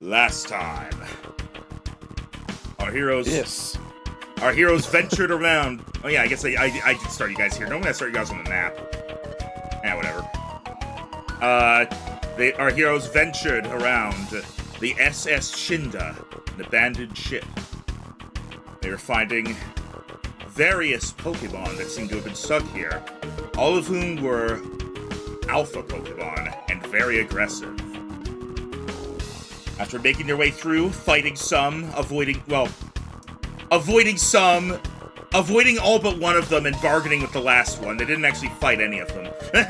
Last time, our heroes. Yes. Our heroes ventured around. Oh yeah, I guess I did start you guys here. Normally I start you guys on the map. Yeah, whatever. Our heroes ventured around the SS Shinda, an abandoned ship. They were finding various Pokemon that seemed to have been stuck here, all of whom were alpha Pokemon and very aggressive. After making their way through, fighting some, avoiding all but one of them and bargaining with the last one. They didn't actually fight any of them. I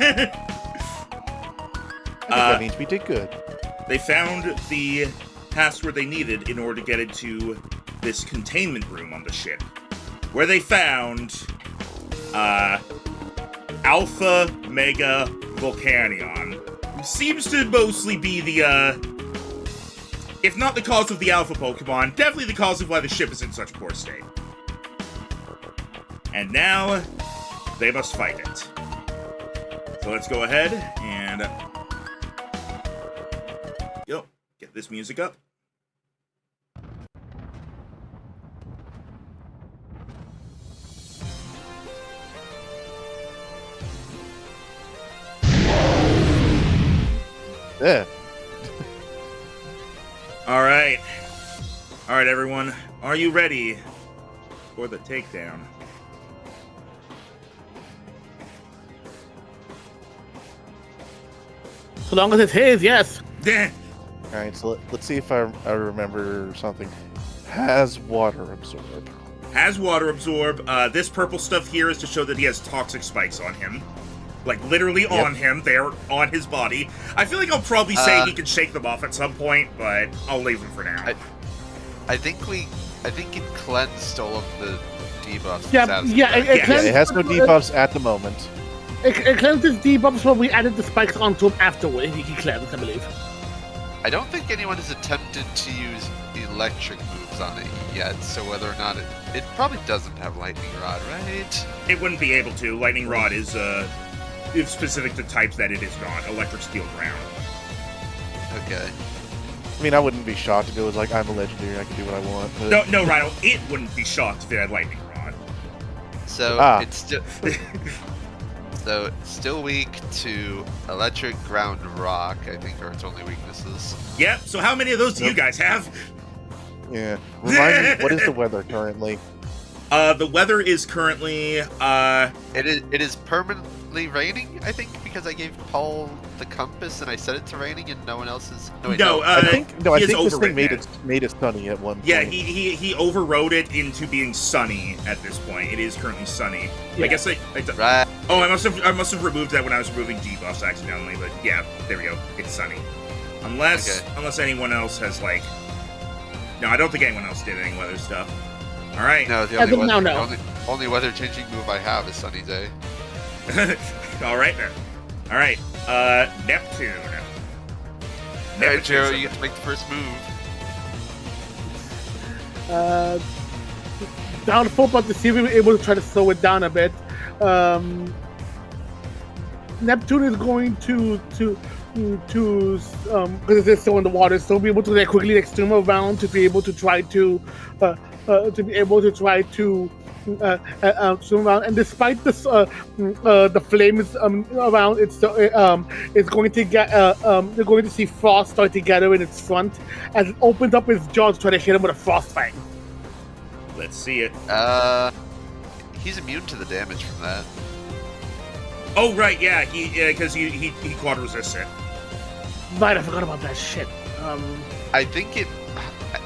think that means we did good. They found the password they needed in order to get into this containment room on the ship, where they found Alpha Mega Volcanion, who seems to mostly be the, if not the cause of the Alpha Pokemon, definitely the cause of why the ship is in such poor state. And now, they must fight it. So let's go ahead and get this music up. Yeah. All right, everyone. Are you ready for the takedown? So long as it's his, yes. Alright, so let's see if I remember something. Has water absorb. Has water absorb. This purple stuff here is to show that he has toxic spikes on him. Like, literally on him. They're on his body. I feel like I'll probably say he can shake them off at some point, but I'll leave them for now. I think it cleansed all of the debuffs. It It has no debuffs at the moment. It cleanses debuffs, but we added the spikes onto him afterward. He cleansed, I believe. I don't think anyone has attempted to use electric moves on it yet, so whether or not it probably doesn't have Lightning Rod, right? It wouldn't be able to. Lightning Rod is specific to types that it is not. Electric, Steel, Ground. Okay. I mean, I wouldn't be shocked if it was like, I'm a legendary, I can do what I want. But... No, Rhino, it wouldn't be shocked if it had Lightning Rod. So, it's still... So, still weak to Electric, Ground, Rock, I think are its only weaknesses. Yep, so how many of those do you guys have? Yeah. Remind me, what is the weather currently? The weather is currently, It is permanently raining, I think, because I gave Paul the compass and I set it to raining and no one else is... I think this thing made it sunny at one point. Yeah, he overrode it into being sunny at this point. It is currently sunny. Yeah. I guess Right. Oh, I must have removed that when I was removing debuffs accidentally, but yeah, there we go. It's sunny. Unless anyone else has like... No, I don't think anyone else did any weather stuff. Alright. No, the only weather changing move I have is Sunny Day. Alright then. Alright, Neptune. Alright, Joe, you get to make the first move. Downfall, but to see if we were able to try to slow it down a bit. Neptune is going to because it's still in the water, so be able to like quickly extend around to be able to try to swim around. And despite this, the flames around, it's going to get they're going to see Frost start to gather in its front as it opens up its jaw to try to hit him with a Frost Fang. Let's see it. He's immune to the damage from that. Oh right, yeah, because he quad resists it. Right, I forgot about that shit. I think it.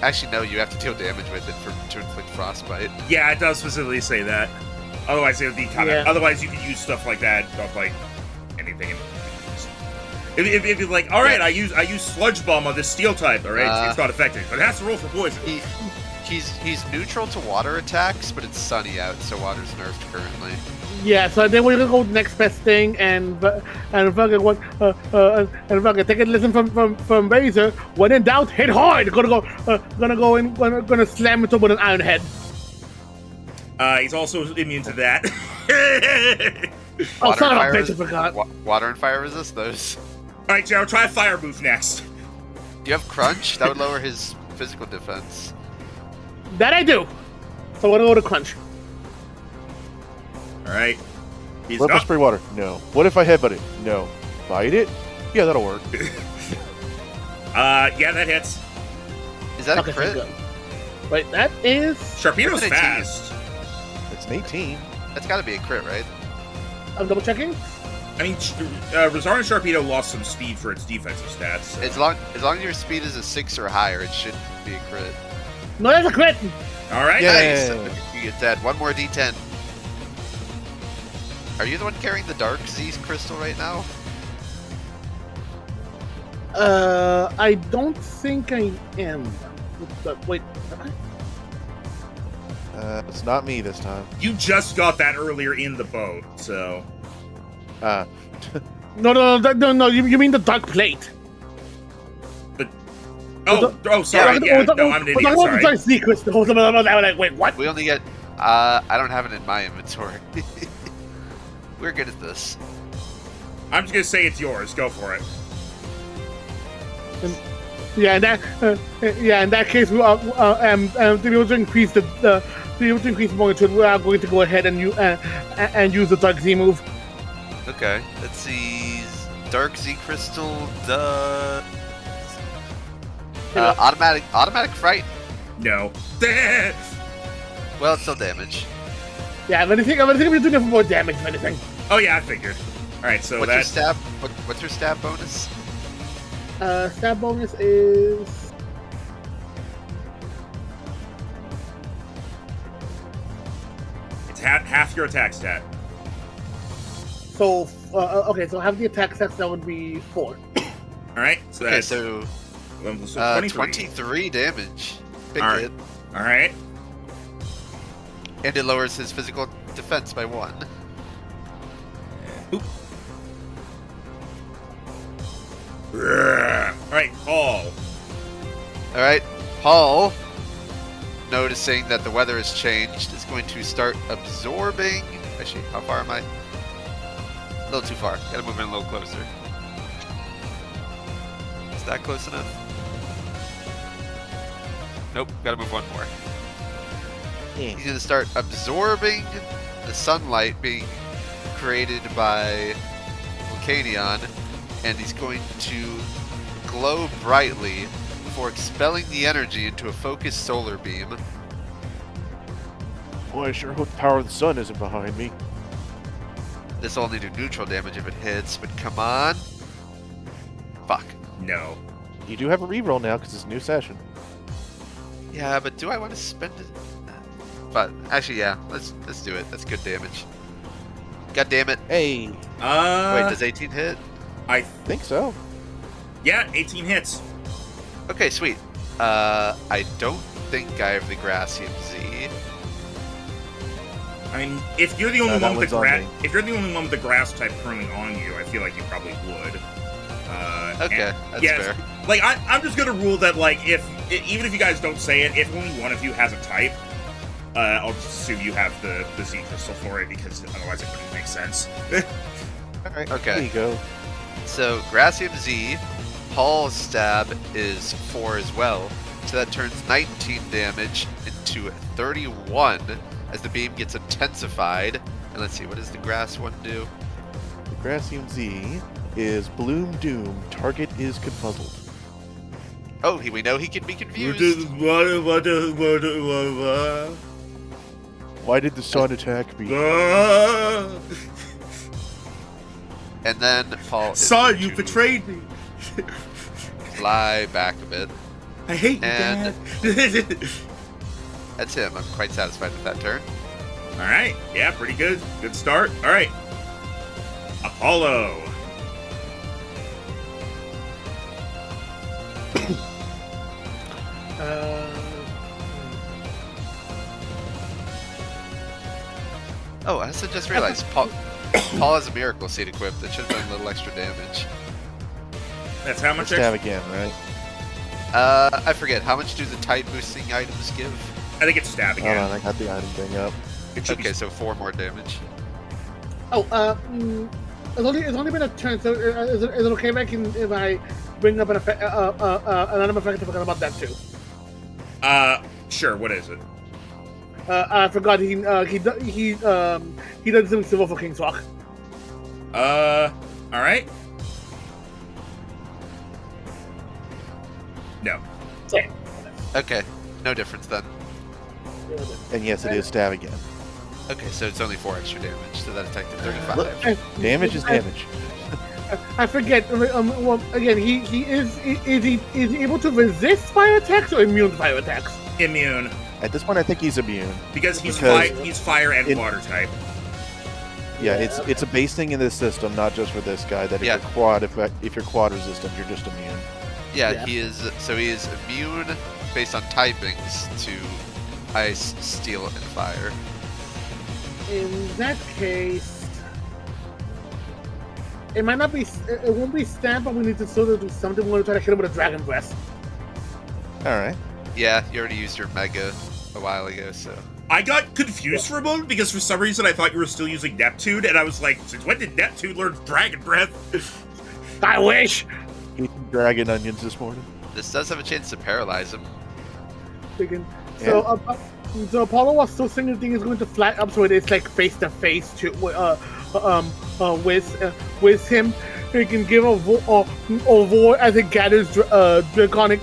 Actually, no. You have to deal damage with it to inflict frostbite. Yeah, it does specifically say that. Otherwise, it would be kind of. Otherwise, you could use stuff like that, not like anything. If you're like, all right, I use Sludge Bomb on this Steel type. All right, it's not effective, but it has to roll for poison. He's neutral to water attacks, but it's sunny out, so water's nerfed currently. Yeah, so then we're gonna go to the next best thing and fucking take a lesson from Razor. When in doubt, hit hard. Gonna slam it up with an iron head. He's also immune to that. Oh, son of a bitch, I forgot. Water and fire resist those. Alright, Jared, try a fire move next. Do you have Crunch? That would lower his physical defense. That I do. So I'm gonna go to Crunch. All right. He's What if I not. spray water? No. What if I headbutt it? No. Bite it? Yeah, that'll work. Yeah, that hits. Is that Okay, a crit? good. Wait, that is. Sharpedo's What's an 18? fast. It's an 18. That's got to be a crit, right? I'm double checking. I mean, Resara and Sharpedo lost some speed for its defensive stats. So. As long as your speed is a 6 or higher, it should be a crit. No, that's a crit. All right. Yeah. Nice. You get that. One more D10. Are you the one carrying the Dark Z crystal right now? I don't think I am. Wait. It's not me this time. You just got that earlier in the boat, so. Uh, No. You mean the dark plate? Sorry. Yeah, no, I'm an idiot. Sorry. Dark secrets. Wait, what? We only get... I don't have it in my inventory. We're good at this. I'm just gonna say it's yours. Go for it. Yeah, in that case, we to be able to increase the magnitude, we are going to go ahead and use the Dark Z move. Okay, let's see. Dark Z crystal does automatic fright. No. Well, it's still damage. Yeah, but I think we're doing it for more damage, if anything. Oh yeah, I figured. All right, so What's that's your stab? What's your stab bonus? Stab bonus is. it's half your attack stat. So, okay, so have the attack stats, that would be 4. All right, so Okay, that's so 23 damage. Big All right. hit. All right. And it lowers his physical defense by 1. Oop. All right, Paul. Alright, Paul, noticing that the weather has changed, is going to start absorbing... Actually, how far am I? A little too far. Gotta move in a little closer. Is that close enough? Nope, gotta move one more. He's gonna start absorbing the sunlight being created by Volcanion, and he's going to glow brightly before expelling the energy into a focused solar beam. Boy, I sure hope the power of the sun isn't behind me. This will only do neutral damage if it hits, but come on. Fuck. No. You do have a reroll now because it's a new session. Yeah, but do I want to spend it? But actually, yeah, let's do it. That's good damage. God damn it. Hey, Wait, does 18 hit? I think so. yeah, 18 hits. Okay, sweet. I don't think I have the Grassium Z. I mean, if you're the only that one with the one's on grass, me. if you're the only one with the grass type currently on you, I feel like you probably would. Okay, that's fair. Like I'm just gonna rule that like even if you guys don't say it, if only one of you has a type, I'll just assume you have the Z crystal for it because otherwise it wouldn't make sense. Alright, Okay. there you go. So, Grassium Z, Paul's stab is 4 as well. So that turns 19 damage into 31 as the beam gets intensified. And let's see, what does the grass one do? The Grassium Z is Bloom Doom. Target is confuzzled. Oh, we know he can be confused. Why did the sun attack me? And then Paul is Son, going you to betrayed me. fly back a bit. I hate you, And- Dad. That's him. I'm quite satisfied with that turn. All right, yeah, pretty good. Good start. All right, Apollo. Oh, I also just realized Paul has a Miracle Seed equipped that should have done a little extra damage. That's how much Stab extra? again, right? I forget. How much do the type boosting items give? I think it's stab Hold again. on, I got the item thing up. It should Okay, be. so 4 more damage. It's only been a turn. So is it okay if bring up an effect, another effect. I forgot about that too. Sure. What is it? I forgot he does something civil for King's Rock. All right. No. Okay, no difference then. And yes, it is stab again. Okay, so it's only 4 extra damage, so that attack did 35. Look, damage is damage. I forget. Well, again, he is he able to resist fire attacks or immune to fire attacks? Immune. At this point, I think he's immune. Because he's Because fire and water type. Yeah, it's a base thing in this system, not just for this guy. That if you're quad resistant, you're just immune. Yeah, he is. So he is immune based on typings to ice, steel, and fire. In that case, it might not be. It won't be stamp, but we need to sort of do something. We're going to try to hit him with a dragon breath. All right. Yeah, you already used your mega a while ago, so. I got confused for a moment because for some reason I thought you were still using Neptune, and I was like, since when did Neptune learn Dragon Breath? I wish. Eating dragon onions this morning. This does have a chance to paralyze him. So, so Apollo was still saying the thing is going to fly up, so it is like face to face to with him. He can give a void as it gathers draconic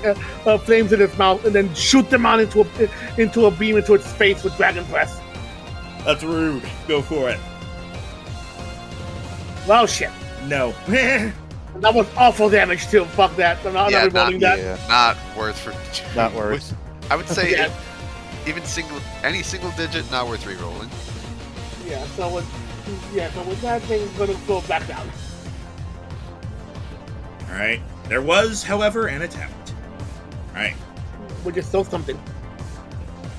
flames in its mouth, and then shoot them out into a beam into its face with dragon breath. That's rude. Go for it. Well, shit. No. That was awful damage too. Fuck that. I'm not re-rolling that. Yeah. Not worth for. Not worth. I would say Yeah. even any single digit, not worth re-rolling. Yeah. So with that thing, it's gonna go back down. All right. There was, however, an attempt. All right. Which is still something.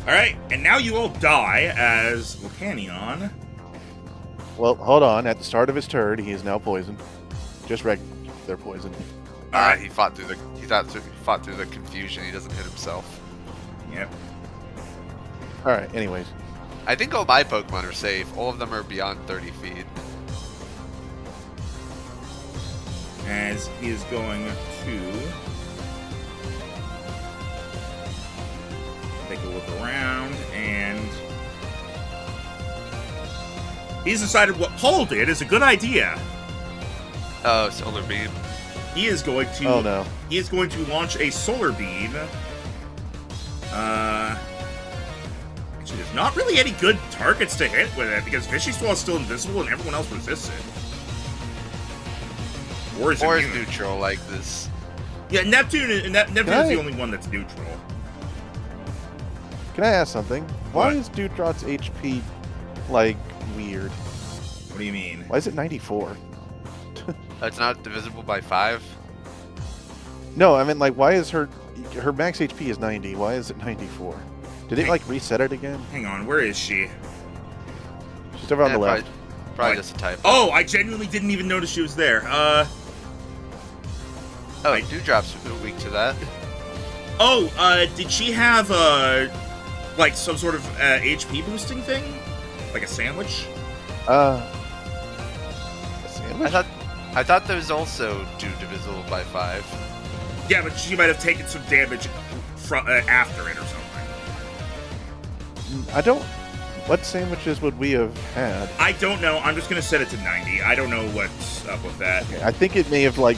All right. And now you all die as Volcanion. Well, hold on. At the start of his turn, he is now poisoned. Just they're poisoned. All right. He fought through the confusion. He doesn't hit himself. Yep. All right. Anyways, I think all my Pokemon are safe. All of them are beyond 30 feet. As he is going to take a look around, and he's decided what Paul did is a good idea. Oh, solar beam. He is going to. oh no. He is going to launch a solar beam. Actually, there's not really any good targets to hit with it because Fishy Swall is still invisible and everyone else resists it. Or is Or is immune. neutral like this. Yeah, Neptune is the only one that's neutral. Can I ask something? Why What? is Dewdrop's HP like weird? What do you mean? Why is it 94? It's not divisible by 5. No, I mean, like, why is her max HP is 90? Why is it 94? Did it like reset it again? Hang on, where is she? She's over on the left. Probably What? just a typo. Oh, I genuinely didn't even notice she was there. Oh, Dewdrop's weak to that. Did she have like some sort of HP boosting thing? Like a sandwich? A sandwich? I thought there was also divisible by 5. Yeah, but she might have taken some damage from after it or something. I don't. What sandwiches would we have had? I don't know. I'm just gonna set it to 90. I don't know what's up with that. Okay, I think it may have like.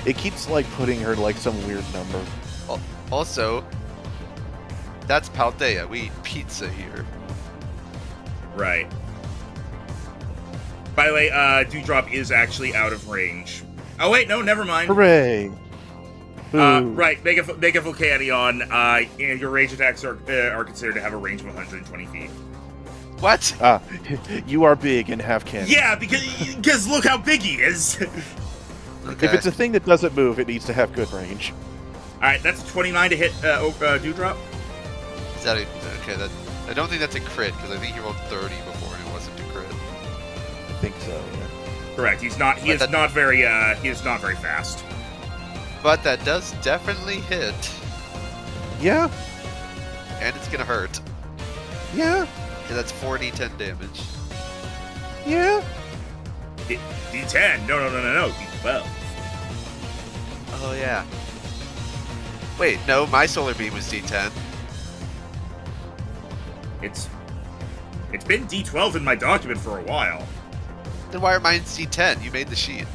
It keeps like putting her like some weird number. Also, that's Paldea. We eat pizza here. Right. By the way, Dewdrop is actually out of range. Oh wait, no, never mind. Hooray! Right, Mega Volcanion, your range attacks are considered to have a range of 120 feet. What? You are big and have cannon. Yeah, because look how big he is. Okay. If it's a thing that doesn't move, it needs to have good range. All right, that's a 29 to hit Dewdrop. Is that okay? I don't think that's a crit because I think he rolled 30 before and it wasn't a crit. I think so. Yeah. Correct. He is not very fast. But that does definitely hit, Yeah. and it's gonna hurt. Yeah. So that's 4d10 damage. Yeah. D10. No. D12. Oh yeah. Wait, no, my solar beam was D10. It's been D12 in my document for a while. Then why are mine D10? You made the sheet.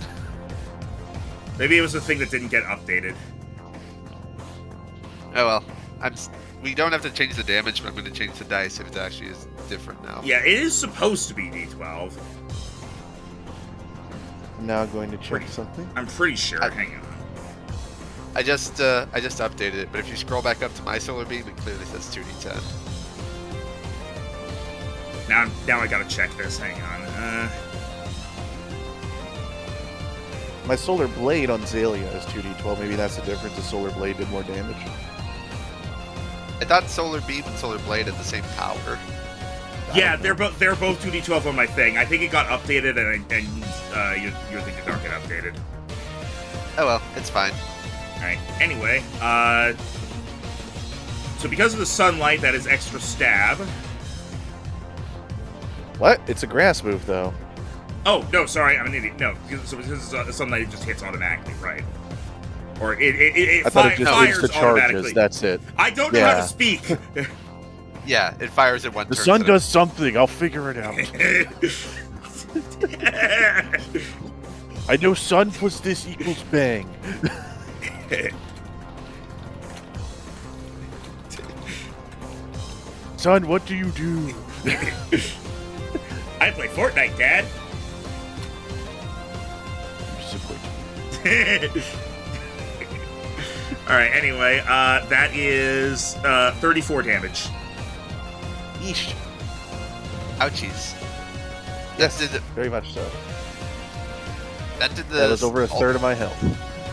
Maybe it was a thing that didn't get updated. Oh well. We don't have to change the damage, but I'm going to change the dice if it actually is different now. Yeah, it is supposed to be D12. I'm now going to check something. I'm pretty sure. Hang on. I just updated it, but if you scroll back up to my solar beam, it clearly says 2d10. Now I gotta check this. Hang on. My solar blade on Zalia is 2d12. Maybe that's the difference. The solar blade did more damage. I thought solar beam and solar blade had the same power. Yeah, they're both 2d12 on my thing. I think it got updated, and your thing did not get updated. Oh well, it's fine. All right. Anyway, so because of the sunlight, that is extra stab. What? It's a grass move, though. Oh no, sorry, I'm an idiot. No, because the sunlight, it just hits automatically, right? Or it I thought it just fires hits the automatically. charges. That's it. I don't know how to speak. Yeah, it fires at one The turn. sun does something. I'll figure it out. I know sun plus this equals bang. Son, what do you do? I play Fortnite, Dad. Alright, anyway, that is 34 damage. Yeesh. Ouchies. Yes, very much so. That did That was over a third of my health.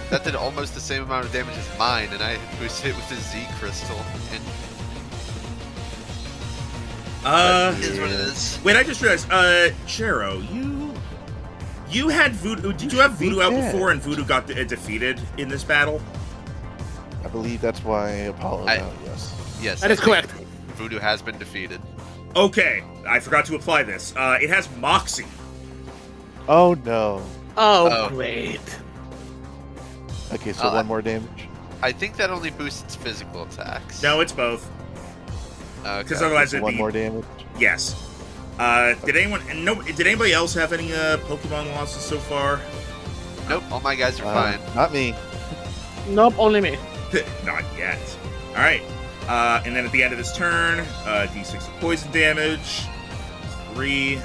That did almost the same amount of damage as mine, and I boosted it with a Z crystal. And it is what it is. Wait, I just realized, Chero, you had Voodoo. Did you have Voodoo out before, and Voodoo got defeated in this battle? I believe that's why Apollo's out, yes. Yes. That is correct. Voodoo has been defeated. Okay, I forgot to apply this. It has Moxie. Oh, no. Oh, great. Okay, so one more damage. I think that only boosts its physical attacks. No, it's both. Because otherwise it'd one be... more damage. Yes. Did anybody else have any Pokemon losses so far? Nope, all my guys are fine. Not me. Nope, only me. Not yet. Alright. And then at the end of this turn, D6 of poison damage. 3.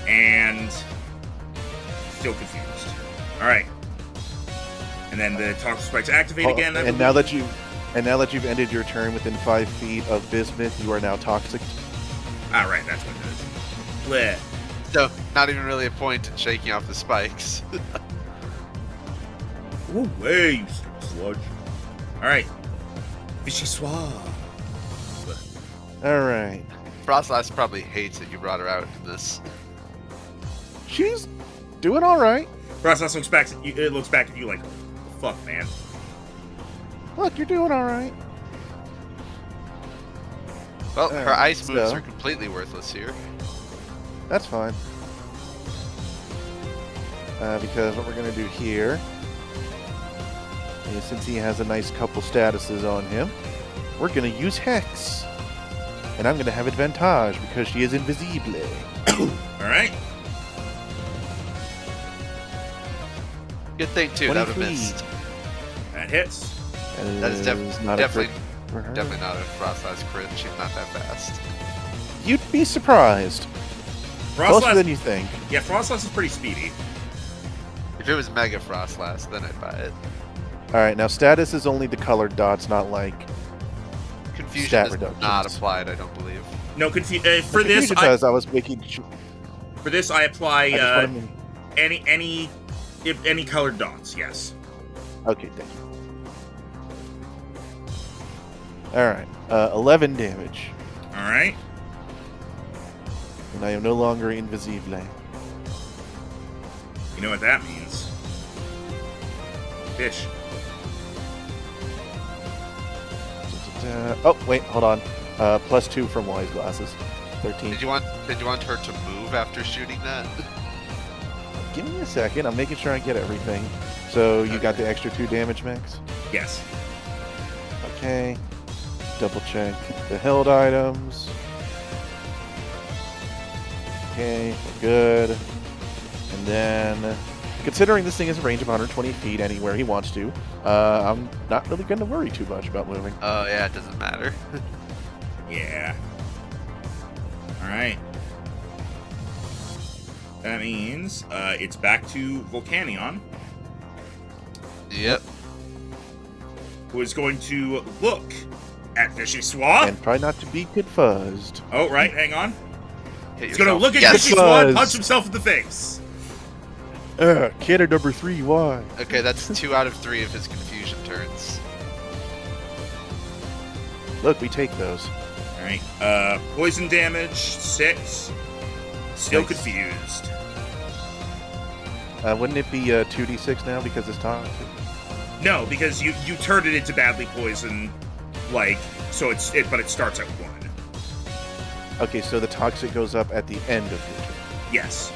And... still confused. Alright. And then the Toxic Spikes activate again. And now that you've ended your turn within 5 feet of Bismuth, you are now toxic. Alright, that's what it is. Bleh. So, not even really a point in shaking off the spikes. Go away, you sludge. Alright. Fishy Swab. Alright. Frostlass probably hates that you brought her out in this. She's doing alright. Frostlass looks back at you, it looks back at you like, fuck, man. Look, you're doing alright. Well, her ice moves are completely worthless here. That's fine. Because what we're going to do here is, since he has a nice couple statuses on him, we're going to use Hex. And I'm going to have advantage because she is invisible. Alright. Good thing, too, that would have missed. That hits. That is definitely not a Frostlass crit. She's not that fast. You'd be surprised. Closer than you think. Yeah, Frostlass is pretty speedy. If it was Mega Frostlass, then I'd buy it. Alright, now status is only the colored dots, not like Confusion is not applied, I don't believe. No, for this, I was making sure. For this, I apply any colored dots, yes. Okay, thank you. Alright, 11 damage. Alright. And I am no longer invisible. You know what that means. Fish. Oh, wait, hold on. +2 from Wise Glasses. 13. Did you want her to move after shooting that? Give me a second. I'm making sure I get everything. So you got the extra 2 damage max? Yes. Okay. Double check the held items. Okay, we're good. And then, considering this thing has a range of 120 feet anywhere he wants to, I'm not really going to worry too much about moving. Oh, yeah, it doesn't matter. Yeah. Alright. That means it's back to Volcanion, Yep. who is going to look at Fishy Swab. And try not to be confused. Oh, right, hang on. Hit He's gonna yourself. look at Yes. Fishy Swab and punch himself in the face. Cannon number 3, why? Okay, that's 2 out of 3 of his confusion turns. Look, we take those. Alright, poison damage, 6. Still Nice. confused. Wouldn't it be 2d6 now because it's toxic? No, because you turned it into badly poison, like, so but it starts at 1. Okay, so the toxic goes up at the end of your turn. Yes.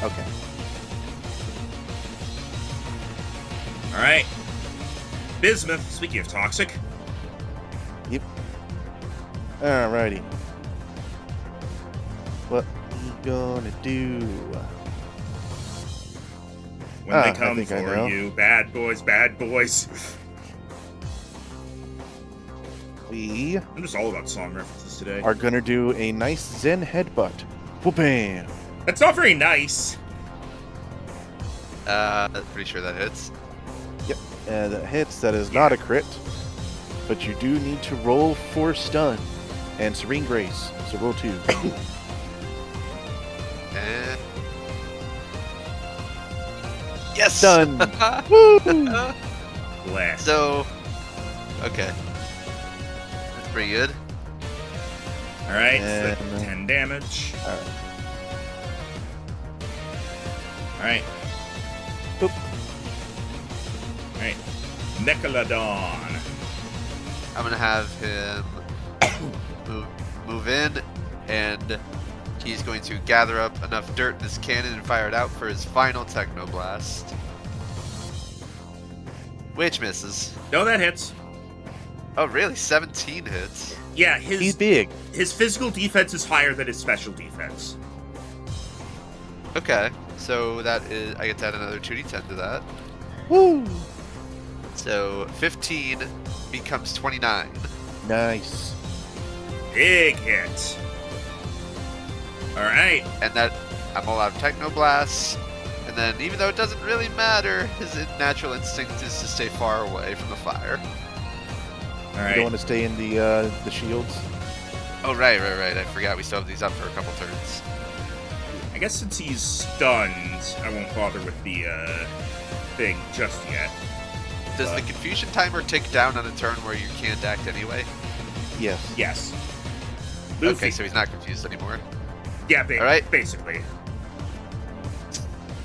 Okay. Alright. Bismuth, speaking of toxic. Yep. Alrighty. What we gonna do? When they I come think I for know. you. Bad boys, bad boys. We I'm just all about song references today. are gonna do a nice Zen headbutt. Whoopam! That's not very nice. Pretty sure that hits. Yep. That hits. That is not a crit. But you do need to roll for stun and Serene Grace. So roll 2. And... Yes! Stun! Woo! Blast. So... Okay. That's pretty good. Alright, And- so 10 damage. Alright. Alright. Boop. Alright. Mechalodon. I'm gonna have him move in, and he's going to gather up enough dirt in his cannon and fire it out for his final Technoblast. Which misses. No, that hits. Oh, really? 17 hits. Yeah, He's big. his physical defense is higher than his special defense. Okay, so that is... I get to add another 2d10 to that. Woo! So 15 becomes 29. Nice. Big hit. Alright. And that... I'm all out of Technoblasts. And then, even though it doesn't really matter, his natural instinct is to stay far away from the fire. You Alright. don't want to stay in the shields? Oh, right. I forgot we still have these up for a couple turns. I guess since he's stunned, I won't bother with the thing just yet. Does the confusion timer tick down on a turn where you can't act anyway? Yes. Yes. Luffy. Okay, so he's not confused anymore. Yeah, Alright. basically.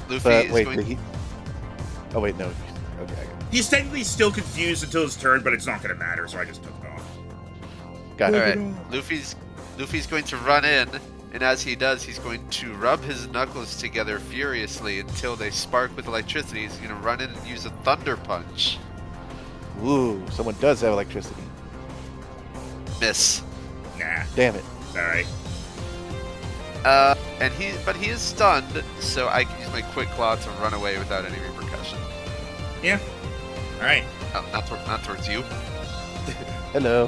Luffy But is wait, going... did he... Oh wait, no. Okay, I got it. He's technically still confused until his turn, but it's not going to matter, so I just took it off. Got it. Alright, Luffy's going to run in, and as he does, he's going to rub his knuckles together furiously until they spark with electricity. He's going to run in and use a Thunder Punch. Ooh, someone does have electricity. Miss. Nah. Damn it. Alright. And he is stunned, so I can use my Quick Claw to run away without any repercussion. Yeah. Alright. Oh, not towards you. Hello.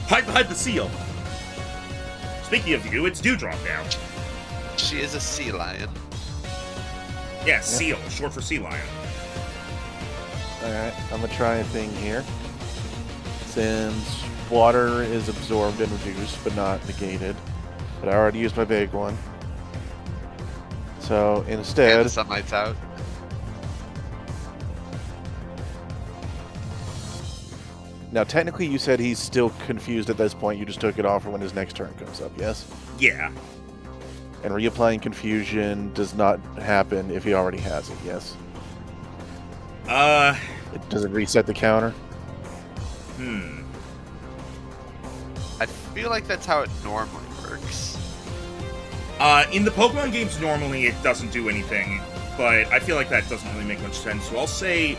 Hide behind the seal. Speaking of you, it's Dewdrop now. She is a sea lion. Yeah, seal, short for sea lion. Alright, I'm gonna try a thing here. Since water is absorbed and reduced, but not negated. But I already used my big one. So And instead, the sunlight's out. now technically you said he's still confused at this point. You just took it off for when his next turn comes up, yes? Yeah. And reapplying confusion does not happen if he already has it, yes? It doesn't reset the counter. I feel like that's how it normally works. In the Pokemon games, normally it doesn't do anything. but I feel like that doesn't really make much sense. So I'll say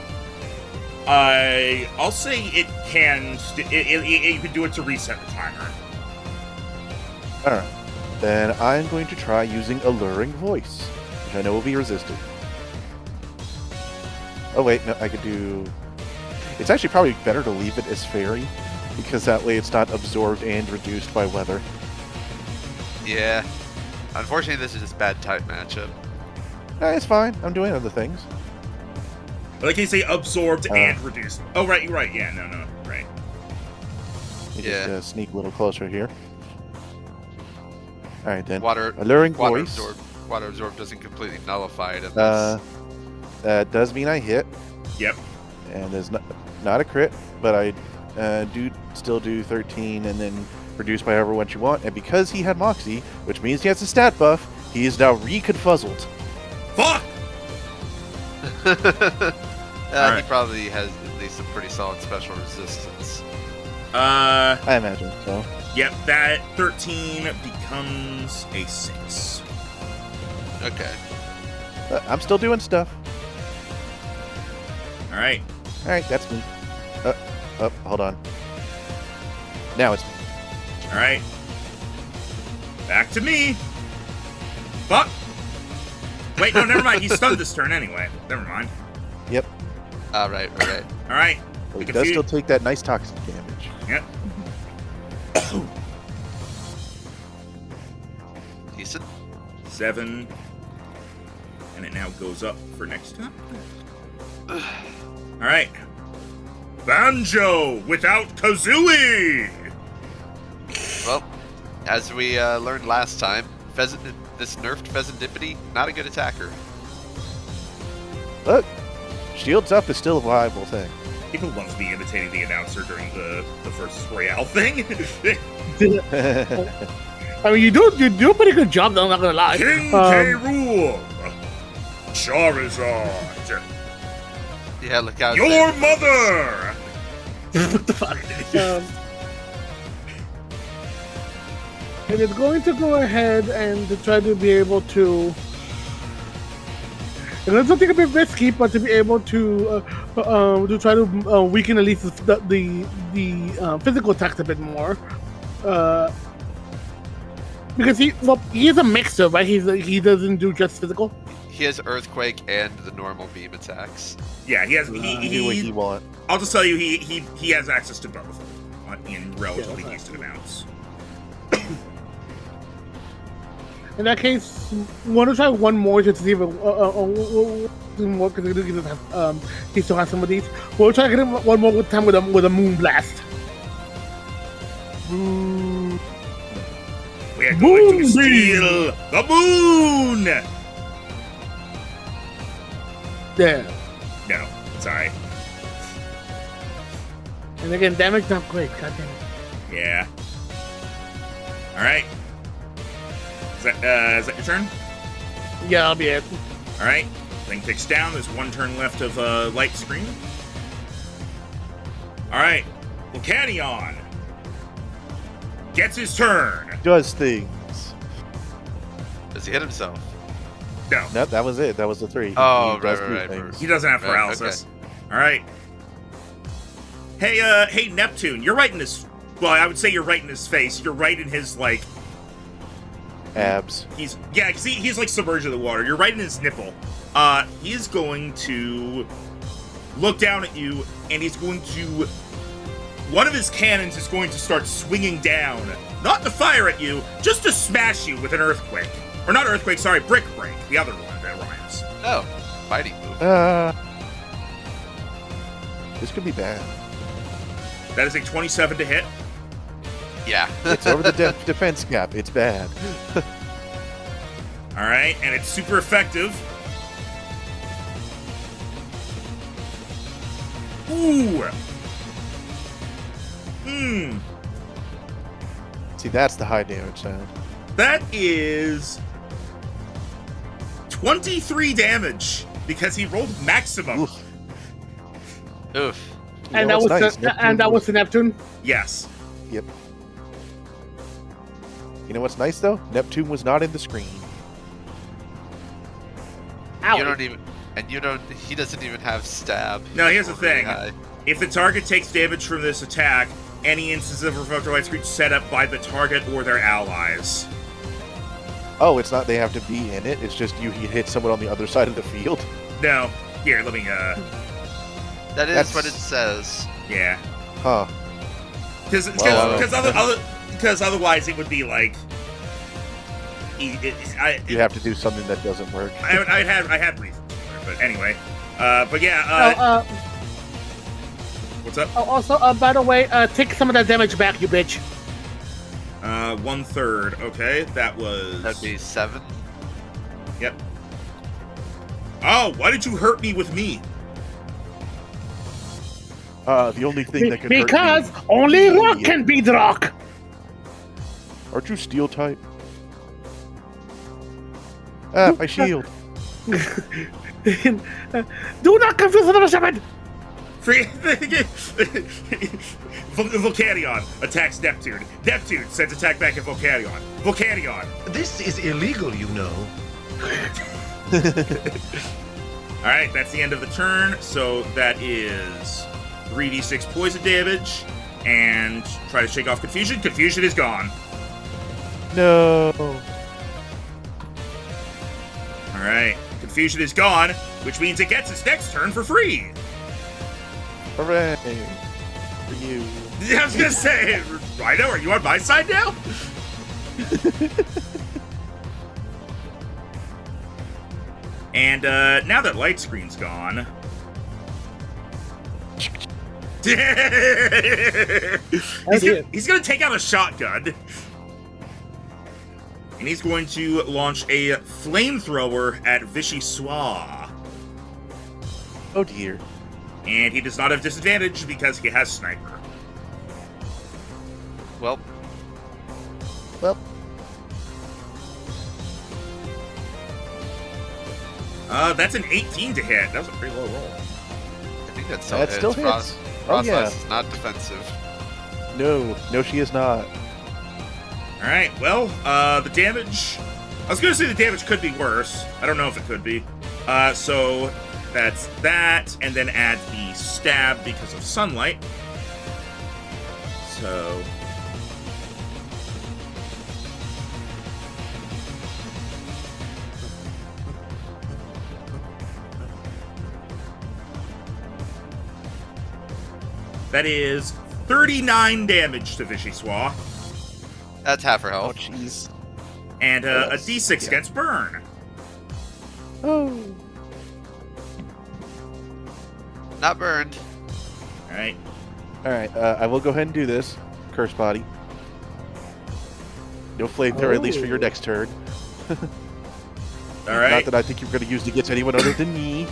it can. You can do it to reset the timer. All right. Then I'm going to try using Alluring Voice, which I know will be resisted. Oh wait, no, I could do... It's actually probably better to leave it as Fairy, because that way it's not absorbed and reduced by weather. Yeah. Unfortunately, this is just bad type matchup. It's fine. I'm doing other things. Like you say, absorbed and reduced. Oh, right, you're right. Yeah, no, right. Let me just sneak a little closer here. All right, then. Alluring Voice. Water absorb doesn't completely nullify it. Unless... that does mean I hit. Yep. And there's not a crit, but I do still do 13 and then reduce by however much you want. And because he had Moxie, which means he has a stat buff, he is now reconfuzzled. Fuck! Right. He probably has at least a pretty solid special resistance. I imagine so. Yep, that 13 becomes a 6. Okay. I'm still doing stuff. All right, that's me. Hold on. Now it's me. all right. Back to me. Fuck. Wait, no, never mind. He's stunned this turn anyway. Never mind. Yep. All right. All right. Well, he does still take that nice toxic damage. Yep. Decent. 7. And it now goes up for next time. All right. Banjo without Kazooie! Well, as we learned last time, this nerfed Pheasantipity, not a good attacker. Look, shields up is still a viable thing. People love me imitating the announcer during the first Royale thing. I mean, you do a pretty good job, though, I'm not gonna lie. King K. Rool! Charizard! Yeah, look out. Your mother! What the fuck? And it's going to go ahead and to try to be able to. And it's something a bit risky, but to be able to try to weaken at least the physical attacks a bit more. Because he is a mixer, right? He doesn't do just physical. He has Earthquake and the normal beam attacks. Yeah, he has. Do what he wants. I'll just tell you, he has access to both in relatively decent amounts. In that case, want to try one more just to see if more because he still has some of these. We'll try to get him one more time with a moon blast. We are going to steal the moon. There. No, sorry. And again, damage not great. God damn it. Yeah. All right. Is that your turn? Yeah, I'll be it. All right. Thing ticks down. There's one turn left of light screen. All right. Volcanion gets his turn. Does things. Does he hit himself? No. No, that was it. That was the 3. Oh, He does do right. things. He doesn't have paralysis. All right. Hey, Neptune, you're right in his. Well, I would say you're right in his face. You're right in his like. Abs. He's like submerged in the water. You're right in his nipple. He's going to look down at you, and he's going to. One of his cannons is going to start swinging down, not to fire at you, just to smash you with an earthquake. Or not earthquake, sorry, brick break. The other one that rhymes. Oh, fighting move. This could be bad. That is a 27 to hit. Yeah. It's over the defense gap. It's bad. All right, and it's super effective. Ooh. See, that's the high damage sound. That is 23 damage because he rolled maximum. Oof. Oof. And You know that was what's nice? that was the Neptune. Yes. Yep. You know what's nice though? Neptune was not in the screen. Owie. He doesn't even have stab. No, here's the Really thing. high. If the target takes damage from this attack, any instance of Revoked Light Screen set up by the target or their allies. Oh, it's not they have to be in it. It's just you hit someone on the other side of the field. No. Here, let me, That is That's- what it says. yeah. Huh. Because otherwise it would be like... You have to do something that doesn't work. I had reasons for it, but anyway. But yeah, what's up? Also, by the way, take some of that damage back, you bitch. 1/3. Okay, that was... That'd be 7. Yep. Oh, why did you hurt me with me? The only thing that can Because hurt me... only rock can beat rock. Aren't you steel type? Ah, my shield. Do not confuse the shepherd. Volcanion attacks Neptune. Neptune sends attack back at Volcanion. Volcanion. This is illegal, you know. Alright, that's the end of the turn. So that is 3d6 poison damage. And try to shake off confusion. Confusion is gone. No. Alright, confusion is gone, which means it gets its next turn for free. Hooray. For you. I was gonna say, Rhino, are you on my side now? And now that light screen's gone. he's gonna take out a shotgun. And he's going to launch a flamethrower at Vichyssoise. Oh dear. And he does not have disadvantage because he has sniper. Well, That's an 18 to hit. That was a pretty low roll. I think that still hits. Frost yeah. Lass is not defensive. No, she is not. Alright, well, the damage... I was gonna say the damage could be worse. I don't know if it could be. So that's that, and then add the stab because of sunlight. So... That is 39 damage to Vichyssoise. That's half her Oh health. jeez. And a Yes, d6 yeah. against burn. Oh. Not burned. Alright. Alright, I will go ahead and do this. Curse body. No flamethrower, at least for your next turn. Not Alright. that I think you're going to use it against anyone other than me.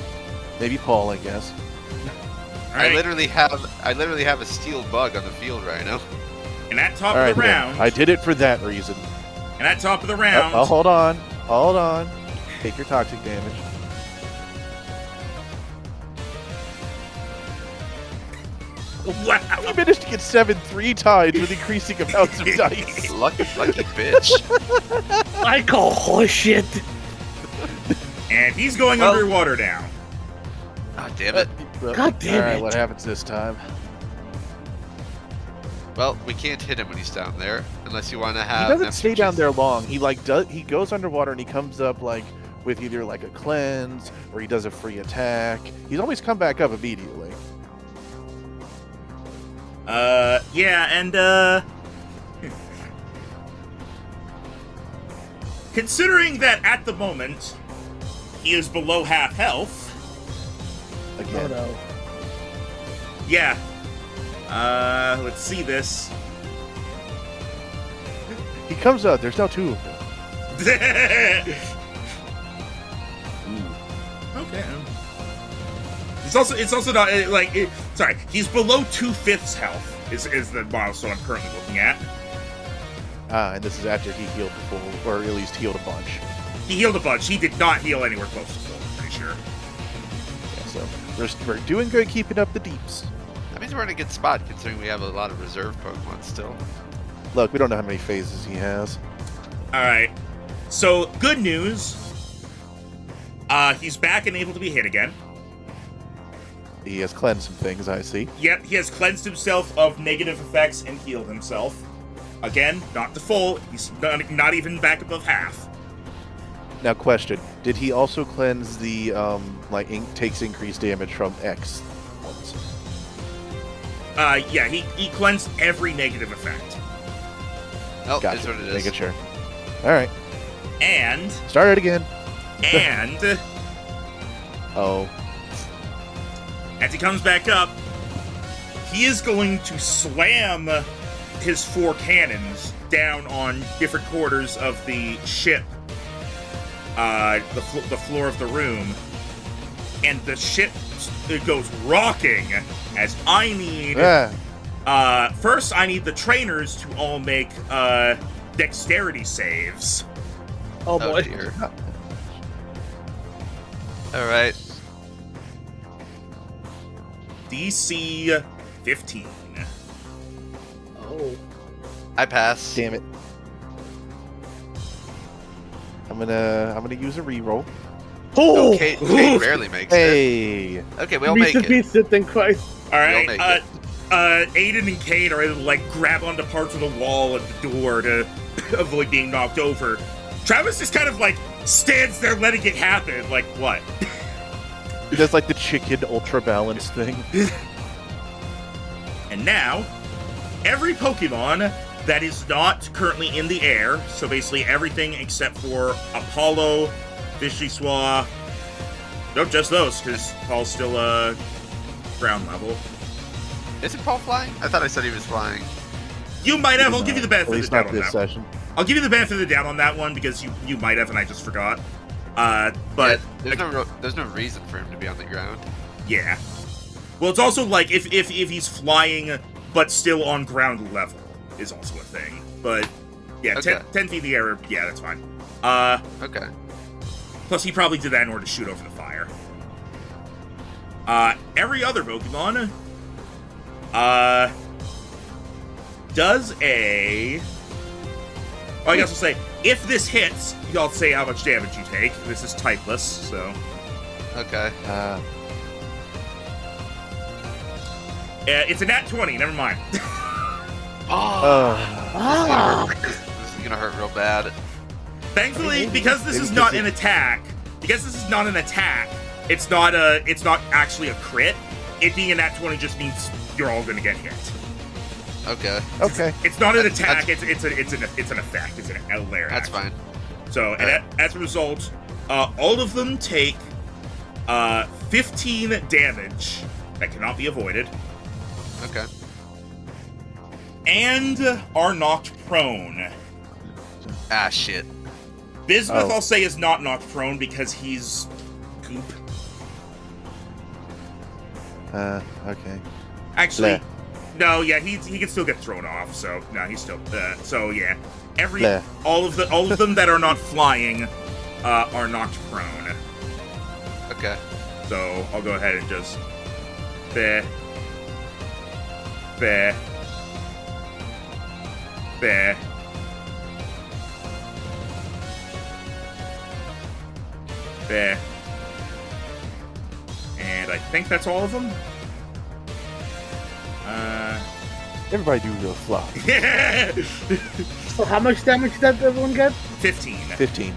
Maybe Paul, I guess. I literally have a steel bug on the field right now. And at top Alright, of the round... I did it for that reason. And at top of the round... Oh, hold on. Hold on. Take your toxic damage. Wow! You managed to get 7 3 times with increasing amounts of dice. Lucky bitch. I call horseshit. And he's going Well- underwater now. Ah, damn it. God damn Alright, it. what happens this time? Well, we can't hit him when he's down there, unless you want to He have. doesn't Neptune stay down chase- there long. He goes underwater and he comes up like with either like a cleanse or he does a free attack. He's always come back up immediately. Yeah, and, considering that at the moment, he is below half health, Oh Again. no. yeah. Let's see this. He comes out, there's now 2 of them. Okay. It's also not, sorry, he's below 2/5 health, is the milestone I'm currently looking at. And this is after he healed the full, or at least healed a bunch. He healed a bunch. He did not heal anywhere close to full, I'm pretty sure. Yeah, so we're doing good keeping up the deeps. That means we're in a good spot, considering we have a lot of reserve Pokemon still. Look, we don't know how many phases he has. Alright. So, good news. He's back and able to be hit again. He has cleansed some things, I see. Yep, he has cleansed himself of negative effects and healed himself. Again, not the full. He's not even back above half. Now, question: did he also cleanse the takes increased damage from X ones? Yeah, he cleansed every negative effect. Oh, Gotcha. that's what it is. Making sure. All right. And Start it again. Oh. As he comes back up, he is going to slam his 4 cannons down on different quarters of the ship, the floor of the room, and the ship goes rocking. As I need, first I need the trainers to all make dexterity saves. Oh boy. Dear. All right. DC 15. Oh. I pass. Damn it. I'm gonna use a reroll. Oh. Okay, Kate barely makes it. Hey. Okay, we all make it. Beast it, then Christ. All right, make Aiden and Kate are able to like grab onto parts of the wall at the door to avoid being knocked over. Travis just kind of like stands there letting it happen. Like what? He does like the chicken ultra balance thing. And now, every Pokemon that is not currently in the air, so basically everything except for Apollo, Vishiswa, nope, just those, because Paul's still ground level. Isn't Paul flying? I thought I said he was flying. You might have. I'll give you the At benefit of the least doubt not on this that. session. I'll give you the benefit of the doubt on that one because you might have and I just forgot. But Yeah, there's no reason for him to be on the ground. yeah. Well, it's also like if he's flying but still on ground level is also a thing. But yeah, Okay. 10 feet in the air, yeah, that's fine. Okay. Plus he probably did that in order to shoot over the fire. Every other Pokemon does a... Oh, I guess I'll say, if this hits, y'all say how much damage you take. This is typeless, so... Okay. It's a nat 20, never mind. This is gonna hurt real bad. Thankfully, because this is not an attack, it's not actually a crit. It being a nat 20 just means you're all gonna get hit. Okay. Okay. It's not an attack, it's an effect, it's an layer That's action. fine. So, and as a result, all of them take 15 damage that cannot be avoided, Okay. and are knocked prone. Ah, shit. Bismuth, Oh. I'll say, is not knocked prone because he's goop. Okay. Actually, Bleh. no, yeah, he can still get thrown off. So no, he's still. So yeah, Bleh. all of them that are not flying are knocked prone. Okay. So I'll go ahead and just there. There. And I think that's all of them. Everybody do the flop. So how much damage did everyone get? 15. 15.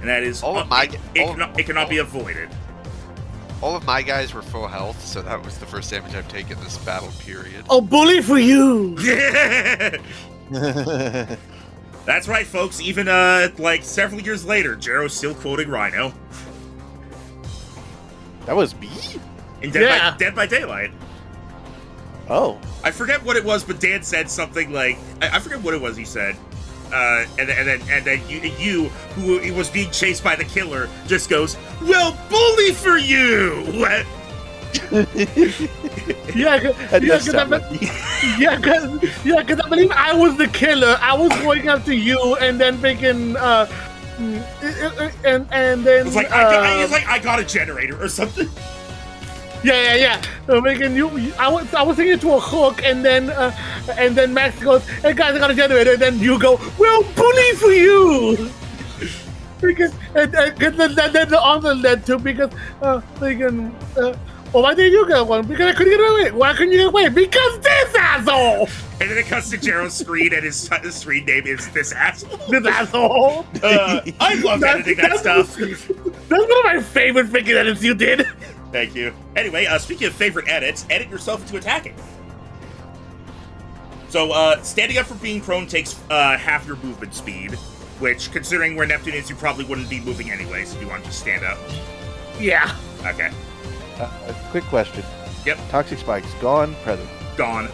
And that is... All of my- it cannot be avoided. All of my guys were full health, so that was the first damage I've taken this battle period. Oh, bully for you! That's right, folks. Even, like, several years later, Jero's still quoting Rhino. That was me? In Yeah. Dead by Daylight. Oh. I forget what it was, but Dan said something like... I forget what it was he said. And then you, who was being chased by the killer, just goes, "Well, bully for you!" Because I believe I was the killer. I was going after you, and then thinking, and then It's like, I got a generator or something. Yeah. Making you, I was thinking to a hook, and then Max goes, "Hey guys, I got a generator." And then you go, "Well, bully for you." Because and then the other led to because freaking well, why didn't you get one? Because I couldn't get away. Why couldn't you get away? Because this asshole. And then it cuts to Jero's screen, and his screen name is this asshole. This asshole. I love editing that stuff. That's one of my favorite freaking edits you did. Thank you. Anyway, speaking of favorite edits, edit yourself into attacking. So, standing up from being prone takes half your movement speed, which, considering where Neptune is, you probably wouldn't be moving anyway, so you want to just stand up. Yeah. Okay. A quick question. Yep. Toxic spikes, gone, present. Gone.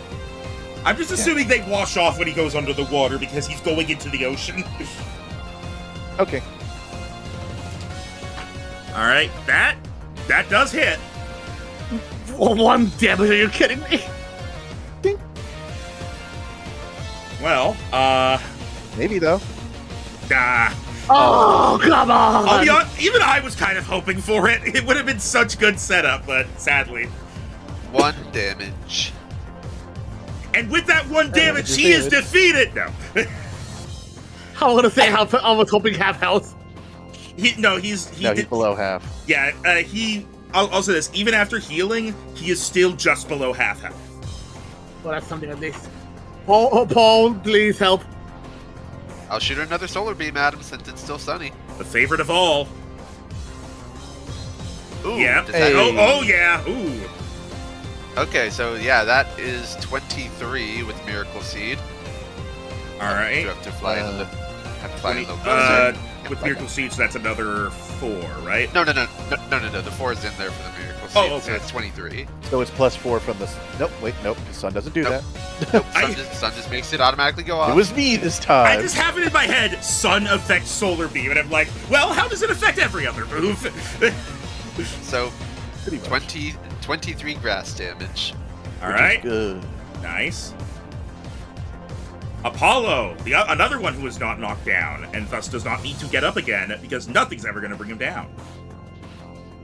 I'm just assuming they wash off when he goes under the water because he's going into the ocean. Okay. Alright, that does hit. Oh, 1 damage, are you kidding me? Ding. Well, Maybe, though. nah. Oh, come on! I'll be honest, even I was kind of hoping for it. It would have been such good setup, but sadly. 1 damage. And with that 1 damage, just he is David. defeated. No. I want to say how I was hoping half health. He's He's below half. Yeah, I'll say this, even after healing, he is still just below half health. Well, that's something at least. Paul, please help. I'll shoot another solar beam at him since it's still sunny. The favorite of all. Ooh, Yeah. does that- Hey. Oh yeah. Ooh. Okay, so yeah, that is 23 with Miracle Seed. All You right. have to fly in the little Uh, closer. with Miracle Siege, that's another 4, right? No. The 4 is in there for the Miracle Seed. Oh, okay. So it's 23. So it's +4 from the... Nope, wait, nope. The sun doesn't do Nope. that. Nope, I- sun just makes it automatically go off. It was me this time. I just have it in my head, sun affects solar beam, and I'm like, well, how does it affect every other move? So Pretty much. 23 grass damage. All Which is right. Good. Nice. Apollo, another one who is not knocked down, and thus does not need to get up again, because nothing's ever going to bring him down.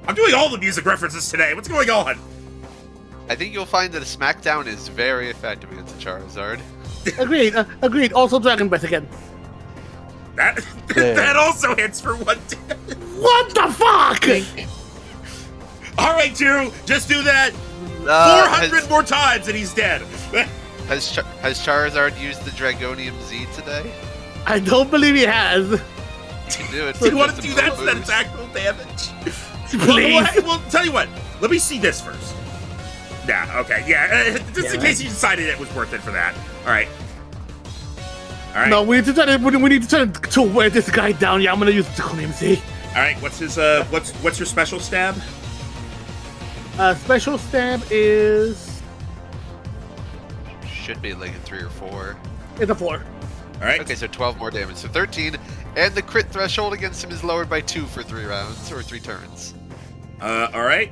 I'm doing all the music references today. What's going on? I think you'll find that a smackdown is very effective against a Charizard. Agreed. Also Dragon Breath again. That Yeah. that also hits for 1 damage. What the fuck? All right, Drew, just do that 400 more times, and he's dead. Has Charizard used the Dragonium Z today? I don't believe he has. You can do it. Do you want to Just do a that full so that boost. it's actual damage? Please. Well, tell you what. Let me see this first. Nah, okay, yeah. Just in Yeah. case you decided it was worth it for that. All right. All right. No, we need to try to wear this guy down. Yeah, I'm gonna use the Draconium Z. All right. What's his? What's your special stab? Special stab is Should be like a 3 or 4. a 4. All right. Okay, so 12 more damage. So 13. And the crit threshold against him is lowered by 2 for 3 rounds, or 3 turns. All right.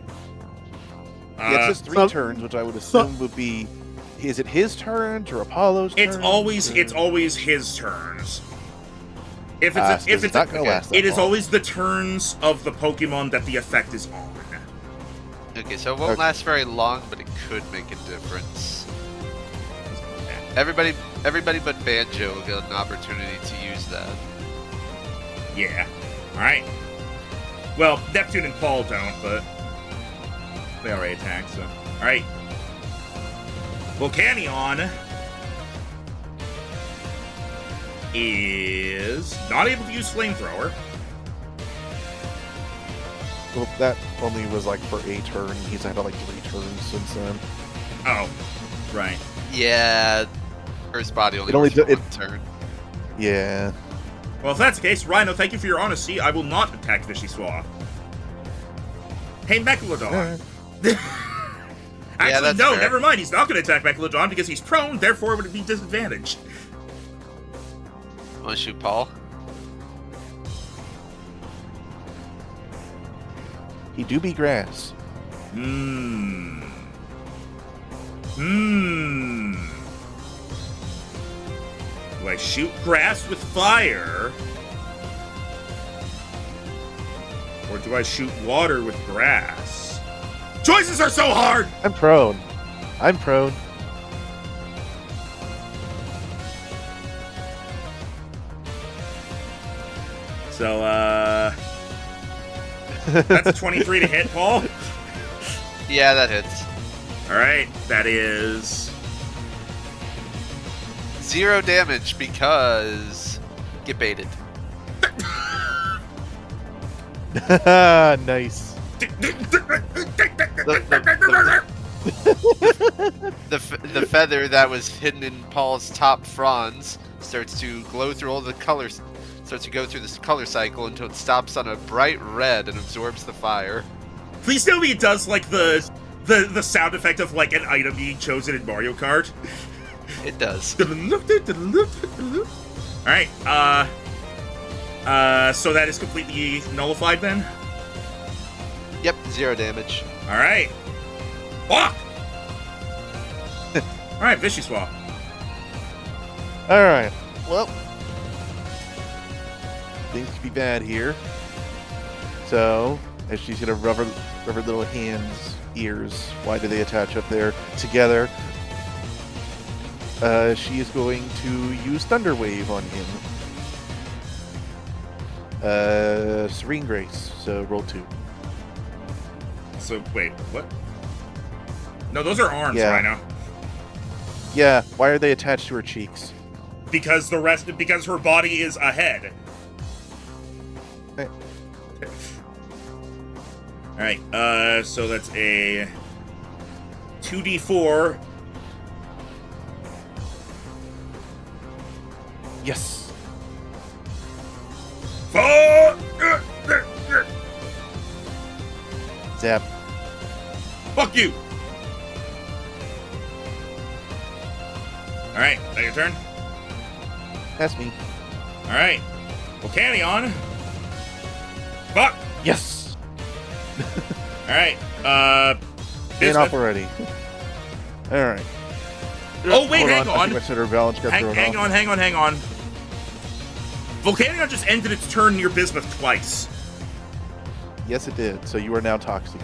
Yeah, it says 3 turns, which I would assume would be... Is it his turns or Apollo's turns? It's always his turns. If it's so it's not gonna last that it is long. always the turns of the Pokemon that the effect is on. Okay, so it won't Okay. last very long, but it could make a difference. Everybody but Banjo will get an opportunity to use that. Yeah. All right. Well, Neptune and Paul don't, but they already attacked. So, all right. Volcanion is not able to use Flamethrower. Well, that only was like for a turn. He's had like 3 turns since then. Oh, right. Yeah, Earth's body only It only works for do- it- 1 turn. Yeah. Well, if that's the case, Rhino, thank you for your honesty. I will not attack Fishy Swaw. Hey, Megalodon. Actually, that's no, fair. never mind. He's not going to attack Megalodon because he's prone, therefore it would be disadvantaged. Want to shoot Paul? He do be grass. Hmm. Do I shoot grass with fire? Or do I shoot water with grass? Choices are so hard! I'm prone. So, That's a 23 to hit, Paul. Yeah, that hits. All right, that is 0 damage because get baited. Nice. The feather that was hidden in Paul's top fronds starts to glow through all the colors. Starts to go through this color cycle until it stops on a bright red and absorbs the fire. Please tell me it does like the sound effect of like an item being chosen in Mario Kart. It does. All right. So that is completely nullified then. Yep, 0 damage. All right. Fuck. All right, Vichy Swap. All right. Well, things could be bad here. So, as she's gonna rub her little hands, ears. Why do they attach up there together? She is going to use Thunder Wave on him. Serene Grace. So roll 2. So wait, what? No, those are arms Yeah. right now. Yeah. Why are they attached to her cheeks? Because because her body is ahead. Eh. All right. So that's a 2d4. Yes. Zap. Fuck you. All right, that your turn. That's me. All right. Well, Canyon. Fuck. Yes. All right. Staying off Bismuth. already. All right. Oh wait, Hold hang I on. think my center of balance got thrown Hang off. on. Volcanion just ended its turn near Bismuth twice. Yes, it did. So you are now toxic.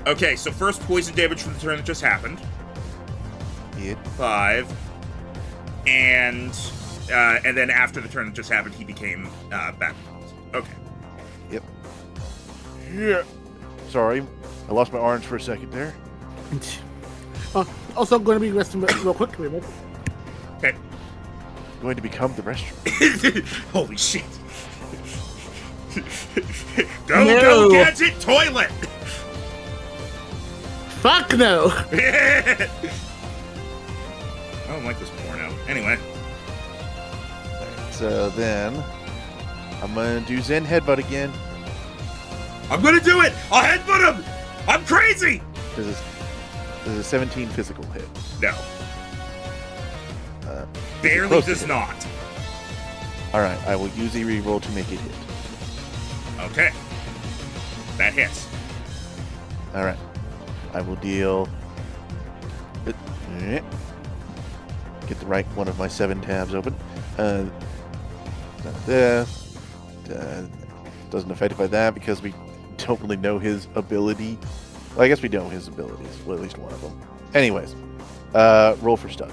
Okay, so first poison damage from the turn that just happened. It. 5. And then after the turn that just happened, he became back. Okay. Yep. Yeah. Sorry, I lost my orange for a second there. Also, going to be resting real quick. Okay. Going to become the restroom. Holy shit. Go, gadget toilet! Fuck no! I don't like this porno. Anyway. So then, I'm gonna do Zen Headbutt again. I'm gonna do it! I'll headbutt him! I'm crazy! This is a 17 physical hit. No. Is it Barely close to does hit? not. All right, I will use a reroll to make it hit. Okay. That hits. All right, I will deal. Get the right one of my 7 tabs open. There. Doesn't affect it by that because we don't really know his ability. Well, I guess we know his abilities. Well, at least one of them. Anyways, roll for stuff.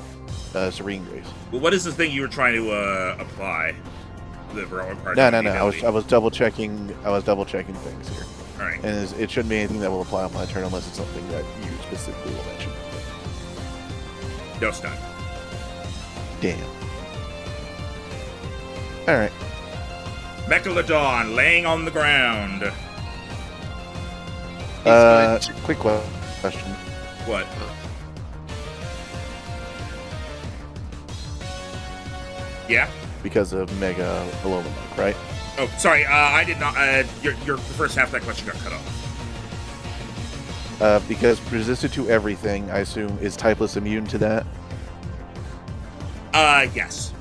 Serene Grace. Well, what is the thing you were trying to apply? The heroic part. No. of the I was ability? double checking. I was double checking things here, All right. and it shouldn't be anything that will apply on my turn unless it's something that you specifically will mention. No stun. Damn. All right. Mechalodon laying on the ground. Quick question. What? Yeah? Because of Mega Aloma, right? Oh, sorry. I did not. Your first half of that question got cut off. Because resistant to everything, I assume, is typeless immune to that. Yes.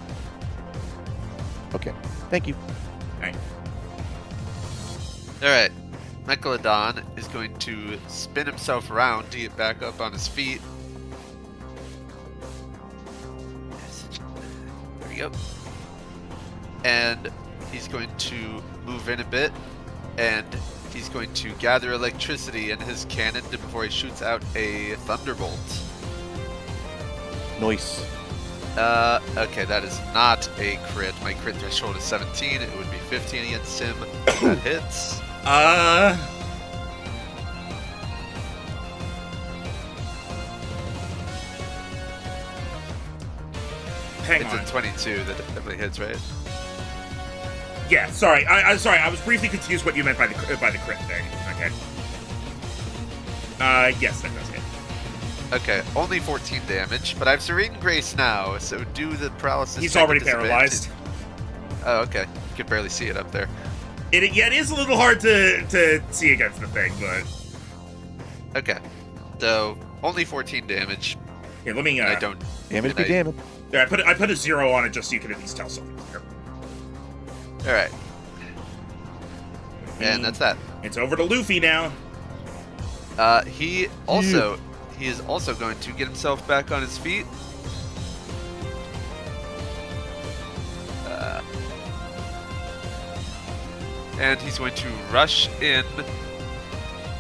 Okay. Thank you. Alright. Mechalodon is going to spin himself around to get back up on his feet. There we go. And he's going to move in a bit, and he's going to gather electricity in his cannon before he shoots out a thunderbolt. Nice. Okay, that is not a crit. My crit threshold is 17. It would be 15 against him. That hits. hang It's on. a 22 that definitely hits, right? Yeah, sorry. I'm sorry. I was briefly confused what you meant by the crit thing. Okay. Yes, that does hit. Okay, only 14 damage, but I have Serene Grace now, so do the paralysis. He's check at already disadvantage. paralyzed. Oh, okay. You can barely see it up there. It is a little hard to see against the thing, but Okay, so only 14 damage. here, let me. And I don't. Damage be and damage. There, I put a 0 on it just so you can at least tell something. Here. All right, and that's that. It's over to Luffy now. He is also going to get himself back on his feet. And he's going to rush in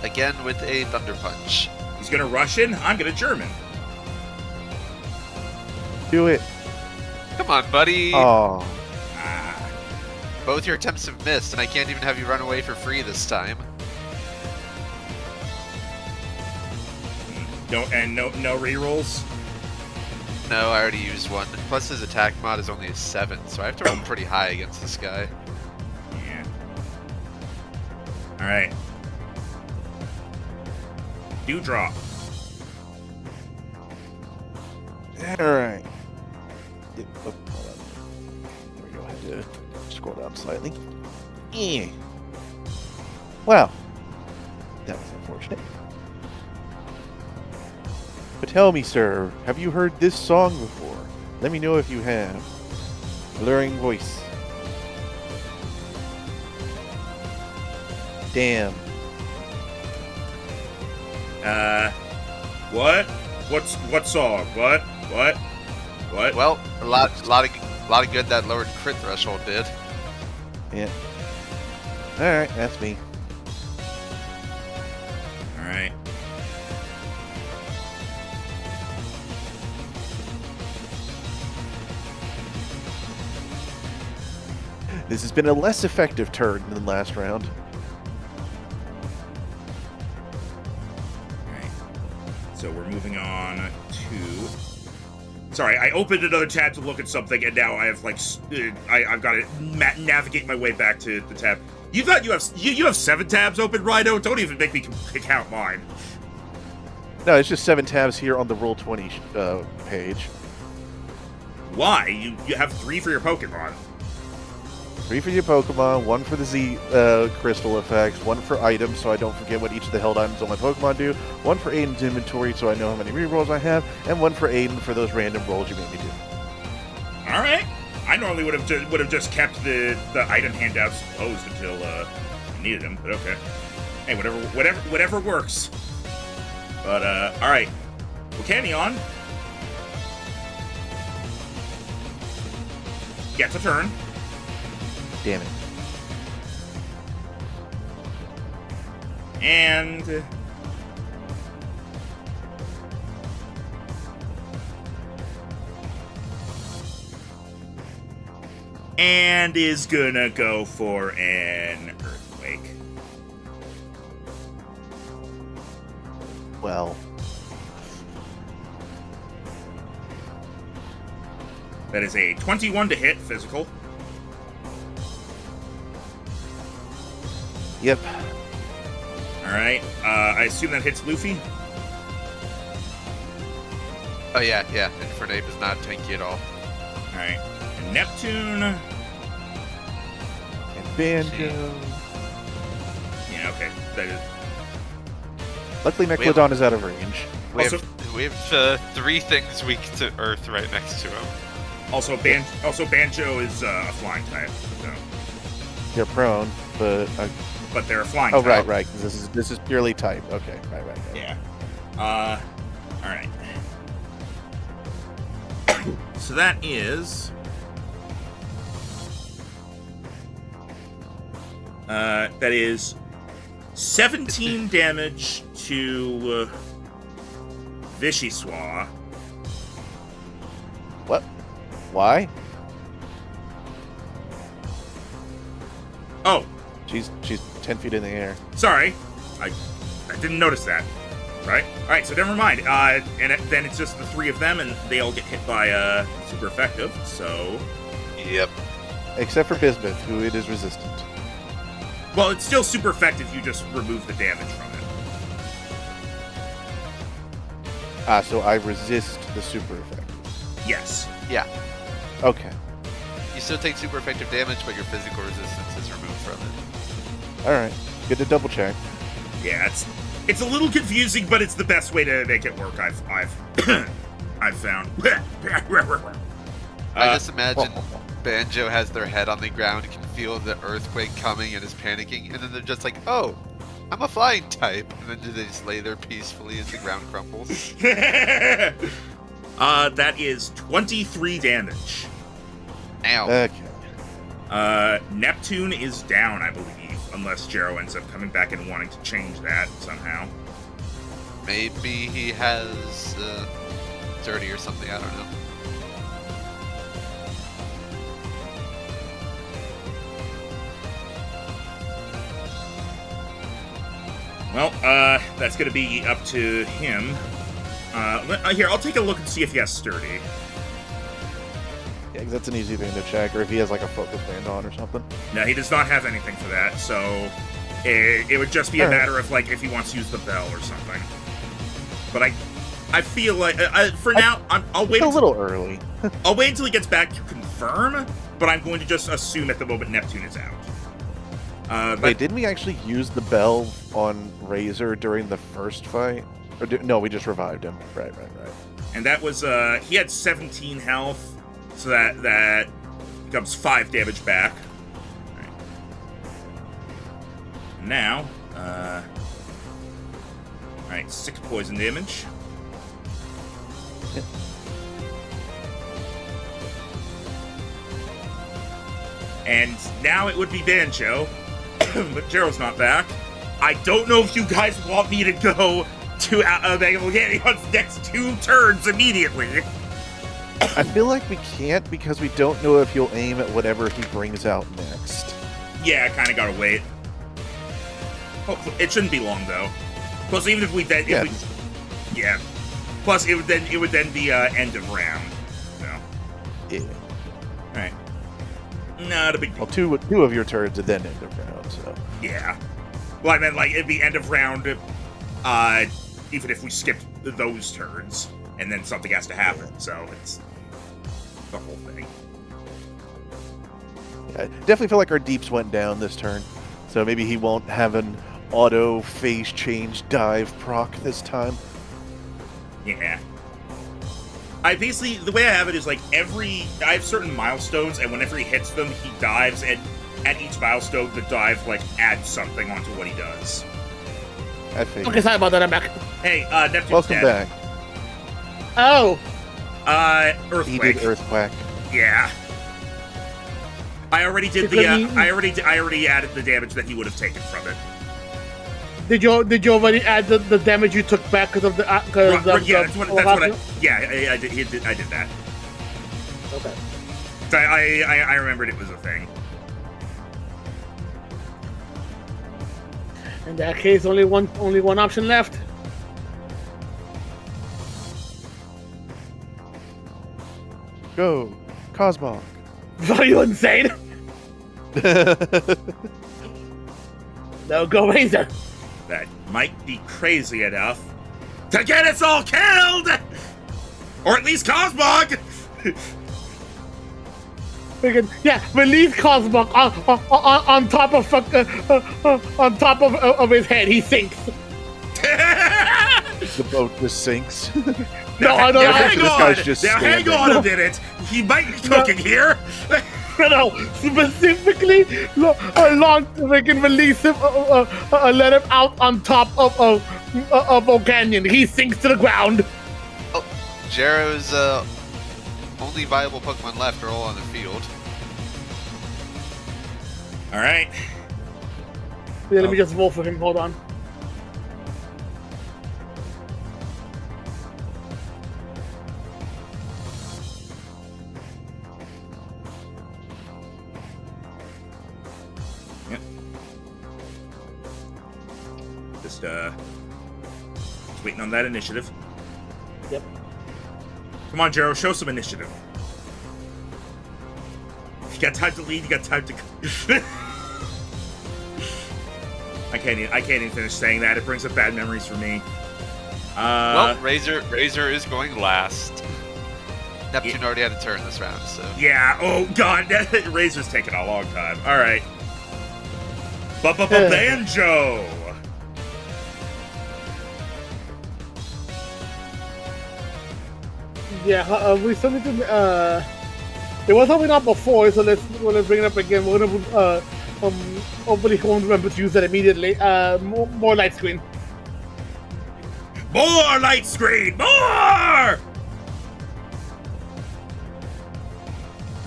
again with a Thunder Punch. He's gonna rush in. I'm gonna German. Do it. Come on, buddy. Oh. Ah, Both your attempts have missed, and I can't even have you run away for free this time. no rerolls. No, I already used one. Plus his attack mod is only a 7, so I have to roll pretty high against this guy. Yeah. All right. Dewdrop. Alright. Hold on. There we go. I had to scroll down slightly. Yeah. Wow. That was unfortunate. But tell me, sir, have you heard this song before? Let me know if you have. Alluring voice. Damn. What? What song? What? Well, a lot of good that lowered crit threshold did. Yeah. Alright, that's me. All right. This has been a less effective turn than last round. Alright. So we're moving on to... Sorry, I opened another tab to look at something, and now I have, like, I've got to navigate my way back to the tab. You thought you have 7 tabs open, Rhino? Don't even make me count mine. No, it's just 7 tabs here on the Roll20 page. Why? You have 3 for your Pokemon. 3 for your Pokemon, 1 for the Z crystal effects, 1 for items so I don't forget what each of the held items on my Pokemon do, 1 for Aiden's inventory so I know how many rerolls I have, and 1 for Aiden for those random rolls you made me do. All right. I normally would have just kept the item handouts closed until I needed them, but okay. Hey, whatever works. But all right. Volcanion gets a turn. Damn it. And is gonna go for an earthquake. Well. That is a 21 to hit physical. Yep. All right. I assume that hits Luffy. Oh yeah. Infernape is not tanky at all. All right. And Neptune. And Banjo. Yeah. Okay. That is. Luckily, Megalodon is out of range. We Also- have 3 things weak to Earth right next to him. Also, Banjo is a flying type. So. They're prone, but But they're a flying oh type. right. This is purely type. Okay, right. Yeah. All right. So that is. That is 17 damage to Vishiswa. What? Why? Oh, She's 10 feet in the air. sorry. I didn't notice that. Right? Alright, so never mind. Then it's just the 3 of them, and they all get hit by super effective, so... Yep. Except for Bismuth, who it is resistant. Well, it's still super effective, you just remove the damage from it. So I resist the super effective. Yes. Yeah. Okay. You still take super effective damage, but your physical resistance is removed from it. Alright. Good to double check. Yeah, it's a little confusing, but it's the best way to make it work. I've found. I just imagine Banjo has their head on the ground, can feel the earthquake coming, and is panicking, and then they're just like, "Oh, I'm a flying type," and then they just lay there peacefully as the ground crumbles. That is 23 damage. Ow. Okay. Neptune is down, I believe. Unless Jero ends up coming back and wanting to change that somehow. Maybe he has dirty or something. I don't know. Well, that's gonna be up to him. Here, I'll take a look and see if he has sturdy. Yeah, 'cause that's an easy thing to check, or if he has like a focus band on or something. No, he does not have anything for that, so it would just be a matter of like if he wants to use the bell or something. But I feel like for now I'll wait. It's a little early. I'll wait until he gets back to confirm. But I'm going to just assume at the moment Neptune is out. Wait, didn't we actually use the bell on Razor during the first fight? Or no, we just revived him. Right. And that was he had 17 health. So that becomes 5 damage back. All right. Now, all right, 6 poison damage. And now it would be Banjo, but Jero's not back. I don't know if you guys want me to go to Mega Volcanion's next 2 turns immediately. I feel like we can't because we don't know if he'll aim at whatever he brings out next. Yeah, I kind of gotta wait. Hopefully, it shouldn't be long though. Plus, even if we then, yeah. Plus, it would then be end of round. So, Yeah. all right. Not a big deal. Well, two of your turns and then end of round. So Yeah. Well, I meant like it'd be end of round, even if we skipped those turns, and then something has to happen. So it's the whole thing. yeah, I definitely feel like our deeps went down this turn. So maybe he won't have an auto phase change dive proc this time. Yeah. I basically, the way I have it is like I have certain milestones, and whenever he hits them, he dives, and at each milestone, the dive like adds something onto what he does. I figured. Okay, sorry about that. I'm back. Hey, Neptune's Welcome dead. back. Oh, Earthquake. He did Earthquake. Yeah. I already did Because I already added the damage that he would have taken from it. did you already add the damage you took back because of the Yeah, that's what I did that. Okay. So I remembered it was a thing. In that case, only one option left. Go, Cosmog. Are you insane? No, go Razor. That might be crazy enough to get us all killed! Or at least Cosmog! Freaking, yeah, release Cosmog on top of on top of his head. He sinks. The boat just sinks. No, Now hang this on! guy's just Now hang standing. on a minute! He might be cooking here! No, specifically, they can release him, let him out on top of Volcanion. He sinks to the ground. Oh, Jero's only viable Pokemon left are all on the field. Alright. Yeah, let me just roll for him. Hold on. Just waiting on that initiative. Yep. Come on, Jero, show some initiative. You got time to lead, you got time to... I can't even finish saying that. It brings up bad memories for me. Well, Razor is going last. Neptune already had a turn this round, so... Yeah, oh god, Razor's taking a long time. Alright. Banjo! Yeah, we still need to. There was something up before, so let's bring it up again. We're gonna hopefully won't remember to use that immediately. More light screen. More light screen! More!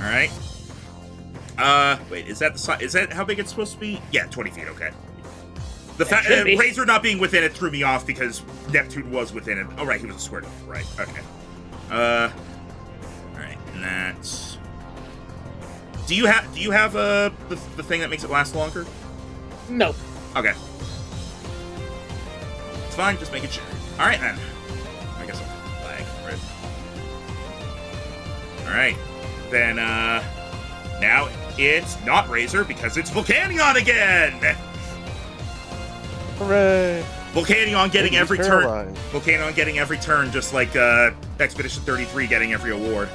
Alright. Wait, is that the size? Is that how big it's supposed to be? Yeah, 20 feet, okay. The fact Razor not being within it threw me off because Neptune was within it. Oh, right, he was a square. Right, okay. Alright, and that's... Do you have the thing that makes it last longer? No. Okay. It's fine, just making sure. Alright then. I guess I'll flag, right? Alright. Then, now it's not Razor because it's Volcanion again! Hooray! Volcanion getting every turn. Paralyzed. Volcanion getting every turn, just like Expedition 33 getting every award.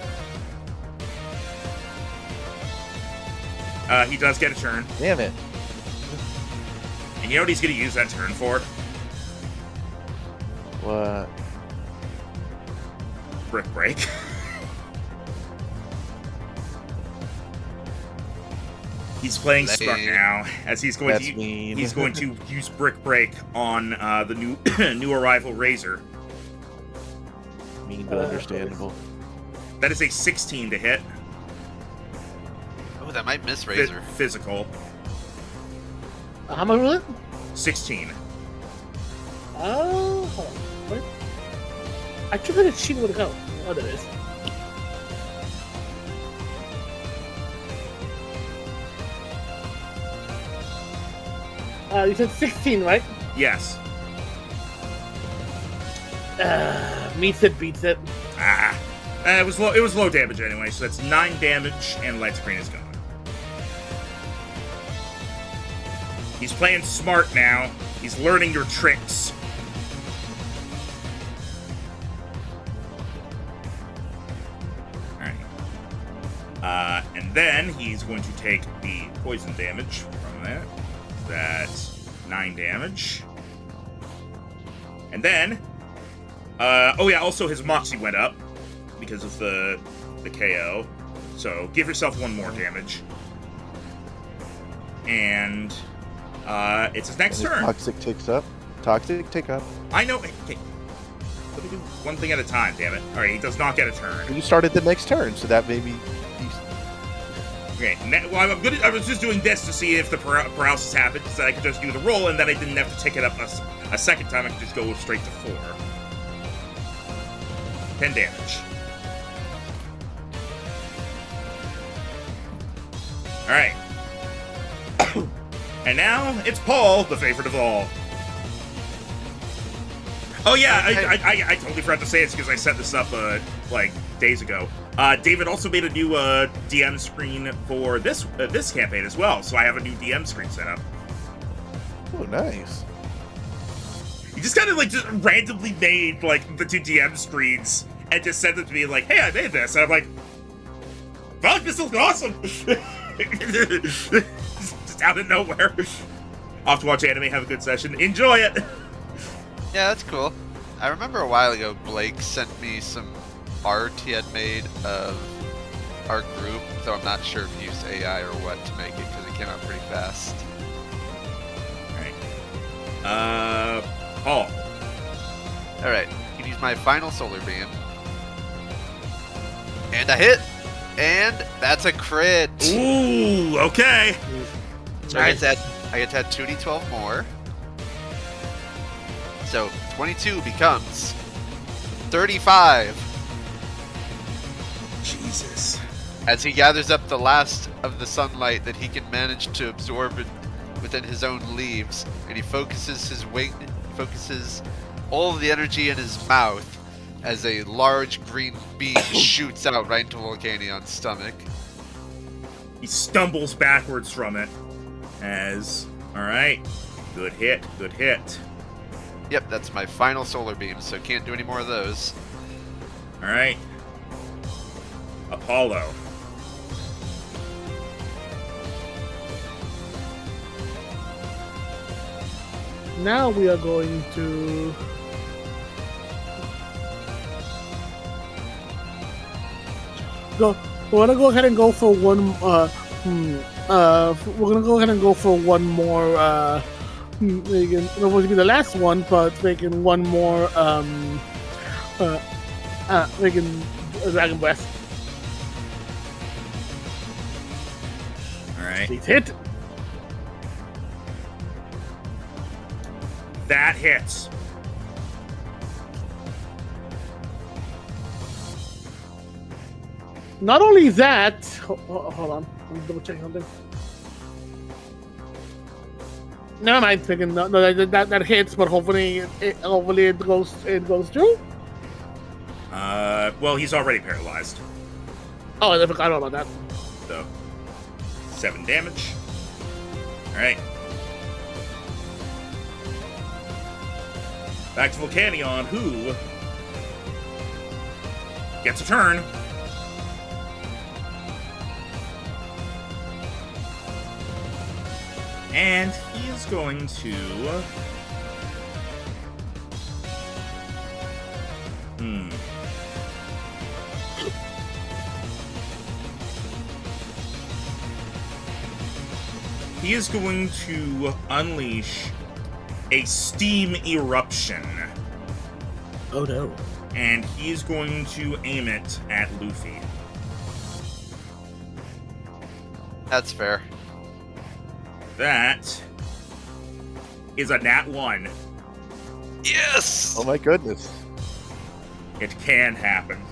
He does get a turn. Damn it. And you know what he's going to use that turn for? What? Brick Break. He's playing smart now, as he's going That's to mean. he's going to use Brick Break on the new arrival Razor. Mean but understandable. That is a 16 to hit. Oh, that might miss Razor. Physical. How much was it? 16. Oh, what? I just had a cheat with a go. Oh, there it is. You said 16, right? Yes. Meets it, beats it. It was low damage anyway, so that's 9 damage, and light screen is gone. He's playing smart now. He's learning your tricks. Alright. And then he's going to take the poison damage from that. That's 9 damage. And then, oh yeah, also his Moxie went up because of the KO. So give yourself 1 more damage. And it's his next turn. Toxic ticks up. Toxic tick up. I know. Okay. Let me do one thing at a time, damn it. Alright, he does not get a turn. You started the next turn, so that maybe. Okay, well, I was just doing this to see if the paralysis happened, so I could just do the roll, and then I didn't have to take it up a second time. I could just go straight to 4. 10 damage. Alright. And now, it's Paul, the favorite of all. Oh yeah, I totally forgot to say it because I set this up, like, days ago. David also made a new DM screen for this campaign as well, so I have a new DM screen set up. Oh, nice. He just kind of like just randomly made like the 2 DM screens and just sent them to me like, "Hey, I made this," and I'm like, "Fuck, this looks awesome!" Just out of nowhere. Off to watch anime, have a good session, enjoy it. Yeah, that's cool. I remember a while ago Blake sent me some art he had made of our group, though I'm not sure if he used AI or what to make it because it came out pretty fast. Alright. Paul. Alright, you can use my final solar beam. And a hit! And that's a crit! Ooh, okay. So I get to add 2d12 more. So 22 becomes 35. Jesus. As he gathers up the last of the sunlight that he can manage to absorb within his own leaves, and he focuses all of the energy in his mouth as a large green beam shoots out right into Volcanion's stomach. He stumbles backwards from it as... Alright. Good hit, good hit. Yep, that's my final solar beam, so can't do any more of those. Alright. Apollo. Now we are going to... We're gonna go ahead and go for one. We're gonna go ahead and go for one more. It's supposed to be the last one, but making one more. Making Dragon Breath. All right. Please hit. That hits. Not only that, hold on, I'm double checking something. Never mind, thinking no, that hits, but hopefully it goes through. Well, he's already paralyzed. Oh, I forgot about that. So, 7 damage. All right. Back to Volcanion, who gets a turn. And he is going to... He is going to unleash a steam eruption. Oh no. And he is going to aim it at Luffy. That's fair. That is a nat 1. Yes! Oh my goodness. It can happen.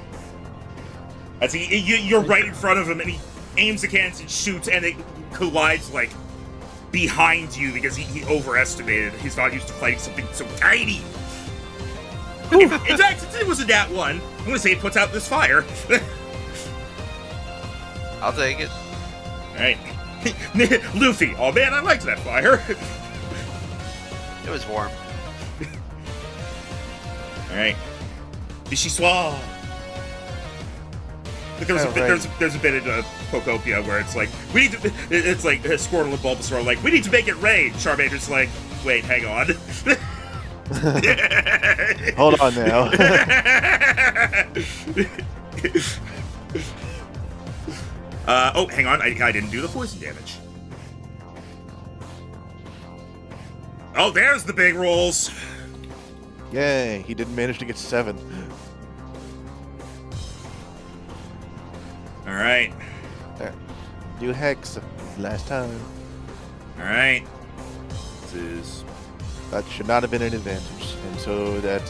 As you're right in front of him, and he aims the cannons and shoots, and it collides, like, behind you because he overestimated. He's not used to fighting something so tiny. In fact, since it was a nat 1, I'm going to say it puts out this fire. I'll take it. Alright. Luffy, oh man, I liked that fire. It was warm. Alright. Bishiswa. But there's a bit in Pokopia where it's like, we need to, it's like Squirtle and Bulbasaur are like, we need to make it rain. Charmander's like, wait, hang on. Hold on now. Oh, hang on, I didn't do the poison damage. Oh, there's the big rolls. Yay, he didn't manage to get 7. Alright. There. Do Hex last time. Alright. This is... That should not have been an advantage. And so that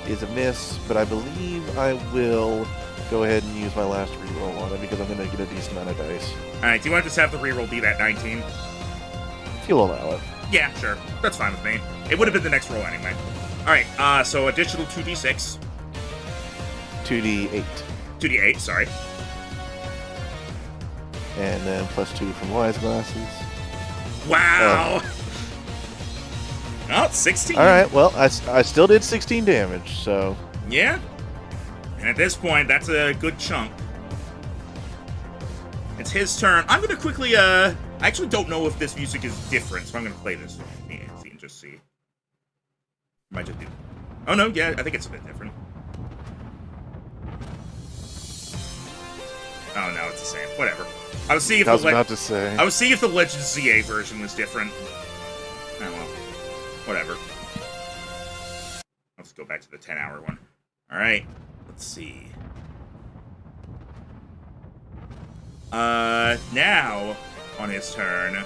is a miss, but I believe I will go ahead and use my last reroll on it because I'm going to get a decent amount of dice. Alright, do you want to just have the reroll be that 19? If you'll allow it. Yeah, sure. That's fine with me. It would have been the next roll anyway. Alright, so additional 2d6. 2d8. 2d8, sorry. And then +2 from Wise Glasses. Wow! Oh, 16. Alright, well, I still did 16 damage, so... Yeah. And at this point, that's a good chunk. It's his turn. I'm going to quickly, I actually don't know if this music is different, so I'm going to play this and just see. Might just be... Oh, no, yeah, I think it's a bit different. Oh, no, it's the same. Whatever. I was seeing if I was about to say. I was seeing if the Legend ZA version was different. Oh, well. Whatever. Let's go back to the 10-hour one. Alright. Let's see. Now, on his turn...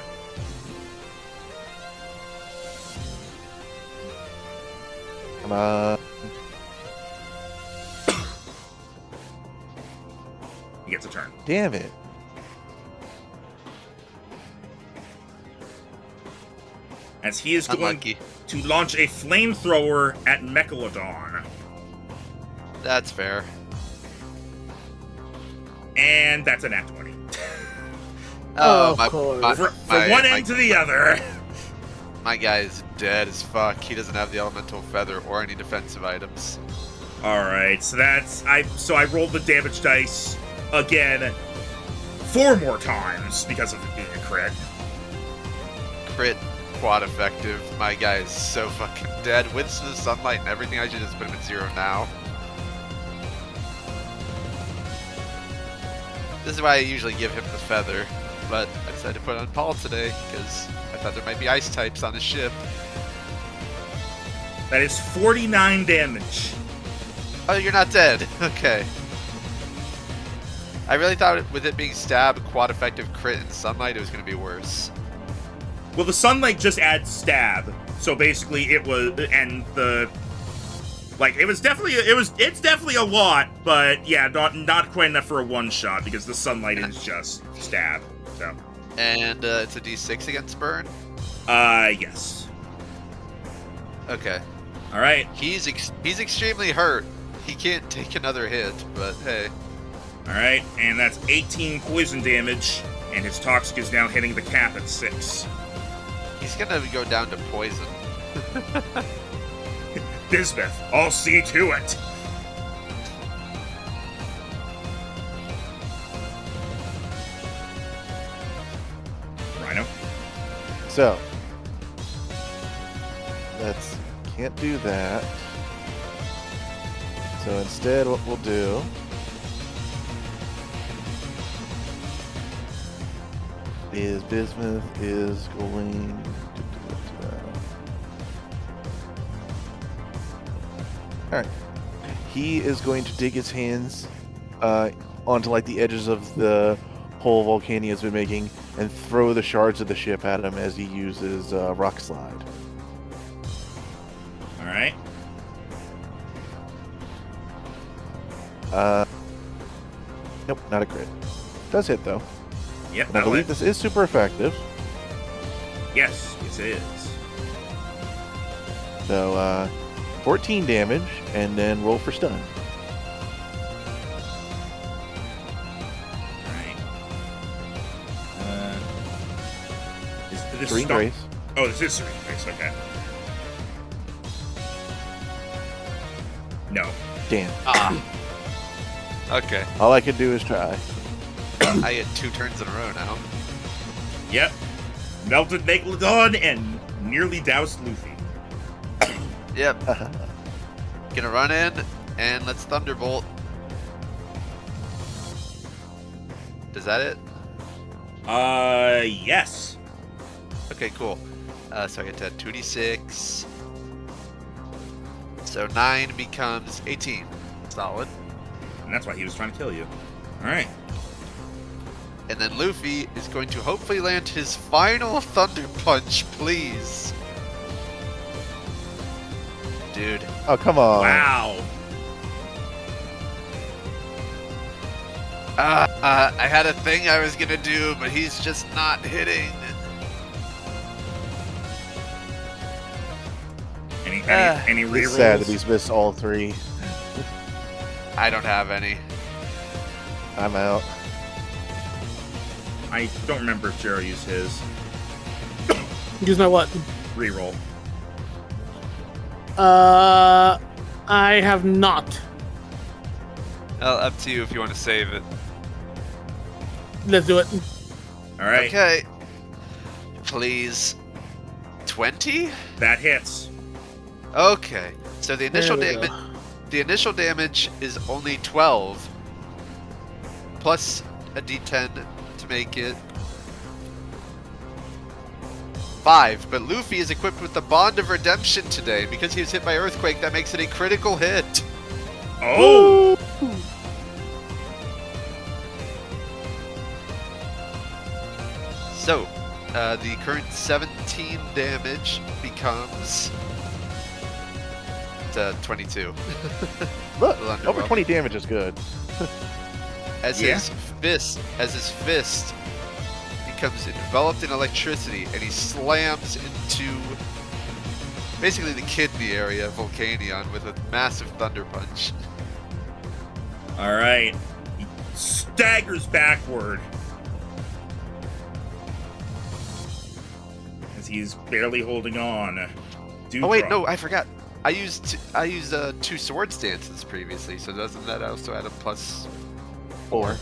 Come on. He gets a turn. Damn it. As he is going... Unlucky. to launch a flamethrower at Mechalodon. That's fair. And that's a nat 20. Oh, Of course. From one end to the other. My guy is dead as fuck. He doesn't have the elemental feather or any defensive items. Alright, so I rolled the damage dice again 4 more times because of it being a crit. Crit, quad effective. My guy is so fucking dead. With the sunlight and everything, I should just put him at 0 now. This is why I usually give him the feather, but I decided to put it on Paul today because I thought there might be ice types on his ship. That is 49 damage. Oh, you're not dead. Okay. I really thought with it being stab, quad effective, crit, and sunlight, it was going to be worse. Well, the sunlight just adds stab, so basically it was, and the, like, it's definitely a lot, but yeah, not quite enough for a one shot because the sunlight is just stab. So. And it's a D6 against burn. Yes. Okay. All right. He's extremely hurt. He can't take another hit, but hey. All right, and that's 18 poison damage, and his toxic is now hitting the cap at 6. He's gonna go down to poison. Bismuth, I'll see to it. Rhino. So, can't do that. So instead, what we'll do is Bismuth is going to Alright. He is going to dig his hands onto like the edges of the hole Volcania has been making and throw the shards of the ship at him as he uses Rock Slide. Alright. Nope, not a crit. Does hit though. Yep, And I believe this is super effective. Yes, it is. So, 14 damage, and then roll for stun. Alright. Is this Serene stun- Grace. Oh, this is Serene Grace, okay. No. Damn. Okay. All I can do is try. I get 2 turns in a row now. Yep. Melted Megalodon and nearly doused Luffy. Yep. Gonna run in and let's Thunderbolt. Is that it? Yes. Okay, cool. So I get to 2d6. So 9 becomes 18. Solid. And that's why he was trying to kill you. Alright. And then Luffy is going to hopefully land his final Thunder Punch, please. Dude. Oh, come on. Wow. I had a thing I was gonna do, but he's just not hitting. Any It's rerolls? sad that he's missed all 3. I don't have any. I'm out. I don't remember if Jero used his Use my what? reroll. I have not. Well, up to you if you want to save it. Let's do it. Alright. Okay. Please. 20? That hits. Okay. So the initial There we damage go. the initial damage is only 12 plus a d10 to make it 5, but Luffy is equipped with the Bond of Redemption today. Because he was hit by Earthquake, that makes it a critical hit. Oh! So, the current 17 damage becomes 22. Look, Well, over underwhelming. 20 damage is good. As Yeah. his fist becomes enveloped in electricity, and he slams into basically the kidney area of Volcanion with a massive thunder punch. All right. He staggers backward as he's barely holding on. Oh wait, no, I forgot. I used 2 sword stances previously, so doesn't that also add a +4?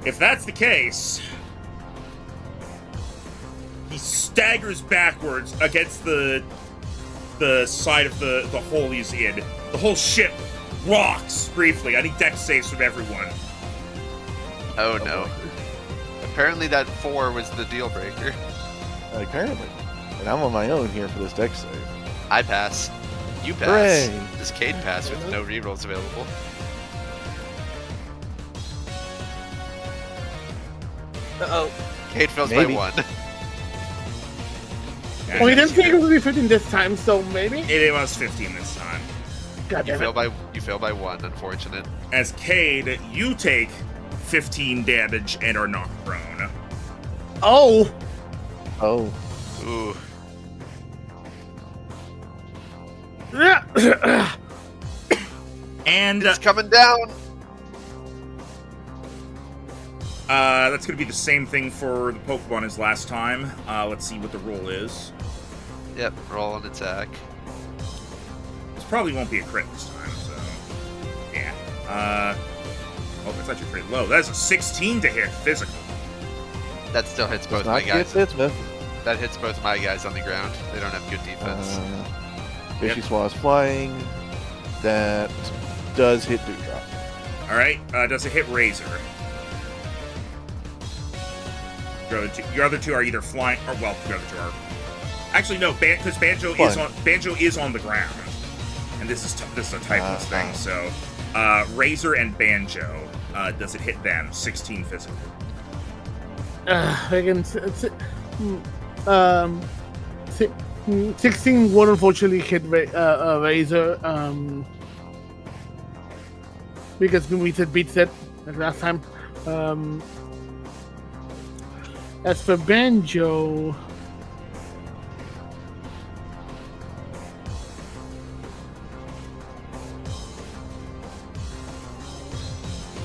If that's the case, he staggers backwards against the side of the hole he's in. The whole ship rocks briefly. I need dex saves from everyone. Oh no. Apparently that 4 was the deal breaker. Apparently. And I'm on my own here for this dex save. I pass. You pass. Hooray. This Cade pass with no rerolls available. Uh-oh. Cade fails Maybe. by 1. Well, he didn't think it would be 15 this time, so maybe. It was 15 this time. God You damn it. fail by 1, unfortunate. As Cade, you take 15 damage and are knocked prone. Oh! Oh. Ooh. And It's coming down! that's going to be the same thing for the Pokemon as last time. Let's see what the roll is. Yep, roll an attack. This probably won't be a crit this time, so... Yeah. Oh, that's actually pretty low. That is a 16 to hit physical. That still hits both Does my not get guys. Smith. That hits both of my guys on the ground. They don't have good defense. Fishy Swaz flying. That does hit Dewdrop. Alright, does it hit Razor? Your other two are either flying, or well, your other two are... Actually, no, because Banjo is on the ground. And this is a typeless thing, so... Razor and Banjo, does it hit them? 16 physical. Again, 16 would unfortunately hit Razor, because we said beats it like last time. As for Banjo,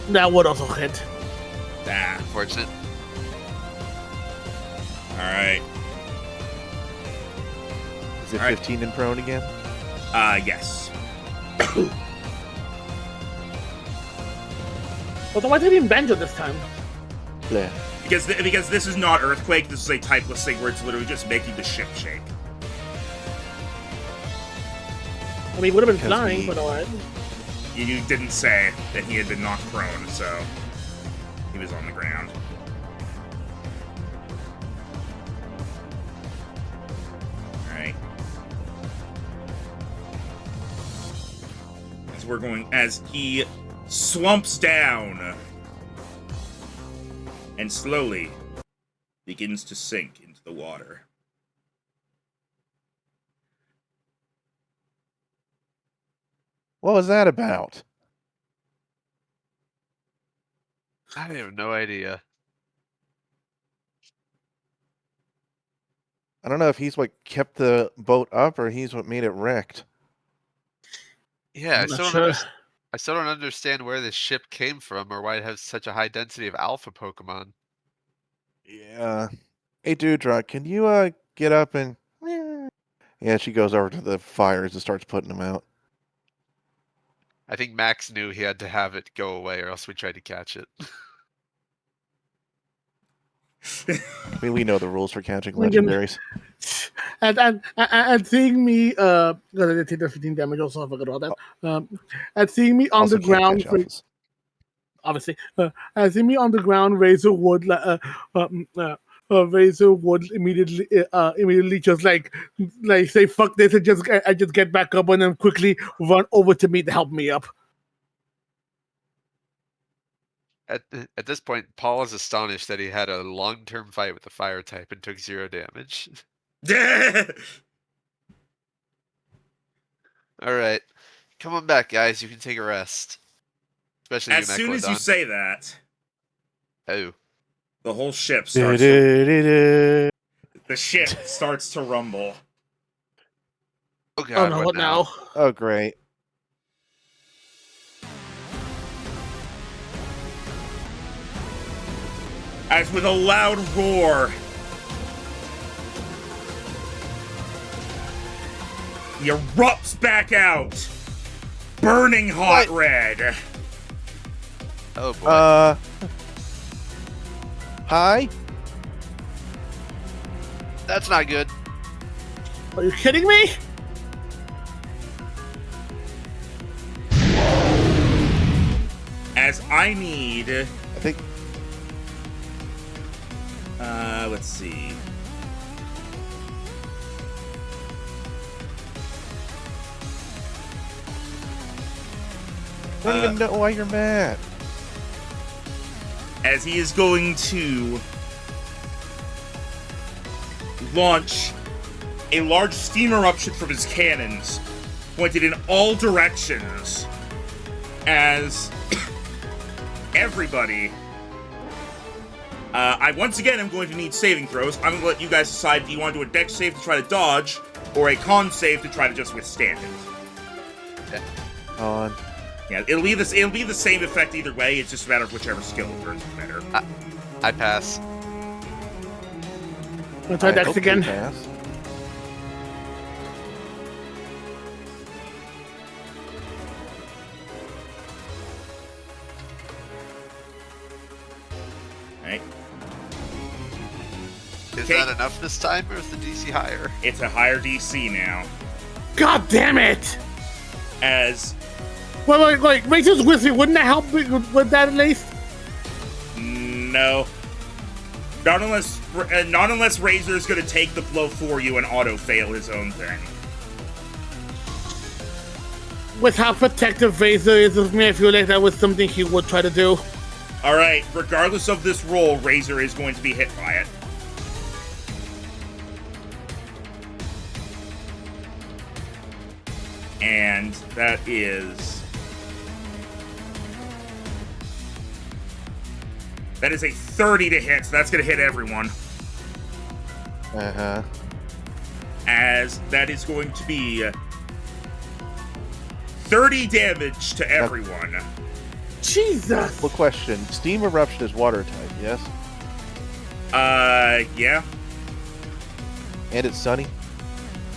that would also hit. Ah, Unfortunate. alright. Is it All right. 15 and prone again? Yes. But why did he Banjo this time? Yeah. Because this is not Earthquake, this is a typeless thing where it's literally just making the ship shake. I mean, he would have been Because flying, he- but alright. You didn't say that he had been knocked prone, so he was on the ground. Alright. As he slumps down and slowly begins to sink into the water. What was that about? I have no idea. I don't know if he's what kept the boat up or he's what made it wrecked. Yeah, I'm not sure. I still don't understand where this ship came from or why it has such a high density of alpha Pokemon. Yeah. Hey, Dewdrop, can you get up and... Yeah, she goes over to the fires and starts putting them out. I think Max knew he had to have it go away or else we tried to catch it. I mean, we know the rules for catching We can- legendaries. And seeing me, because I did take the 15 damage, also I forgot about that. And seeing me on Also the can't ground, catch alphas. obviously, and seeing me on the ground, Razor would immediately just like say fuck this and just get back up and then quickly run over to me to help me up. At this point, Paul is astonished that he had a long-term fight with the fire type and took 0 damage. Alright. Come on back, guys. You can take a rest. Especially As you, soon as you Megalodon. say that, Oh. the whole ship starts to, Du-du-du-du. the ship starts to rumble. Oh god, no, what now? Oh, great. As with a loud roar, he erupts back out, burning hot red. Oh boy. Hi? That's not good. Are you kidding me? As I need, I think... let's see. I don't even know why you're mad. As he is going to launch a large steam eruption from his cannons, pointed in all directions, as everybody. I once again am going to need saving throws. I'm going to let you guys decide if you want to do a dex save to try to dodge, or a con save to try to just withstand it. Okay. On. Yeah, it'll be the same effect either way. It's just a matter of whichever skill turns better. I pass. Let's try Dex hope you again. pass. Alright. Is Okay. that enough this time, or is the DC higher? It's a higher DC now. God damn it! As Wait, Rachel's whiskey, wouldn't that help with that at least? no. Not unless Razor's gonna take the blow for you and auto-fail his own thing. With how protective Razor is of me, I feel like that was something he would try to do. Alright, regardless of this roll, Razor is going to be hit by it. And that is... That is a 30 to hit, so that's going to hit everyone. Uh-huh. As that is going to be 30 damage to everyone. Jesus! Well, question. Steam eruption is water type, yes? Yeah. And it's sunny?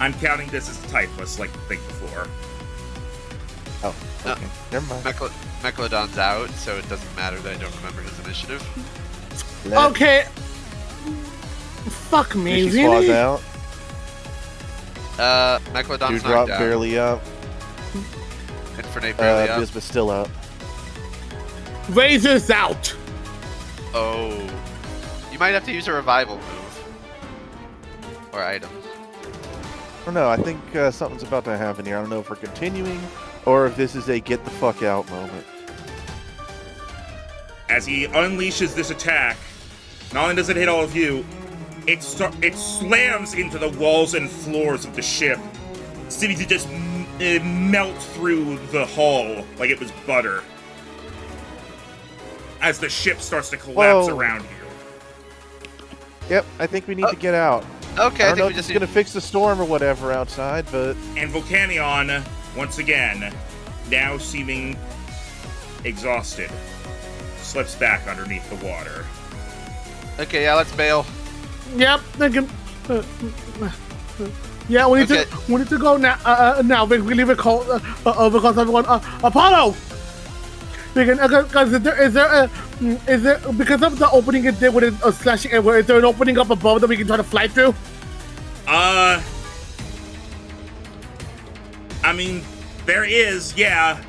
I'm counting this as typeless, like the thing before. Oh, okay. Never mind. Megalodon's out, so it doesn't matter that I don't remember his initiative. Okay. Fuck me, She really? claws out. Megalodon's Dewdrop knocked out. barely up. Infernape barely up. Bismuth still up. Razor's out. Oh. You might have to use a revival move. Or item. I don't know. I think something's about to happen here. I don't know if we're continuing or if this is a get the fuck out moment. As he unleashes this attack, not only does it hit all of you, it slams into the walls and floors of the ship, seeming to just melt through the hull like it was butter. As the ship starts to collapse Whoa. around you. Yep, I think we need to get out. Okay, I I don't know think we if just it's going to fix the storm or whatever outside, but... And Volcanion, once again, now seeming exhausted, slips back underneath the water. Okay, yeah, let's bail. Yep, they can. Yeah, we need to go now. Now we leave it cold because everyone. Apollo. We can because is there because of the opening it did with a slashing everywhere? Is there an opening up above that we can try to fly through? I mean, there is, yeah.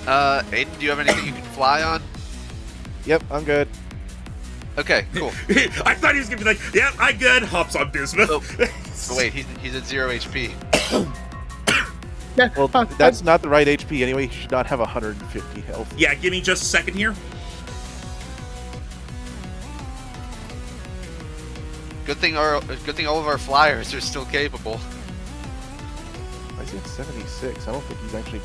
Aiden, do you have anything you can fly on? Yep, I'm good. Okay, cool. I thought he was gonna be like, "Yeah, I good." Hops on Bismuth. Oh wait, he's at 0 HP. Yeah, Well, that's not the right HP anyway. He should not have 150 health. Yeah, give me just a second here. Good thing all of our flyers are still capable. I see it's 76. I don't think he's actually...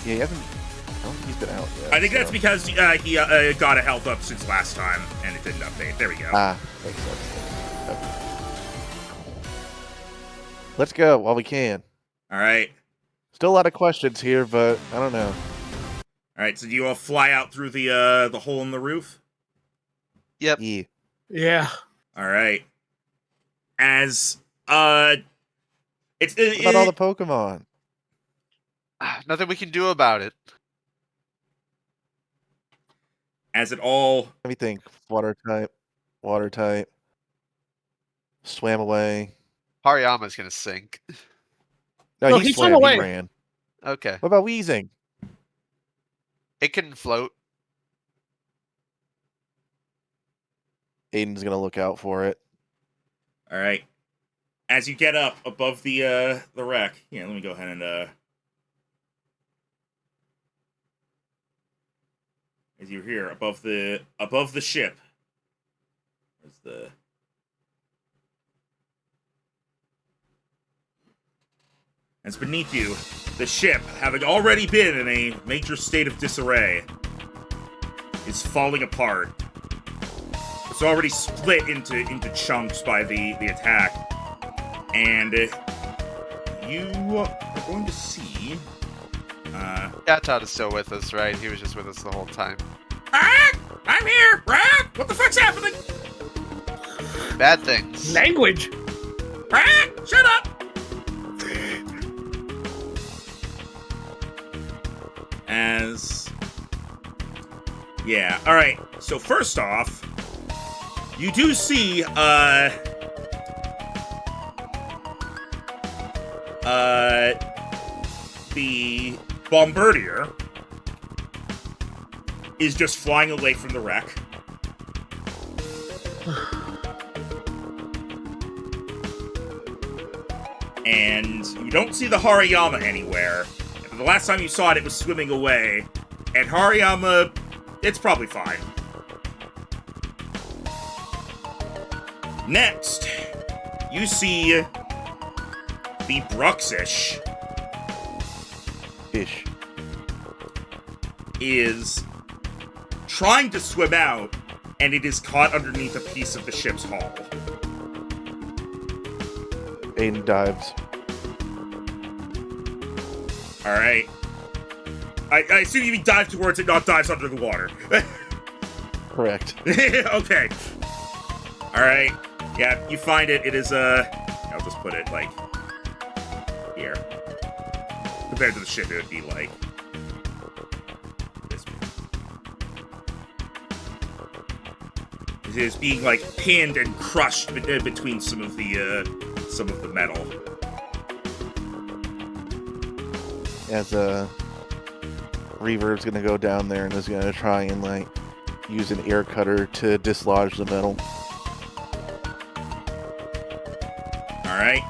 Yeah, he hasn't... I don't think he's been out yet. I think that's because he got a health up since last time, and it didn't update. There we go. Makes sense. Okay. Let's go while we can. All right. Still a lot of questions here, but I don't know. All right. So do you all fly out through the hole in the roof? Yep. Yeah. Yeah. All right. As it's What about all the Pokemon? Nothing we can do about it. as it all Let me think. Water type. Swam away. Hariyama's gonna sink. No, No, he he swam swam. away. He ran. Okay. What about Weezing? It can float. Aiden's gonna look out for it. All right. As you get up above the wreck, yeah, let me go ahead and as you're here above the ship. Where's the As beneath you, the ship, having already been in a major state of disarray, is falling apart. It's already split into chunks by the attack. And you are going to see... Yatot is still with us, right? He was just with us the whole time. I'm here! What the fuck's happening? Bad things. Language. Shut up! Yeah, alright. So first off, you do see, the Bombardier is just flying away from the wreck. And you don't see the Hariyama anywhere. The last time you saw it, it was swimming away. And Hariyama, it's probably fine. Next, you see the Bruxish Ish. is trying to swim out, and it is caught underneath a piece of the ship's hull. Aiden dives. Alright. I assume you mean dive towards it, not dives under the water. Correct. Okay. Alright. Yeah, you find it. It is, I'll just put it, like, here. Compared to the ship, it would be, like, this. It is being, like, pinned and crushed between some of the metal. As Reverb's gonna go down there and is gonna try and like use an air cutter to dislodge the metal. Alright,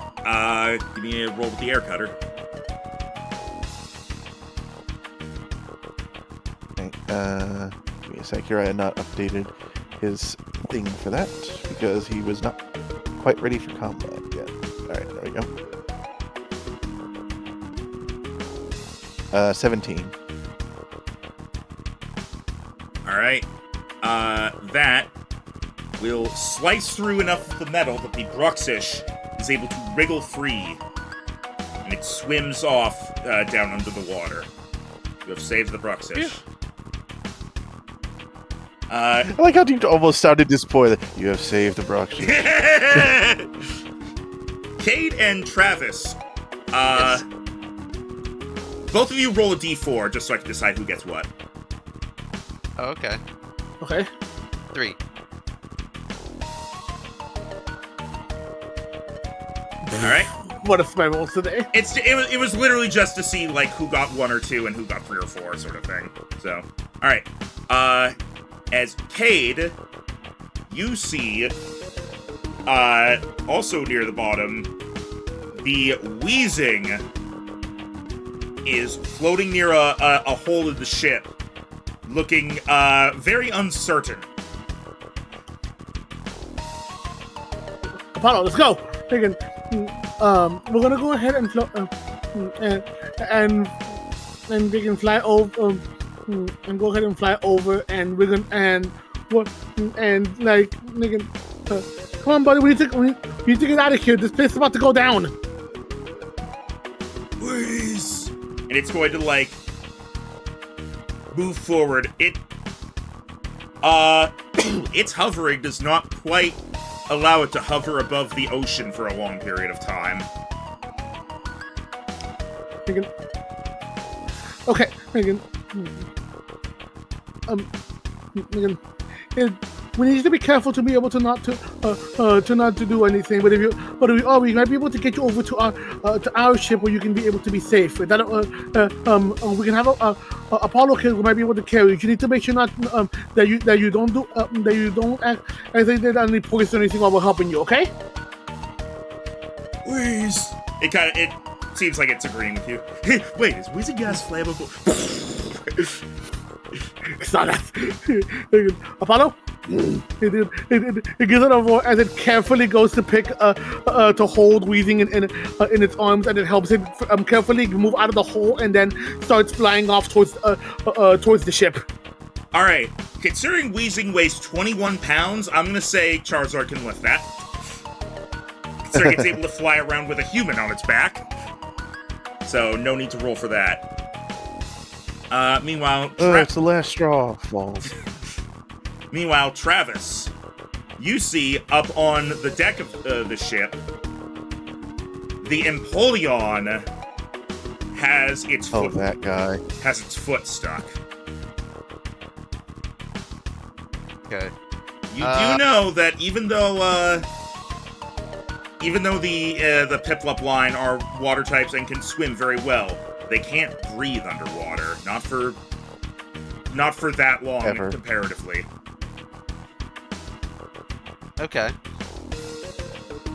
give me a roll with the air cutter. Okay, give me a sec here. I had not updated his thing for that because he was not quite ready for combat yet. Alright, there we go. 17. Alright. That will slice through enough of the metal that the Bruxish is able to wriggle free. And it swims off down under the water. You have saved the Bruxish. I like how you almost sounded disappointed. You have saved the Bruxish. Cade and Travis, Yes. both of you roll a d4 just so I can decide who gets what. Oh, okay. Okay. 3. Alright? What are my rolls today? It was literally just to see, like, who got 1 or 2 and who got 3 or 4 sort of thing. So, alright. As Cade, you see, also near the bottom, the Weezing is floating near a hole in the ship, looking very uncertain. Apollo, let's go. We're gonna go ahead and float, and we can fly over, and go ahead and fly over, and we're gonna like, come on, buddy, we need to get out of here. This place is about to go down. and it's going to like move forward. Its hovering does not quite allow it to hover above the ocean for a long period of time. Okay, Megan. Megan, we need to be careful to be able to not to do anything. But we might be able to get you over to our ship where you can be able to be safe. We can have a Apollo kid who might be able to carry you. You need to make sure not that you don't act as they did any poison or anything while we're helping you. Okay? Please. It seems like it's agreeing with you. Hey, wait, is whizzing gas flammable? It's not that. Apollo? It gives it a voice as it carefully goes to pick to hold Wheezing in its arms, and it helps it carefully move out of the hole and then starts flying off towards the ship. All right, considering Wheezing weighs 21 pounds, I'm gonna say Charizard can lift that. Considering it's able to fly around with a human on its back, so no need to roll for that. Meanwhile, it's the last straw. Falls. Meanwhile, Travis, you see up on the deck of the ship, the Empoleon has its foot. Oh, that guy has its foot stuck. Okay. You do know that even though the Piplup line are water types and can swim very well, they can't breathe underwater. Not for that long, ever. Comparatively. Okay.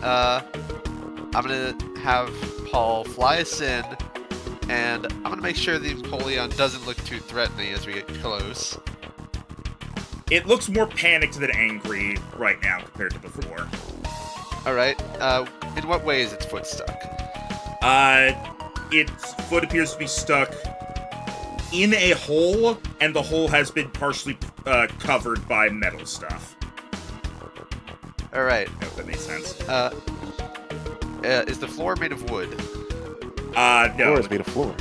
I'm gonna have Paul fly us in, and I'm gonna make sure the Empoleon doesn't look too threatening as we get close. It looks more panicked than angry right now compared to before. Alright, in what way is its foot stuck? Its foot appears to be stuck in a hole, and the hole has been partially covered by metal stuff. Alright. I hope that makes sense. Is the floor made of wood? No. Floor is made of floor.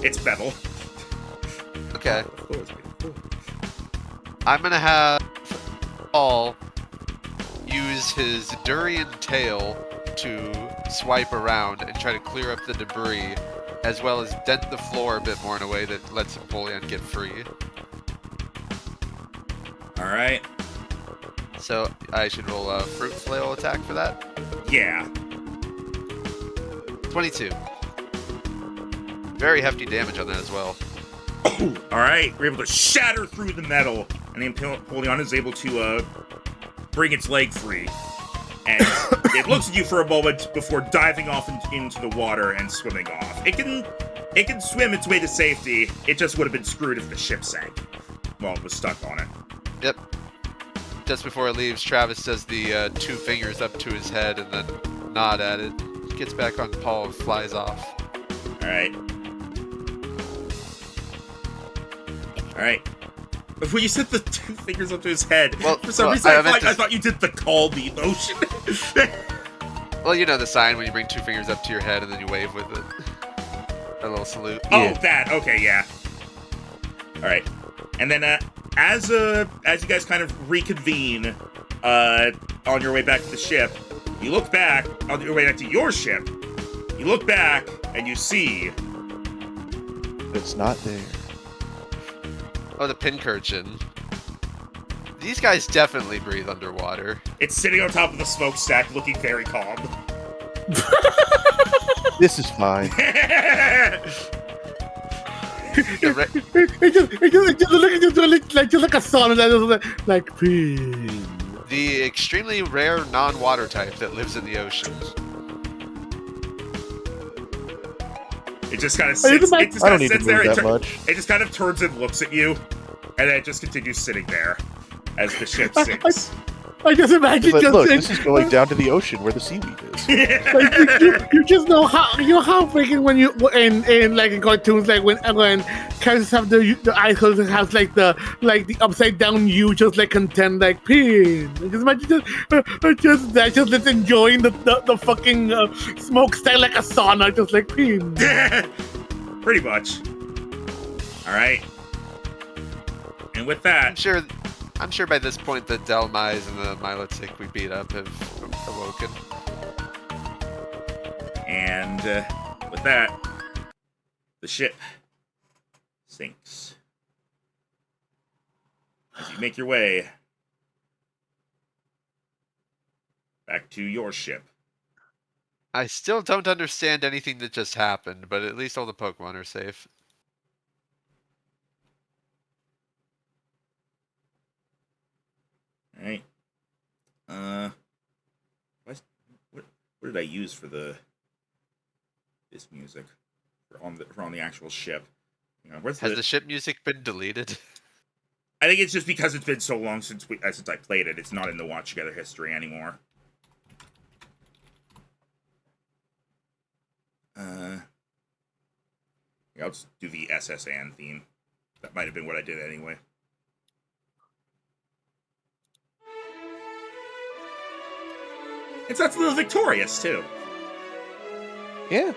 It's metal. Okay. The floor is made of floor. I'm gonna have Paul use his durian tail to swipe around and try to clear up the debris, as well as dent the floor a bit more in a way that lets Empoleon get free. Alright. So I should roll a fruit flail attack for that. Yeah. 22. Very hefty damage on that as well. Alright, we're able to shatter through the metal, and the Empoleon is able to bring its leg free. And it looks at you for a moment before diving off into the water and swimming off. It can swim its way to safety. It just would have been screwed if the ship sank while it was stuck on it. Yep. Just before it leaves, Travis does the 2 fingers up to his head and then nod at it. Gets back on Paul and flies off. Alright. Alright. When you said the 2 fingers up to his head, well, for some reason I thought you did the call me motion. Well, you know the sign when you bring 2 fingers up to your head and then you wave with it. A little salute. Oh, Yeah. that. Okay, yeah. Alright. And then, as you guys kind of reconvene, on your way back to the ship, you look back, on your way back to your ship, you look back, and you see... It's not there. Oh, the pincurchin. These guys definitely breathe underwater. It's sitting on top of the smokestack, looking very calm. This is fine. It just like a sun, like please. The extremely rare non-water type that lives in the ocean. It just kind of sits, I don't need to move there. that much. It just kind of turns and looks at you, and then it just continues sitting there as the ship sinks. I just imagine But just look, saying, this is going down to the ocean where the seaweed is. like, you just know how freaking when you in like in cartoons like when characters have the eyes closed and has like the upside down U, just like content like pin. Just imagine just enjoying the fucking smokestack like a sauna, just like pin. Pretty much. All right. And with that, I'm sure by this point the Delmise and the Milotic we beat up have awoken. And with that, the ship sinks. As you make your way back to your ship. I still don't understand anything that just happened, but at least all the Pokemon are safe. All right. What did I use for this music for on the actual ship? You know, Has the ship music been deleted? I think it's just because it's been so long since I played it. It's not in the Watch Together history anymore. Yeah, I'll just do the SSN theme. That might have been what I did anyway. It's that's a little victorious too. Yeah.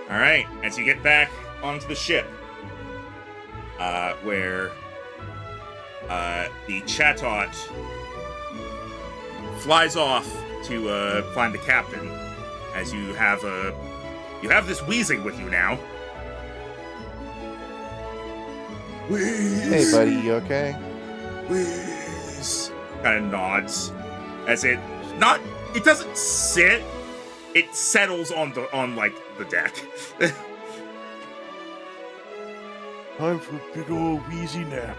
All right, as you get back onto the ship, where the Chatot flies off to find the captain, as you have this wheezing with you now. Wheeze. Hey, buddy, you okay? Wheeze. Kind of nods as it doesn't sit. It settles on the deck. Time for a big old wheezy nap.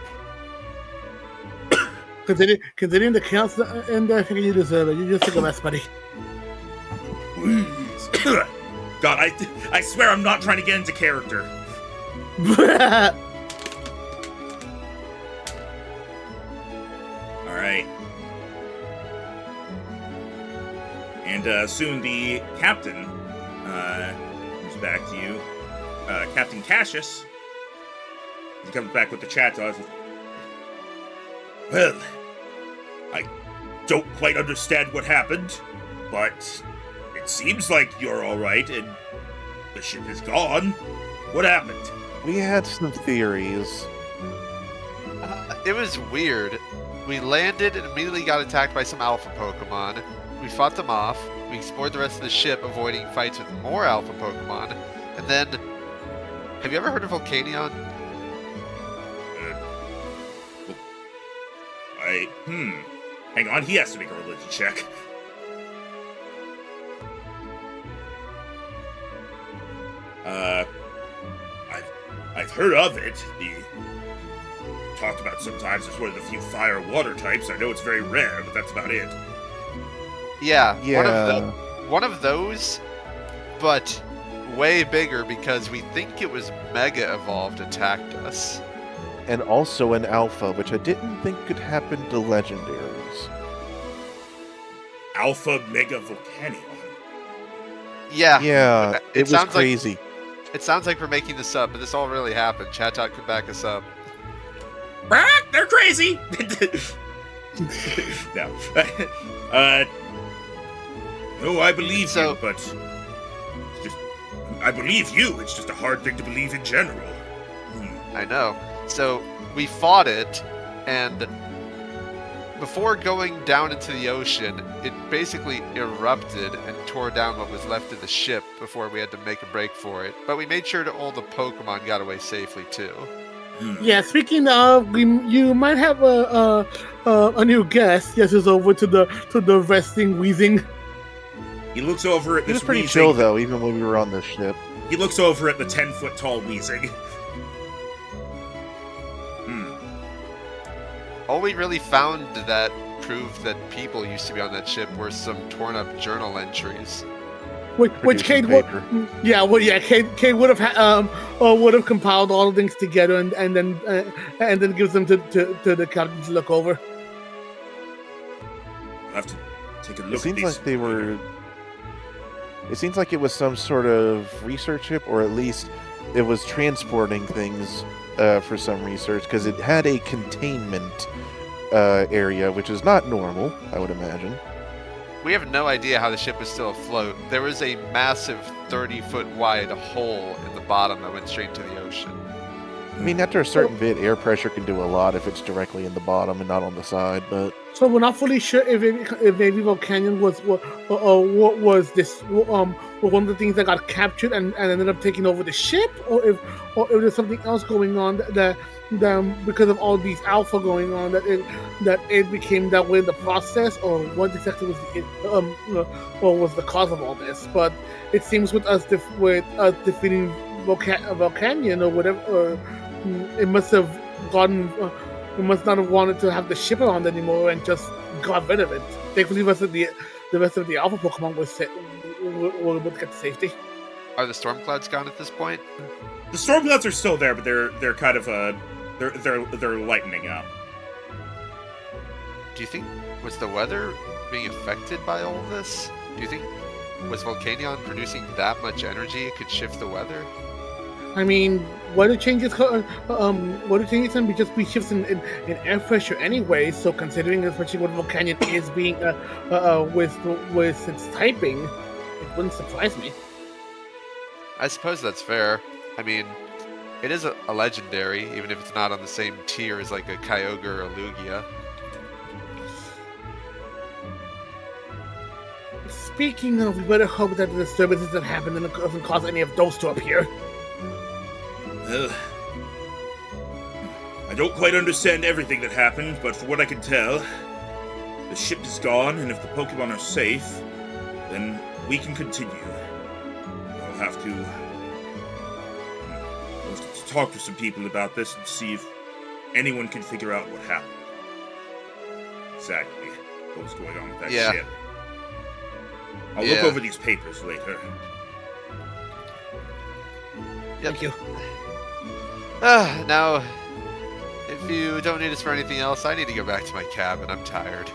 Considering the chaos in there, I think you deserve it. You just take a rest, buddy. Wheeze. God, I swear I'm not trying to get into character. All right. And soon the captain comes back to you. Captain Cassius. He comes back with the chat. Well, I don't quite understand what happened, but it seems like you're all right and the ship is gone. What happened? We had some theories. It was weird. We landed and immediately got attacked by some alpha Pokemon. We fought them off. We explored the rest of the ship, avoiding fights with more alpha Pokemon. And then, have you ever heard of Volcanion? Hang on, he has to make a religion check. I've heard of it. Talked about sometimes as one of the few fire water types. I know it's very rare, but that's about it. Yeah. Yeah. One of those, but way bigger because we think it was Mega Evolved attacked us. And also an alpha, which I didn't think could happen to legendaries. Alpha Mega Volcanion. Yeah. Yeah, it was sounds crazy. It sounds like we're making this up, but this all really happened. Chatot could back us up. They're crazy! No. No, I believe you, but it's just, I believe you. It's just a hard thing to believe in general. I know. So we fought it, and before going down into the ocean, it basically erupted and tore down what was left of the ship before we had to make a break for it. But we made sure that all the Pokemon got away safely too. Yeah, speaking of, you might have a new guest. Yes, is over to the resting wheezing. He looks over at He this was pretty wheezing. chill, though, even when we were on the ship. He looks over at the 10-foot-tall wheezing. All we really found that proved that people used to be on that ship were some torn up journal entries. Which Cade would, Cade would have compiled all the things together and then gives them to the captain to look over. I'll have to take a look It seems like they were. It seems like it was some sort of research ship, or at least it was transporting things for some research because it had a containment area, which is not normal, I would imagine. We have no idea how the ship was still afloat. There was a massive 30-foot wide hole in the bottom that went straight to the ocean. I mean, after a certain bit, air pressure can do a lot if it's directly in the bottom and not on the side, but... So we're not fully sure if maybe Volcanion was what was this one of the things that got captured and ended up taking over the ship, or if there's something else going on that because of all these alpha going on that it became that way in the process, or what exactly was the cause of all this. But it seems with us defeating Volcanion or whatever, it must have gotten. We must not have wanted to have the ship around anymore and just got rid of it. Thankfully, the rest of the alpha Pokemon were able to get to safety. Are the storm clouds gone at this point? The storm clouds are still there, but they're kind of they're lightening up. Do you think was the weather being affected by all of this? Do you think was Volcanion producing that much energy it could shift the weather? I mean, weather changes can be just be shifts in air pressure anyway. So considering especially what Volcanion is being with its typing, it wouldn't surprise me. I suppose that's fair. I mean, it is a legendary, even if it's not on the same tier as like a Kyogre or a Lugia. Speaking of, we better hope that the disturbances that happen doesn't cause any of those to appear. I don't quite understand everything that happened, but from what I can tell, the ship is gone, and if the Pokemon are safe, then we can continue. I'll have to talk to some people about this and see if anyone can figure out what happened. Exactly what was going on with that ship. I'll look over these papers later. Thank you. Now, if you don't need us for anything else, I need to go back to my cabin. I'm tired.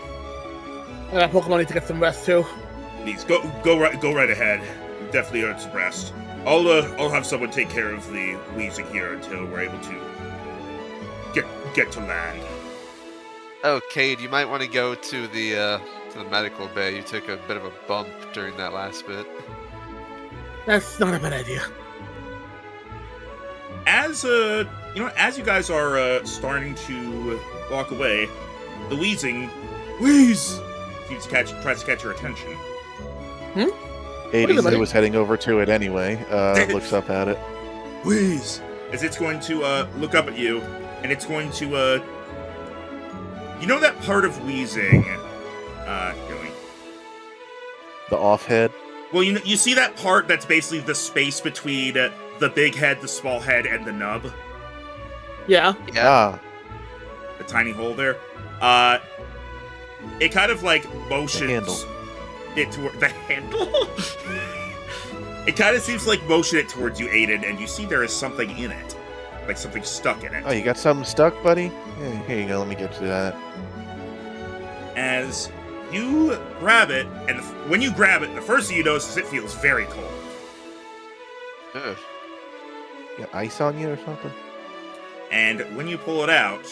That Pokemon need to get some rest too. Please go right ahead. You definitely earned some rest. I'll have someone take care of the wheezing here until we're able to get to land. Oh, Cade, you might want to go to the medical bay. You took a bit of a bump during that last bit. That's not a bad idea. As you guys are starting to walk away, the wheeze tries to catch your attention. Hades, who was heading over to it anyway, looks up at it. Wheeze! As it's going to look up at you, and it's going to you know that part of wheezing going. The off head? Well, you see that part that's basically the space between the big head, the small head, and the nub? Yeah. Ah. The tiny hole there. It kind of like motions it toward the handle. It kind of seems like motion it towards you, Aiden, and you see there is something in it, like something stuck in it. Oh, you got something stuck, buddy? Yeah, here you go. Let me get to that. As you grab it, and when you grab it, the first thing you notice is it feels very cold. Ugh. You got ice on you or something? And when you pull it out,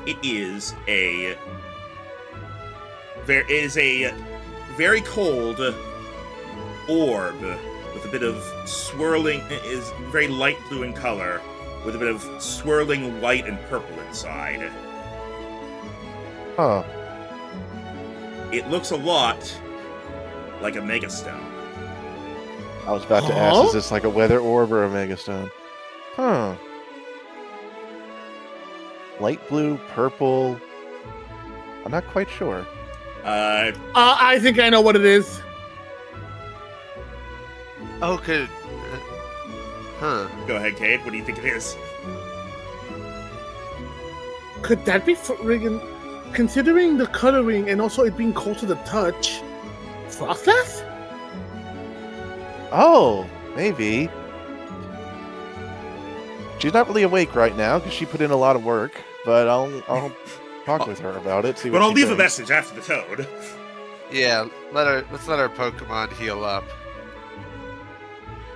it is a very cold orb with a bit of swirling. It is very light blue in color, with a bit of swirling white and purple inside. Huh. It looks a lot like a Megastone. I was about to ask, is this like a weather orb or a megastone? Huh. Light blue, purple. I'm not quite sure. I think I know what it is. Oh, good. Huh. Go ahead, Cade. What do you think it is? Could that be friggin'... Considering the coloring and also it being cold to the touch, Frostlass? Oh, maybe. She's not really awake right now because she put in a lot of work, but I'll talk with her about it. But I'll leave a message after the toad. Yeah, let's let our Pokemon heal up.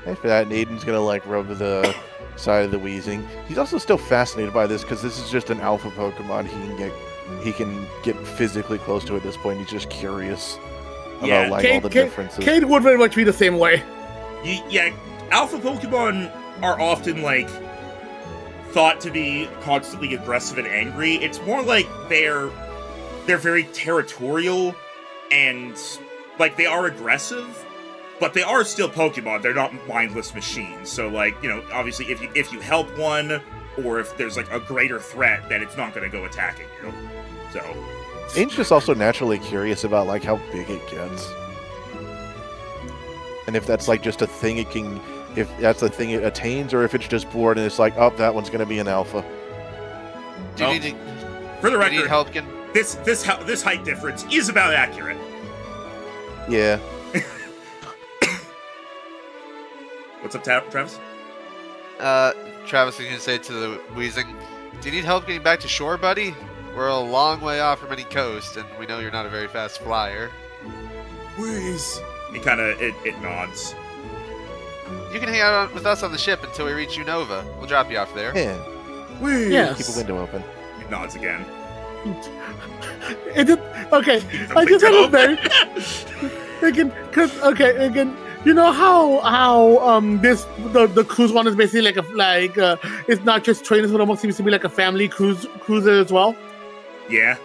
After that, Aiden's gonna like rub the side of the wheezing. He's also still fascinated by this because this is just an alpha Pokemon. He can get physically close to at this point. He's just curious about like all the differences. Cade would very much be the same way. Yeah, alpha Pokemon are often like thought to be constantly aggressive and angry. It's more like they're very territorial and like they are aggressive, but they are still Pokemon. They're not mindless machines. So like, you know, obviously if you help one or if there's like a greater threat, then it's not going to go attacking you. So Aiden's just also naturally curious about like how big it gets. And if that's like just a thing it can, if that's a thing it attains, or if it's just bored and it's like, oh, that one's going to be an alpha. Do you need to, for the do you need record, help, Ken? this height difference is about accurate. Yeah. What's up, Travis? Travis is going to say to the Weezing, do you need help getting back to shore, buddy? We're a long way off from any coast, and we know you're not a very fast flyer. Whiz. It nods. You can hang out with us on the ship until we reach Unova. We'll drop you off there. Yeah. Whiz. Yes. Keep a window open. It nods again. Okay. I just have a very again, you know how the cruise one is basically it's not just trainers, but almost seems to be like a family cruiser as well. Yeah.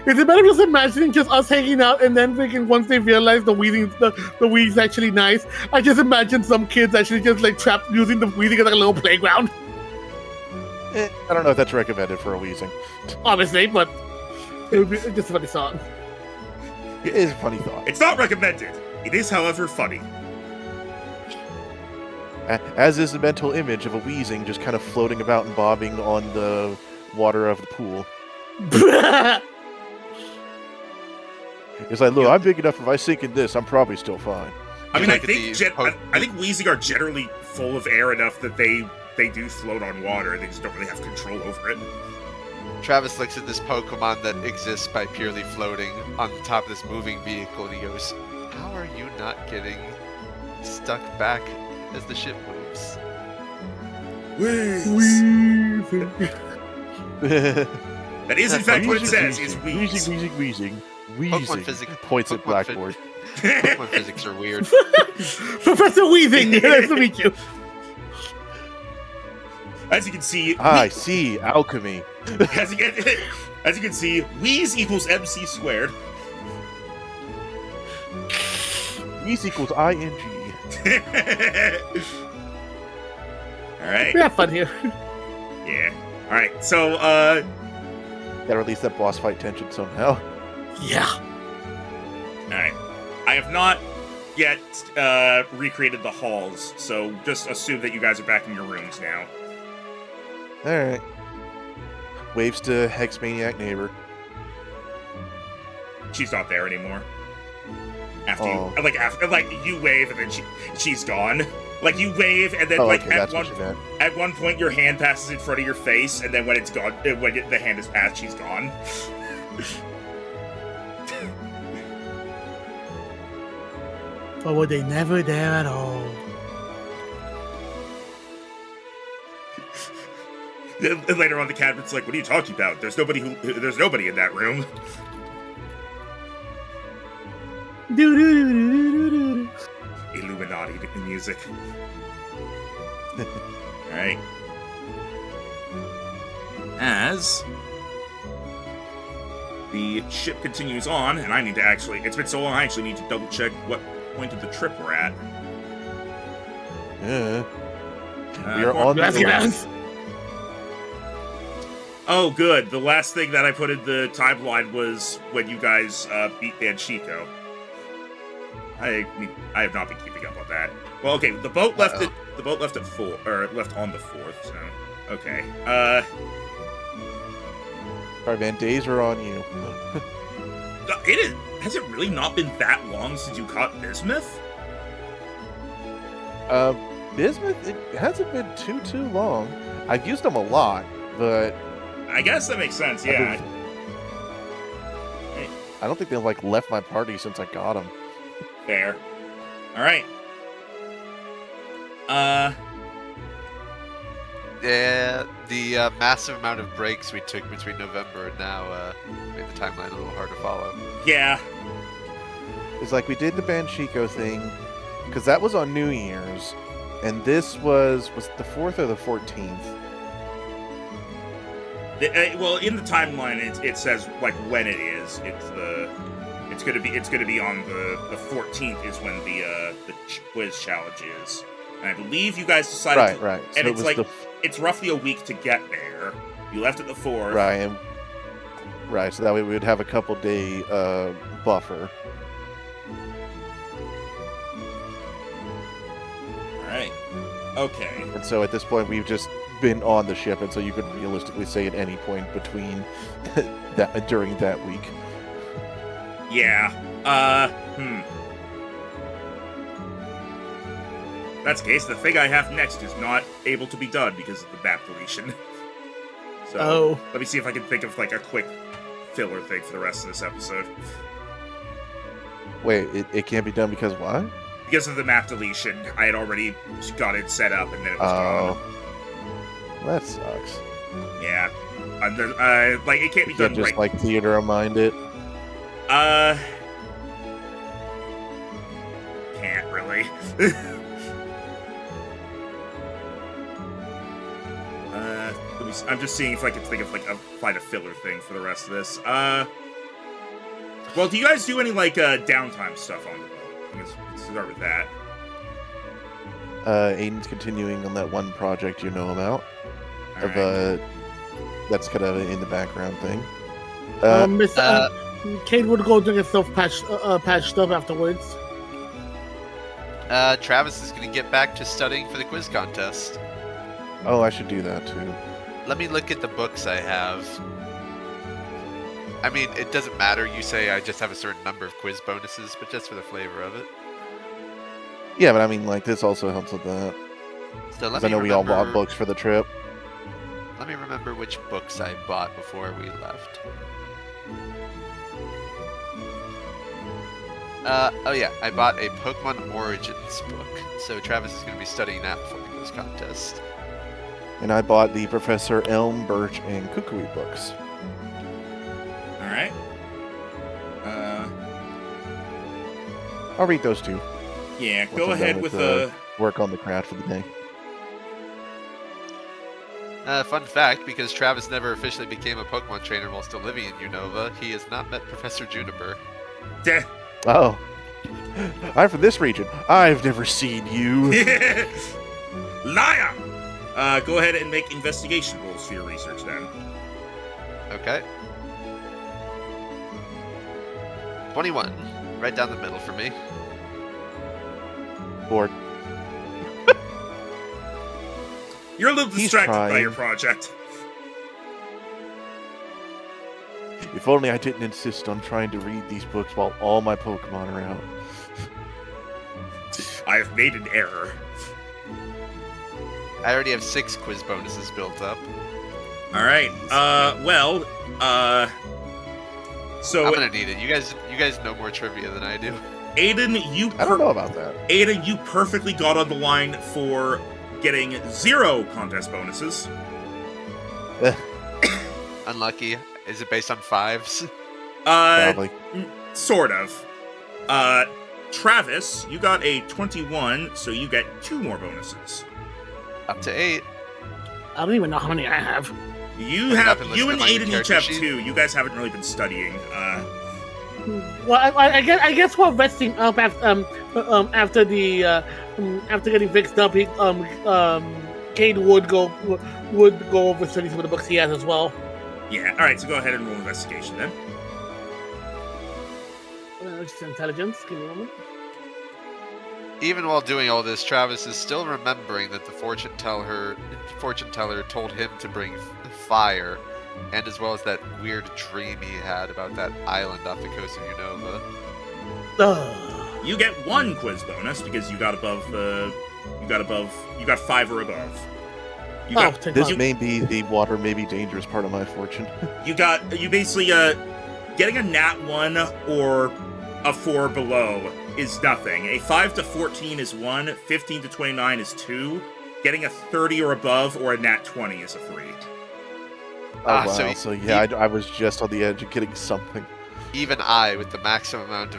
Is it better just imagining just us hanging out and then thinking once they realize the Weezing's actually nice? I just imagine some kids actually just like trapped using the Weezing as like a little playground. I don't know if that's recommended for a Weezing. Obviously, but it would be just a funny song. It is a funny thought. It's not recommended. It is, however, funny. As is the mental image of a Weezing just kind of floating about and bobbing on the water of the pool. It's like, look, I'm big enough. If I sink in this, I'm probably still fine. I mean, I think Weezing are generally full of air enough that they do float on water. They just don't really have control over it. Travis looks at this Pokemon that exists by purely floating on the top of this moving vehicle, and he goes, how are you not getting stuck back as the ship moves? That is, in fact, what it says. Is Weezing. Pokemon physics Points at blackboard. Pokemon physics are weird. Professor Weezing, nice to meet you. As you can see, I see alchemy. As you can see, Wheeze equals MC squared. Wheeze equals ING. All right. We have fun here. Yeah. All right. So, Gotta release that boss fight tension somehow. Yeah. all right. I have not yet recreated the halls, so just assume that you guys are back in your rooms now. Alright. Waves to Hex Maniac neighbor. She's not there anymore. After Oh. you wave and then she's gone. Like you wave and then at one point your hand passes in front of your face, and then when it's gone, when the hand is passed, she's gone. Or were they never there at all? And later on, the cabinet's like, "What are you talking about? There's nobody in that room." Illuminati music. All right. As the ship continues on, and I need to it's been so long, I actually need to double check what point of the trip we're at. Yeah. We are on the Oh, good. The last thing that I put in the timeline was when you guys beat Banchico. I have not been keeping up on that. Well, okay, the boat left at 4, or left on the 4th. So okay. Alright, man. Days are on you. It is. Has it really not been that long since you caught Bismuth? Bismuth. It hasn't been too long. I've used them a lot, but I guess that makes sense. Yeah. I don't think they've like left my party since I got them. Fair. All right. Yeah, the massive amount of breaks we took between November and now made the timeline a little hard to follow. Yeah. It's like we did the Banshiko thing, because that was on New Year's, and this was it the 4th or the 14th? Well, in the timeline, it says like when it is. It's gonna be on the 14th is when the quiz challenge is. And I believe you guys decided Right. And So it's like it's roughly a week to get there. You left at the 4th. Right. So that way we would have a couple day buffer. All right. Okay. And so at this point, we've just been on the ship, and so you could realistically say at any point between during that week. Yeah. That's the case. The thing I have next is not able to be done because of the map deletion. So let me see if I can think of like a quick filler thing for the rest of this episode. Wait, it can't be done because why? Because of the map deletion. I had already got it set up and then it was gone. That sucks. Yeah. Like, it can't be done Just right. like theater mind it. Can't really. I'm just seeing if I can think of like find a filler thing for the rest of this. Well, do you guys do any like downtime stuff on the boat? Let's start with that. Aiden's continuing on that one project you know about. All right. That's kind of in the background thing. Kate would go to get stuff patched up afterwards. Travis is going to get back to studying for the quiz contest. Oh, I should do that too. Let me look at the books I have. I mean, it doesn't matter. You say I just have a certain number of quiz bonuses, but just for the flavor of it. Yeah, but I mean, like, this also helps with that. So let 'Cause I know me we all bought books for the trip. Let me remember which books I bought before we left. Oh yeah, I bought a Pokemon Origins book. So Travis is going to be studying that before the quiz contest. And I bought the Professor Elm, Birch, and Kukui books. All right. I'll read those two. Yeah, once go I'm done ahead with work on the craft for the day. Fun fact, because Travis never officially became a Pokemon trainer while still living in Unova, he has not met Professor Juniper. Oh. I'm from this region. I've never seen you. Liar! Go ahead and make investigation rolls for your research then. Okay. 21. Right down the middle for me. Bored. You're a little He's distracted by trying. your project. If only I didn't insist on trying to read these books while all my Pokemon are out. I have made an error. I already have 6 quiz bonuses built up. All right. So I'm gonna need it. You guys know more trivia than I do. Aiden, I don't know about that. Aiden, you perfectly got on the line for getting 0 contest bonuses. Unlucky. Is it based on 5s? Probably. Sort of. Travis, you got a 21, so you get 2 more bonuses. Up to 8. I don't even know how many I have. You I've been and listening to my Aiden each character have sheet. 2. You guys haven't really been studying. Well, I guess while resting up after getting fixed up, Cade would go over study some of the books he has as well. Yeah. All right. So go ahead and roll investigation then. Just intelligence. Give me a moment. Even while doing all this, Travis is still remembering that the fortune teller told him to bring fire, and as well as that weird dream he had about that island off the coast of Unova. You get 1 quiz bonus because you got 5 or above. This may be the water may be dangerous part of my fortune. You basically getting a nat 1 or a 4 below is nothing. A 5 to 14 is 1, 15 to 29 is 2, getting a 30 or above or a nat 20 is a 3. Oh, wow. So I was just on the edge of getting something. even I, with the maximum amount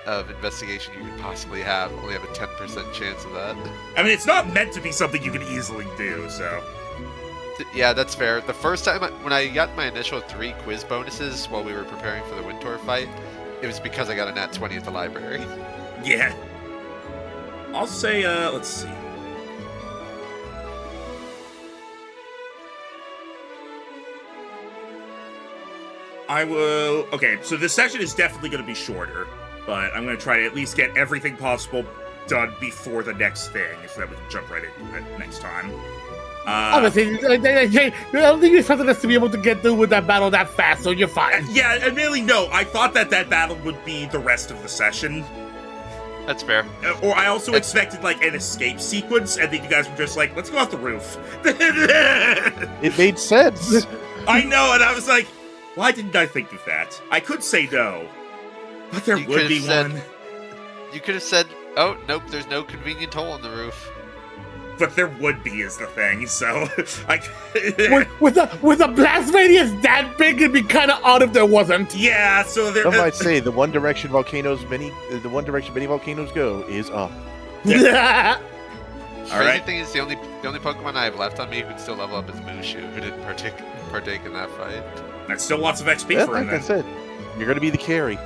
of investigation you could possibly have, only have a 10% chance of that. I mean, it's not meant to be something you can easily do, so... Yeah, that's fair. The first time, when I got my initial 3 quiz bonuses while we were preparing for the Wintour fight, it was because I got a nat 20 at the library. Yeah. I'll say, let's see. I will... Okay, so this session is definitely going to be shorter, but I'm going to try to at least get everything possible done before the next thing, so that we can jump right into it next time. Obviously, I don't think you expected us to be able to get through with that battle that fast, so you're fine. Yeah, admittedly, no. I thought that battle would be the rest of the session. That's fair. Or I also expected, like, an escape sequence, and then you guys were just like, let's go off the roof. It made sense. I know, and I was like, why didn't I think of that? I could say no, but there You would be could've said- one. You could have said, oh, nope, there's no convenient hole in the roof. But there would be, is the thing, so... with a blast radius that big, it'd be kind of odd if there wasn't. Yeah, so there... Some might say the one direction many volcanoes go is up. All Crazy right. thing is, the only Pokemon I have left on me who can still level up is Mushu, who didn't partake in that fight. That's still lots of XP Yeah, for him, like I then. said, you're going to be the carry.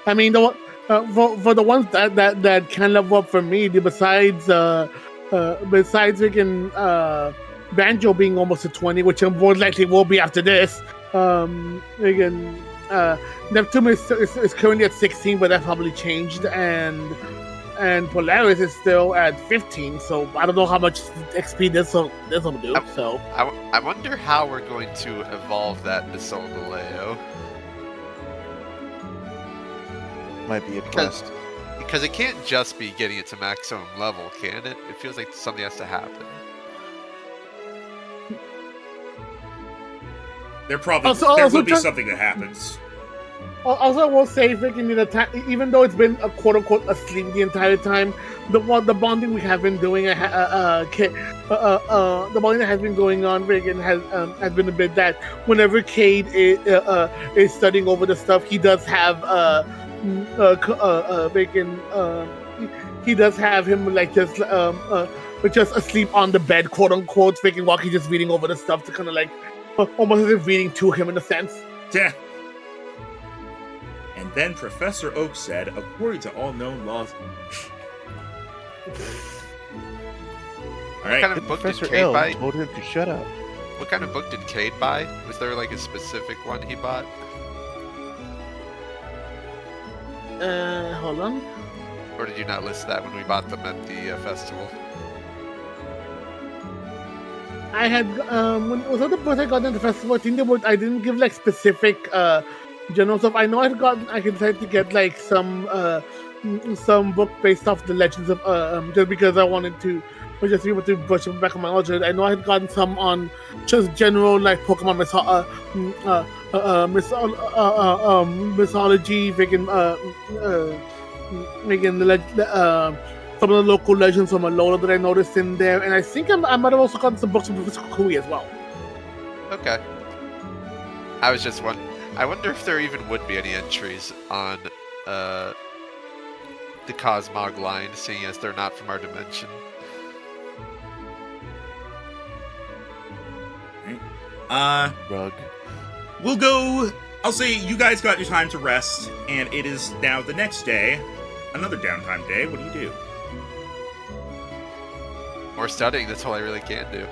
I mean, the one for the ones that can level up for me, besides freaking Banjo being almost a 20, which I'm more likely will be after this. Again, Neptune is currently at 16, but that probably changed, and Polaris is still at 15. So I don't know how much XP this will do. So I wonder how we're going to evolve that to Soldaleo. Might be a quest. Because it can't just be getting it to maximum level, can it? It feels like something has to happen. There probably Also will be try- something that happens. Also, I will say, freaking, even though it's been a quote unquote asleep the entire time, the bonding we have been doing, the bonding that has been going on, freaking, has been a bit that whenever Cade is studying over the stuff, he does have he does have him like just asleep on the bed, quote unquote, freaking, while he's just reading over the stuff to kind of like almost as if reading to him in a sense. Yeah. And then Professor Oak said, according to all known laws... Alright. What kind of book did Professor Cade L buy? told him to shut up. What kind of book did Cade buy? Was there like a specific one he bought? Hold on. Or did you not list that when we bought them at the festival? I had when was that the books I got in the festival? I think I didn't give like specific general stuff. I know I decided to get like some book based off the legends of just because I wanted to just be able to brush up back on my knowledge. I know I had gotten some on just general like Pokemon mythology, making the some of the local legends from Alola that I noticed in there, and I think I might have also gotten some books from Professor Kukui as well. Okay. I was just wondering. I wonder if there even would be any entries on the Cosmog line, seeing as they're not from our dimension. Rug. We'll go... I'll say you guys got your time to rest, and it is now the next day. Another downtime day. What do you do? More studying, that's all I really can do.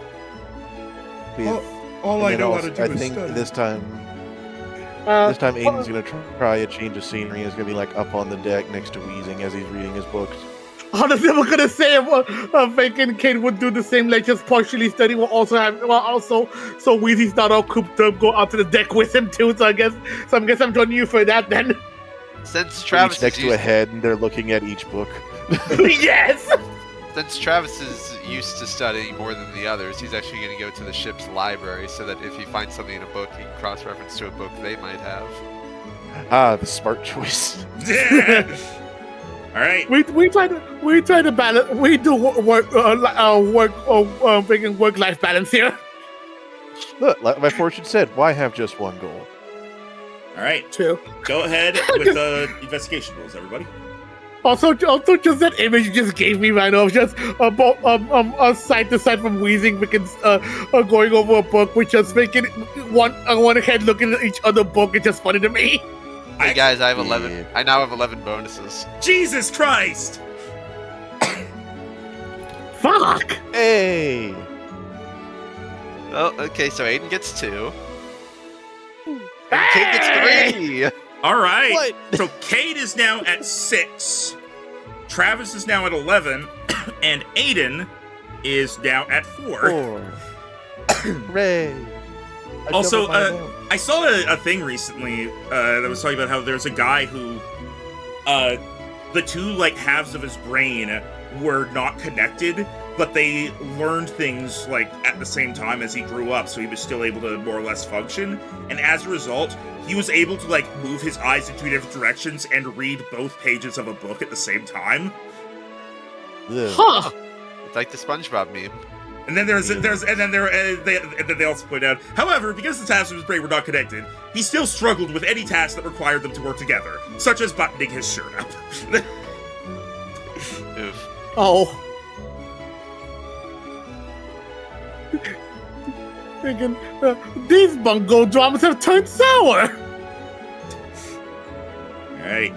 All I think this time Aiden's gonna try a change of scenery. He's gonna be like up on the deck next to Weezing as he's reading his books. Honestly, I'm gonna say freaking Kid would do the same, like just partially study while also so Weezy's not all cooped up, go out to the deck with him too. So I guess I'm joining you for that then. Since Each Travis next is to a head, and they're looking at each book. Yes. Since Travis is used to studying more than the others, he's actually going to go to the ship's library so that if he finds something in a book, he can cross-reference to a book they might have. The smart choice. All right. We try to balance. We do work freaking work-life balance here. Look, like my fortune said, why have just one goal? All right. True. Go ahead with the investigation rules, everybody. Also, just that image you just gave me, man, of just side to side from Wheezing, freaking going over a book, which just making one head looking at each other book. It's just funny to me. Hey guys, I have 11. I now have 11 bonuses. Jesus Christ! Fuck! Hey! Oh, okay, so Aiden gets 2. And Kate gets 3! All right. What? So Cade is now at 6. Travis is now at 11. And Aiden is now at 4. Hooray! Also, I saw a thing recently that was talking about how there's a guy who, the two like halves of his brain were not connected, but they learned things like at the same time as he grew up, so he was still able to more or less function. And as a result, he was able to like move his eyes in 2 different directions and read both pages of a book at the same time. Huh? It's like the SpongeBob meme. And then they also point out, however, because the tasks of his brain were not connected, he still struggled with any task that required them to work together, such as buttoning his shirt up. Oof. Oh. Thinking, these bungo dramas have turned sour. Alright.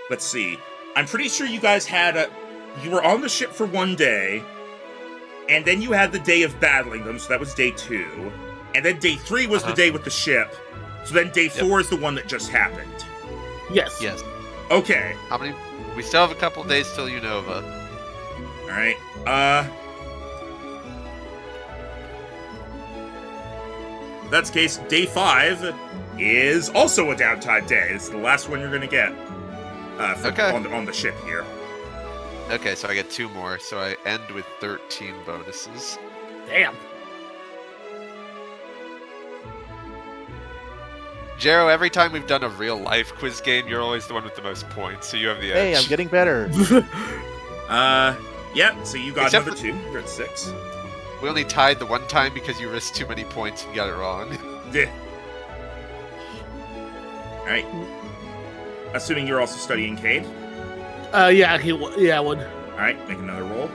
Let's see. I'm pretty sure you guys had you were on the ship for 1 day, and then you had the day of battling them, so that was day 2. And then day 3 was the day with the ship, so then day 4 is the one that just happened. Yes. Yes. Okay. How many? We still have a couple days till Unova. Alright. If that's the case, day 5 is also a downtime day. It's the last one you're gonna get. On the ship here. Okay, so I get 2 more, so I end with 13 bonuses. Damn. Jero, every time we've done a real life quiz game, you're always the one with the most points, so you have the edge. Hey, I'm getting better. Yep, so you got Except another 2. You're at 6. We only tied the one time because you risked too many points and got it wrong. Yeah. Alright. Assuming you're also studying Cade. Yeah, I would. Alright, make another roll.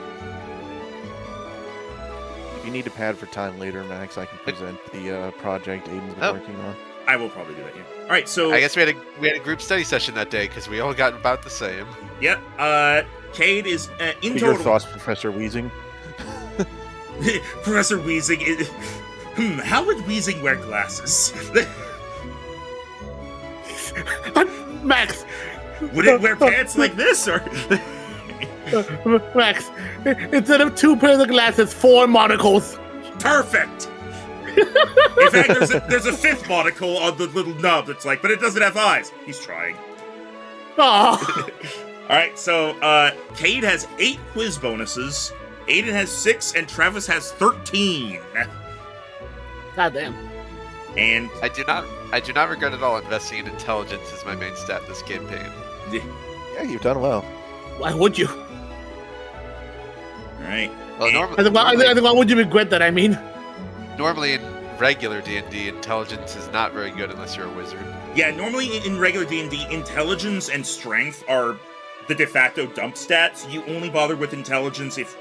If you need a pad for time later, Max, I can present the project Aiden's been working on. I will probably do that, yeah. Alright, so... I guess we had a group study session that day because we all got about the same. Yep, Cade is in Your total... thoughts, Professor Wheezing? Professor Wheezing is... how would Wheezing wear glasses? Max! Would it wear pants like this, or...? Max, instead of 2 pairs of glasses, 4 monocles. Perfect! In fact, there's a 5th monocle on the little nub that's like, but it doesn't have eyes. He's trying. Oh. Alright, so, Cade has 8 quiz bonuses, Aiden has 6, and Travis has 13. God damn. And... I do not regret at all investing in intelligence as my main stat this campaign. Yeah, you've done well. Why would you? Alright. Well, I think why would you regret that, I mean? Normally in regular D&D, intelligence is not very good unless you're a wizard. Yeah, normally in regular D&D, intelligence and strength are the de facto dump stats. You only bother with intelligence if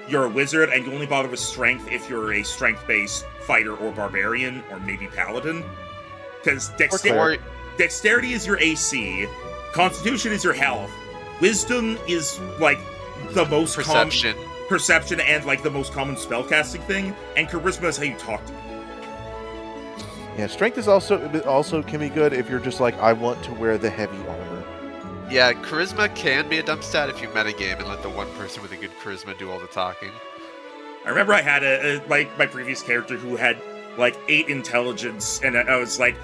you're a wizard, and you only bother with strength if you're a strength-based fighter or barbarian, or maybe paladin. Because dexterity is your AC, constitution is your health, wisdom is, like, the most Perception. Perception and, like, the most common spellcasting thing, and charisma is how you talk to people. Yeah, strength is also can be good if you're just like, I want to wear the heavy armor. Yeah, charisma can be a dump stat if you metagame and let the one person with a good charisma do all the talking. I remember I had my previous character who had like 8 intelligence, and I was like,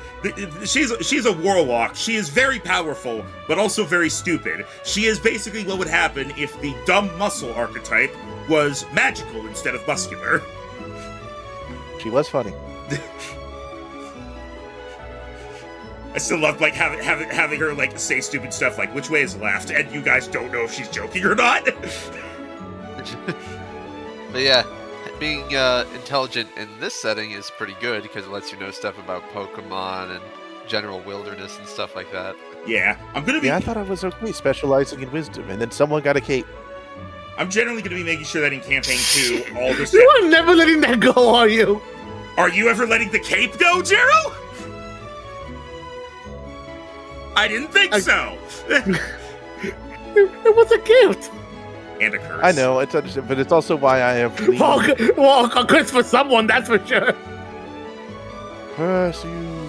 she's a warlock. She is very powerful, but also very stupid. She is basically what would happen if the dumb muscle archetype was magical instead of muscular. She was funny. I still love like having her like say stupid stuff like which way is left, and you guys don't know if she's joking or not. But yeah, being intelligent in this setting is pretty good because it lets you know stuff about Pokemon and general wilderness and stuff like that. Yeah, I'm gonna be. Yeah, I thought I was okay specializing in wisdom, and then someone got a cape. I'm generally gonna be making sure that in campaign 2, all this. You are never letting that go, are you? Are you ever letting the cape go, Jero? I didn't think so. It was a gift. And a curse. I know, it's understood, but it's also why I have Well, a curse for someone, that's for sure. pursue.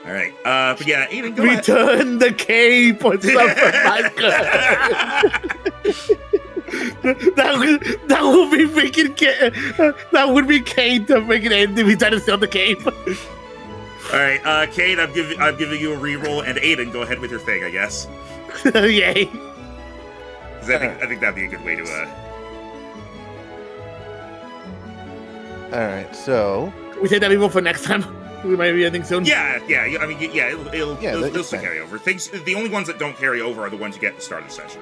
All right, but yeah, Aiden, go ahead. Return the cape or something like that would be freaking that would be Kate to freaking end if he tried to steal the cape. All right, Kate, I'm giving you a reroll, and Aiden, go ahead with your thing, I guess. Yay. 'Cause I think that'd be a good way to. All right, so We take that reroll for next time. We might be ending soon. Yeah. I mean, yeah, it'll that's still fine. carry over. Things. The only ones that don't carry over are the ones you get at the start of the session.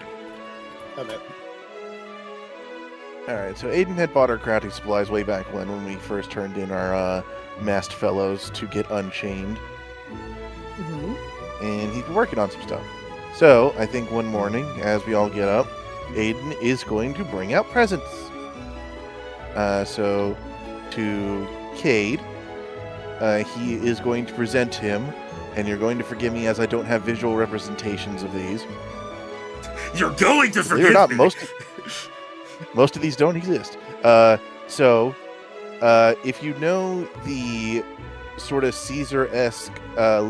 Okay. all right, so Aiden had bought our crafting supplies way back when we first turned in our masked fellows to get unchained, and he's been working on some stuff. So I think one morning, as we all get up, Aiden is going to bring out presents. So to Cade, he is going to present him, and you're going to forgive me as I don't have visual representations of these. You're going to Believe it or forgive not, me. most of these don't exist. So if you know the sort of Caesar-esque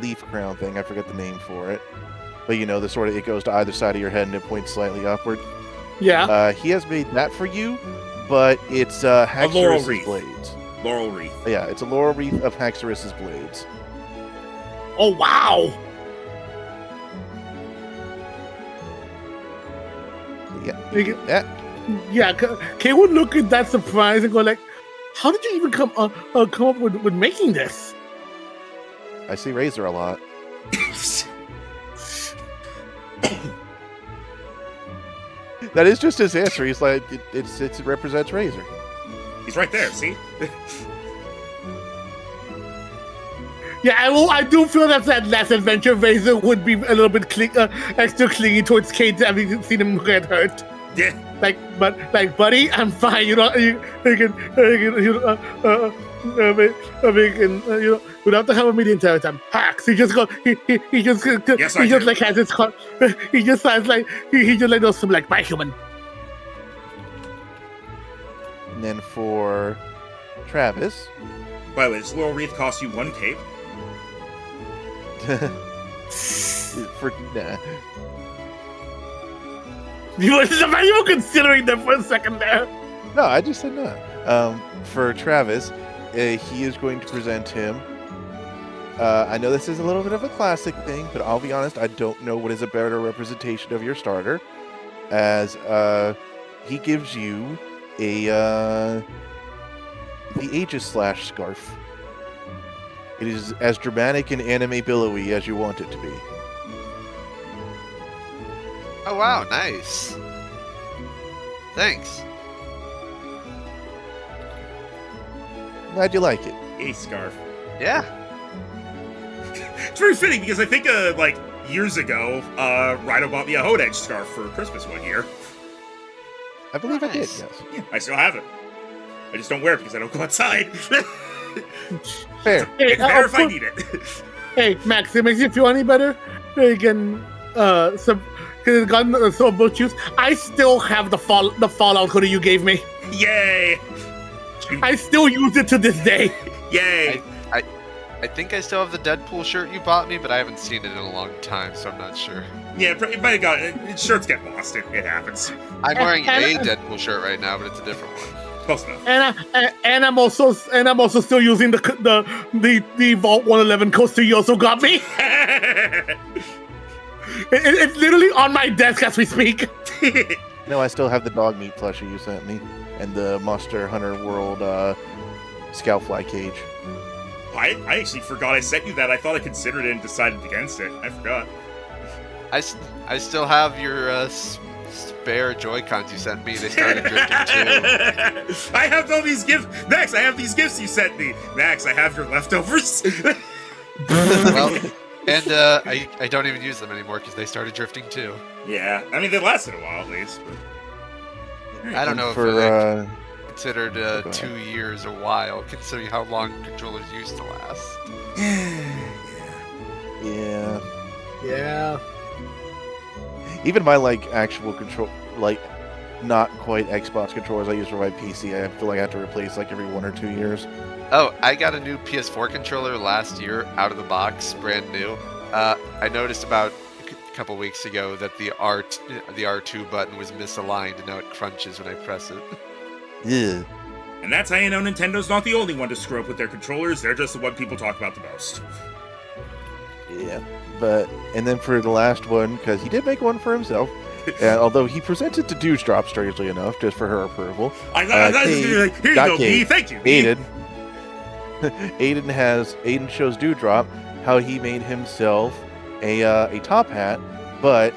leaf crown thing, I forget the name for it, but you know, the sort of, it goes to either side of your head and it points slightly upward. Yeah. He has made that for you, but it's laurel Haxorus's wreath. blades. Laurel wreath. Yeah, it's a laurel wreath of Haxorus's blades. Oh wow. Yeah, You get- that. Yeah. Kate would look at that surprise and go like, "How did you even come up with making this?" I see Razor a lot. That is just his answer. He's like, it represents Razor. He's right there. See. Yeah, I do feel that last adventure, Razor would be a little bit extra clingy towards Kate, having seen him get hurt. Yeah. Buddy, I'm fine. You don't have to help me the entire time. Hacks. He just Yes, I he just do. like has his he just has like he just like does some like by human. And then for Travis, By the way, this laurel wreath costs you 1 cape. for nah. You were considering that for a second there. No, I just said no. For Travis, he is going to present him. I know this is a little bit of a classic thing, but I'll be honest, I don't know what is a better representation of your starter. As he gives you the Aegis Slash scarf. It is as dramatic and anime billowy as you want it to be. Oh wow, nice. Thanks. Glad you like it. A scarf. Yeah. It's very fitting because I think like years ago, Rhino bought me a Hodeg scarf for Christmas one year. I believe I did, Nice. yes. Yeah, I still have it. I just don't wear it because I don't go outside. Fair. It's there if I need it. Hey, Max, it makes you feel any better? Again, because gotten so both shoes. I still have the Fallout hoodie you gave me. Yay! I still use it to this day. Yay! I think I still have the Deadpool shirt you bought me, but I haven't seen it in a long time, so I'm not sure. Yeah, it might have got shirts get lost. It happens. I'm wearing And- a Deadpool shirt right now, but it's a different one. Close enough. And I'm also still using the Vault 111 coaster you also got me. It's literally on my desk as we speak. No, I still have the dog meat plushie you sent me, and the Monster Hunter World Scoutfly cage. I actually forgot I sent you that. I thought I considered it and decided against it. I forgot. I still have your spare Joy-Cons you sent me. They started drifting too. I have all these gifts. Max, I have these gifts you sent me. Max, I have your leftovers. Well, and I don't even use them anymore because they started drifting too. Yeah, I mean, they lasted a while at least. But... I don't know if For considered 2 years a while, considering how long controllers used to last. yeah. Yeah. Even my actual control, not quite Xbox controllers I use for my PC, I feel like I have to replace every 1 or 2 years. Oh, I got a new PS4 controller last year, out of the box, brand new. I noticed about a couple weeks ago that the R2 button was misaligned, and now it crunches when I press it. Yeah. And that's how you know Nintendo's not the only one to screw up with their controllers. They're just the one people talk about the most. Yeah. And then for the last one, because he did make one for himself, although he presented to Dewdrop, strangely enough, just for her approval. Here you go, B. Thank you, B. Aiden shows Dewdrop how he made himself a top hat, but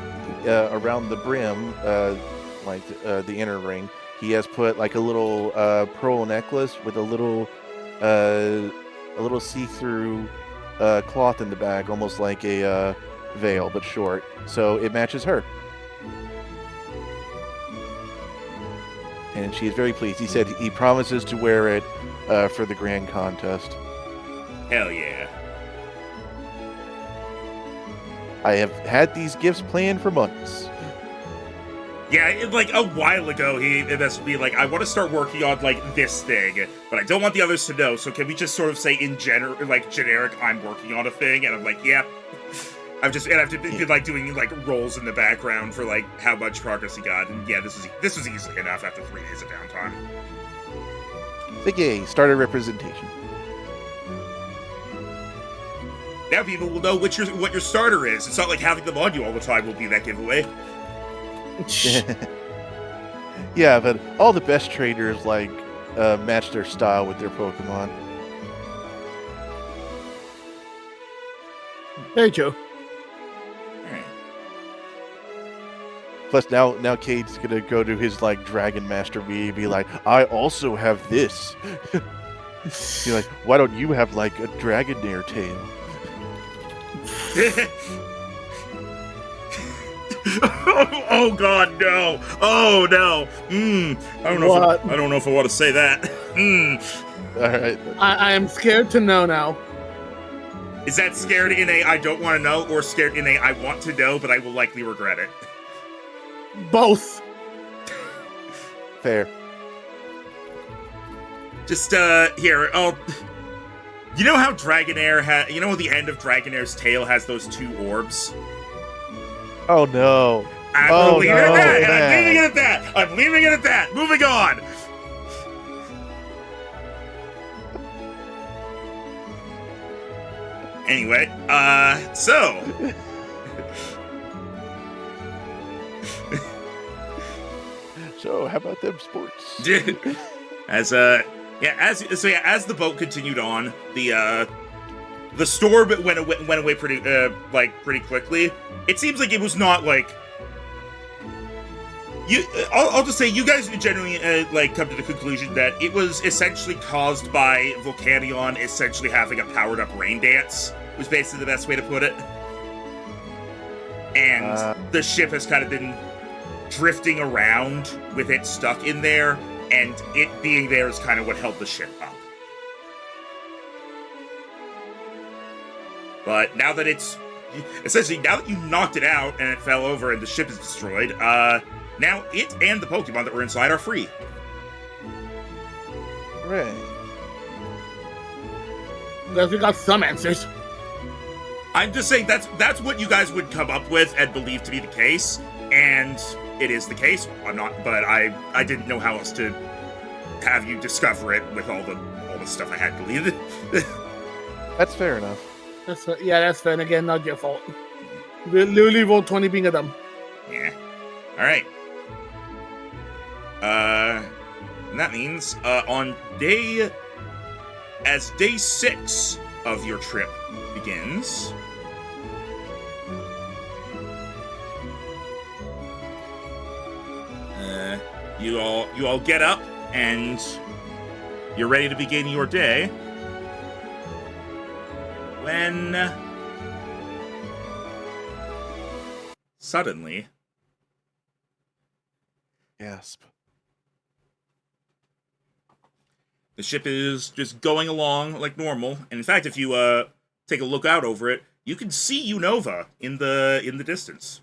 around the brim, the inner ring, he has put a little pearl necklace with a little see-through cloth in the back, almost like a veil, but short. So it matches her. And she is very pleased. He said he promises to wear it for the grand contest. Hell yeah. I have had these gifts planned for months. Yeah, a while ago, he must be I want to start working on, this thing, but I don't want the others to know, so can we just sort of say generic, I'm working on a thing, and I'm like, yeah. I've been doing, rolls in the background for, how much progress he got, and yeah, this was easily enough after 3 days of downtime. So yay, starter representation. Now people will know what your starter is. It's not like having them on you all the time will be that giveaway. Yeah, but all the best traders match their style with their Pokemon. Very true. Plus now Cade's gonna go to his Dragon Master V, be like, I also have this. Be like, why don't you have a Dragonair tail? Oh God, no! Oh no! I don't know if I want to say that. All right. I am scared to know now. Is that scared in a I don't want to know, or scared in a I want to know, but I will likely regret it? Both. Fair. Just here. You know how Dragonair you know the end of Dragonair's tail has those 2 orbs? Oh no. I'm leaving it at that. I'm leaving it at that. Moving on. Anyway, so So how about them sports? as the boat continued on, the storm went away pretty quickly. It seems like it was not I'll just say you guys generally come to the conclusion that it was essentially caused by Volcanion essentially having a powered up rain dance, was basically the best way to put it. And the ship has kind of been drifting around with it stuck in there, and it being there is kind of what held the ship up. But now that now that you knocked it out and it fell over and the ship is destroyed, now it and the Pokemon that were inside are free. Right. Guess we got some answers. I'm just saying that's what you guys would come up with and believe to be the case, and it is the case. I didn't know how else to have you discover it with all the stuff I had deleted. That's fair enough. That's fair. And again, not your fault. Literally rolled 20 being a dumb. Yeah. All right. And that means on day 6, of your trip begins. You all get up and you're ready to begin your day. When suddenly, Gasp. the ship is just going along like normal. And in fact, if you take a look out over it, you can see Unova in the distance,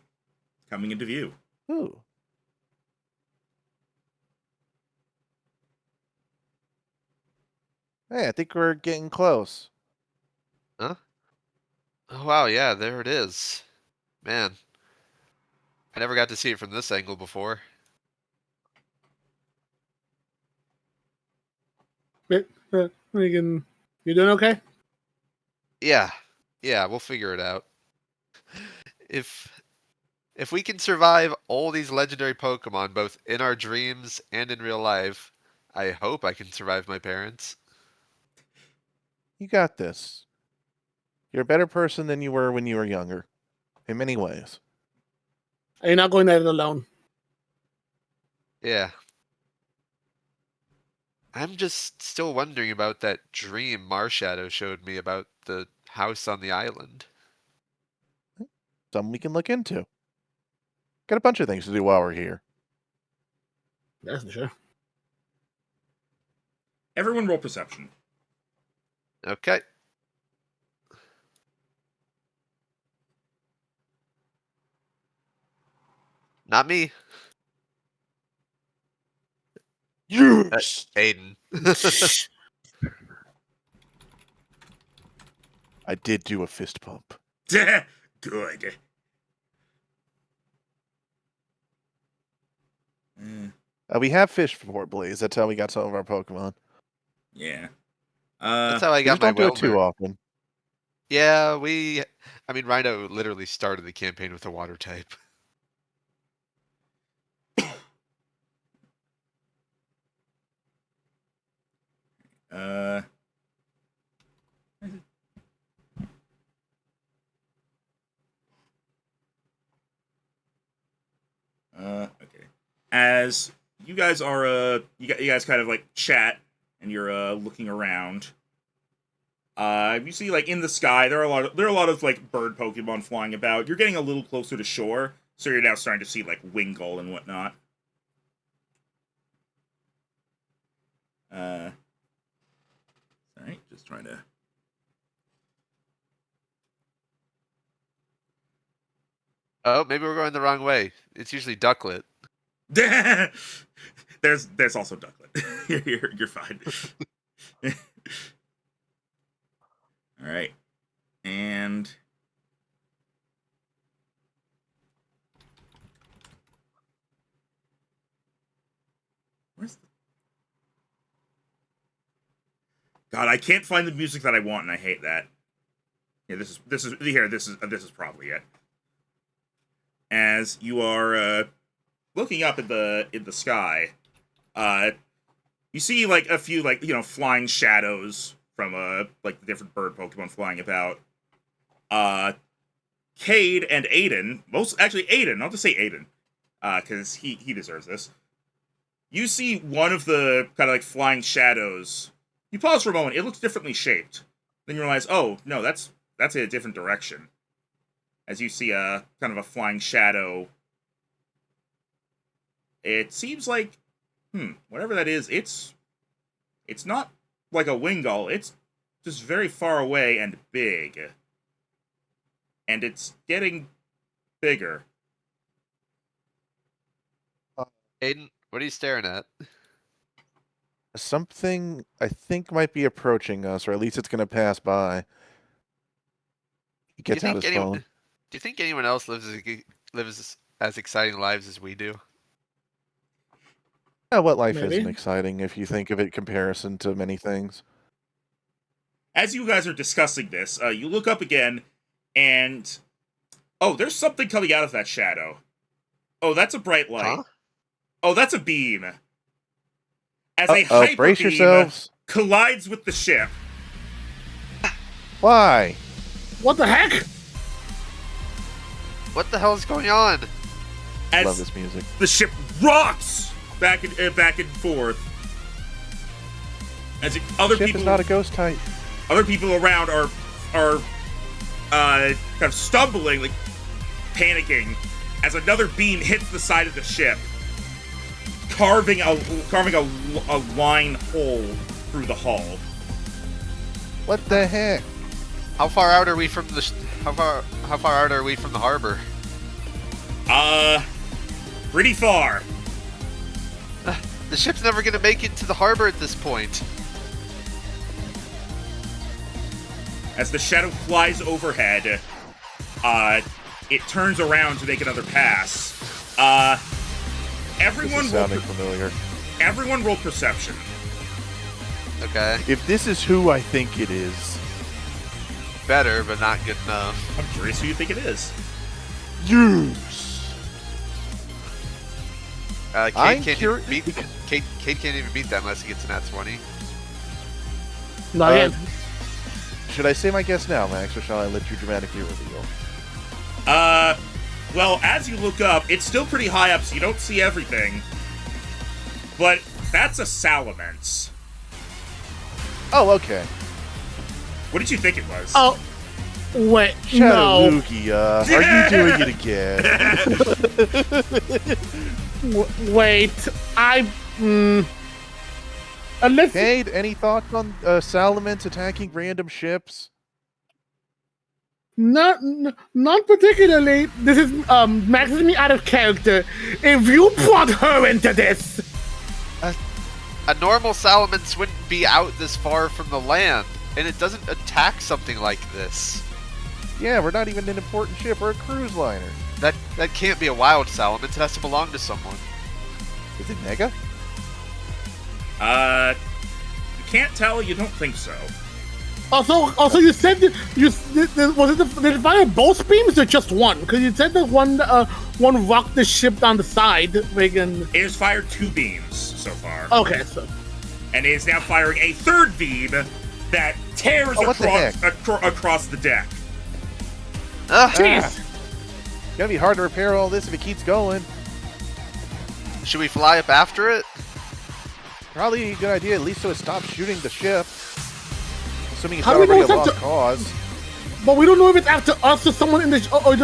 coming into view. Ooh. Hey, I think we're getting close. Huh? Oh, wow, yeah, there it is. Man, I never got to see it from this angle before. You doing okay? Yeah, we'll figure it out. If we can survive all these legendary Pokemon, both in our dreams and in real life, I hope I can survive my parents. You got this. You're a better person than you were when you were younger. In many ways. You're not going at it alone. Yeah. I'm just still wondering about that dream Marshadow showed me about the house on the island. Something we can look into. Got a bunch of things to do while we're here. That's for sure. Everyone roll perception. Okay. Not me. Yes! Aiden. I did do a fist pump. Good. We have fished before, Blaze. That's how we got some of our Pokemon. Yeah. That's how I We got just my don't do it too Wilmer. often. Yeah, Rhino literally started the campaign with a water type. Okay. As you guys are, you guys kind of like chat, and you're looking around. You see, like in the sky, there are a lot of like bird Pokemon flying about. You're getting a little closer to shore, so you're now starting to see like Wingull and whatnot. All right, just trying to. Oh, maybe we're going the wrong way. It's usually Ducklet. There's also Ducklet. You're fine. All right, and where's the... God, I can't find the music that I want, and I hate that. Yeah, this is probably it. As you are looking up at in the sky, you see like a few like flying shadows from like the different bird Pokemon flying about. Cade and Aiden, Aiden, I'll just say Aiden, because he deserves this. You see one of the kind of like flying shadows. You pause for a moment. It looks differently shaped. Then you realize, oh no, that's in a different direction. As you see a kind of a flying shadow. It seems like, whatever that is, it's not like a Wingull. It's just very far away and big. And it's getting bigger. Aiden, what are you staring at? Something I think might be approaching us, or at least it's going to pass by. He gets out his phone. Do you think anyone else lives as exciting lives as we do? Yeah, what life Maybe. isn't exciting if you think of it in comparison to many things. As you guys are discussing this, you look up again, and oh, there's something coming out of that shadow. Oh, that's a bright light. Huh? Oh, that's a beam. As a Uh-oh, hyper brace beam yourselves. collides with the ship. Why? What the heck? What the hell is going on? Love As this music. the ship rocks back and forth. As other Ship people, is not a ghost type. other people around are kind of stumbling, like panicking, as another beam hits the side of the ship, carving a line hole through the hull. What the heck? How far out are we from the? How far out are we from the harbor? Pretty far. The ship's never gonna make it to the harbor at this point. As the shadow flies overhead, it turns around to make another pass. Everyone This is roll sounding familiar. everyone roll perception. Okay, If this is who I think it is, better, but not good enough. I'm curious who you think it is. yes. Kate I'm can't curious even beat. Kate can't even beat that unless he gets an at 20. Not yet. Should I say my guess now, Max, or shall I let you dramatically reveal? Well, as you look up, it's still pretty high up, so you don't see everything. But that's a salamence. Oh, okay. What did you think it was? Oh, wait, Shadow no. Lugia, are you doing it again? Wait, unless Cade, any thoughts on Salamence attacking random ships? not particularly. This is maxes me out of character. If you brought her into this, A normal salamence wouldn't be out this far from the land, and it doesn't attack something like this. Yeah, we're not even an important ship. We're a cruise liner. That can't be a wild salamence. It has to belong to someone. Is it Mega? You can't tell. You don't think so. also, you said that did it fire both beams or just one? Because you said that one rocked the ship down the side, making. It has fired 2 beams so far, Okay, so and it is now firing a 3rd beam that tears Oh, what the across the deck. Ugh. jeez. It's gonna be hard to repair all this if it keeps going. Should we fly up after it? Probably a good idea, at least so it stops shooting the ship. Assuming it's How do we know already a it's lost up to- cause. But we don't know if it's after us or someone in the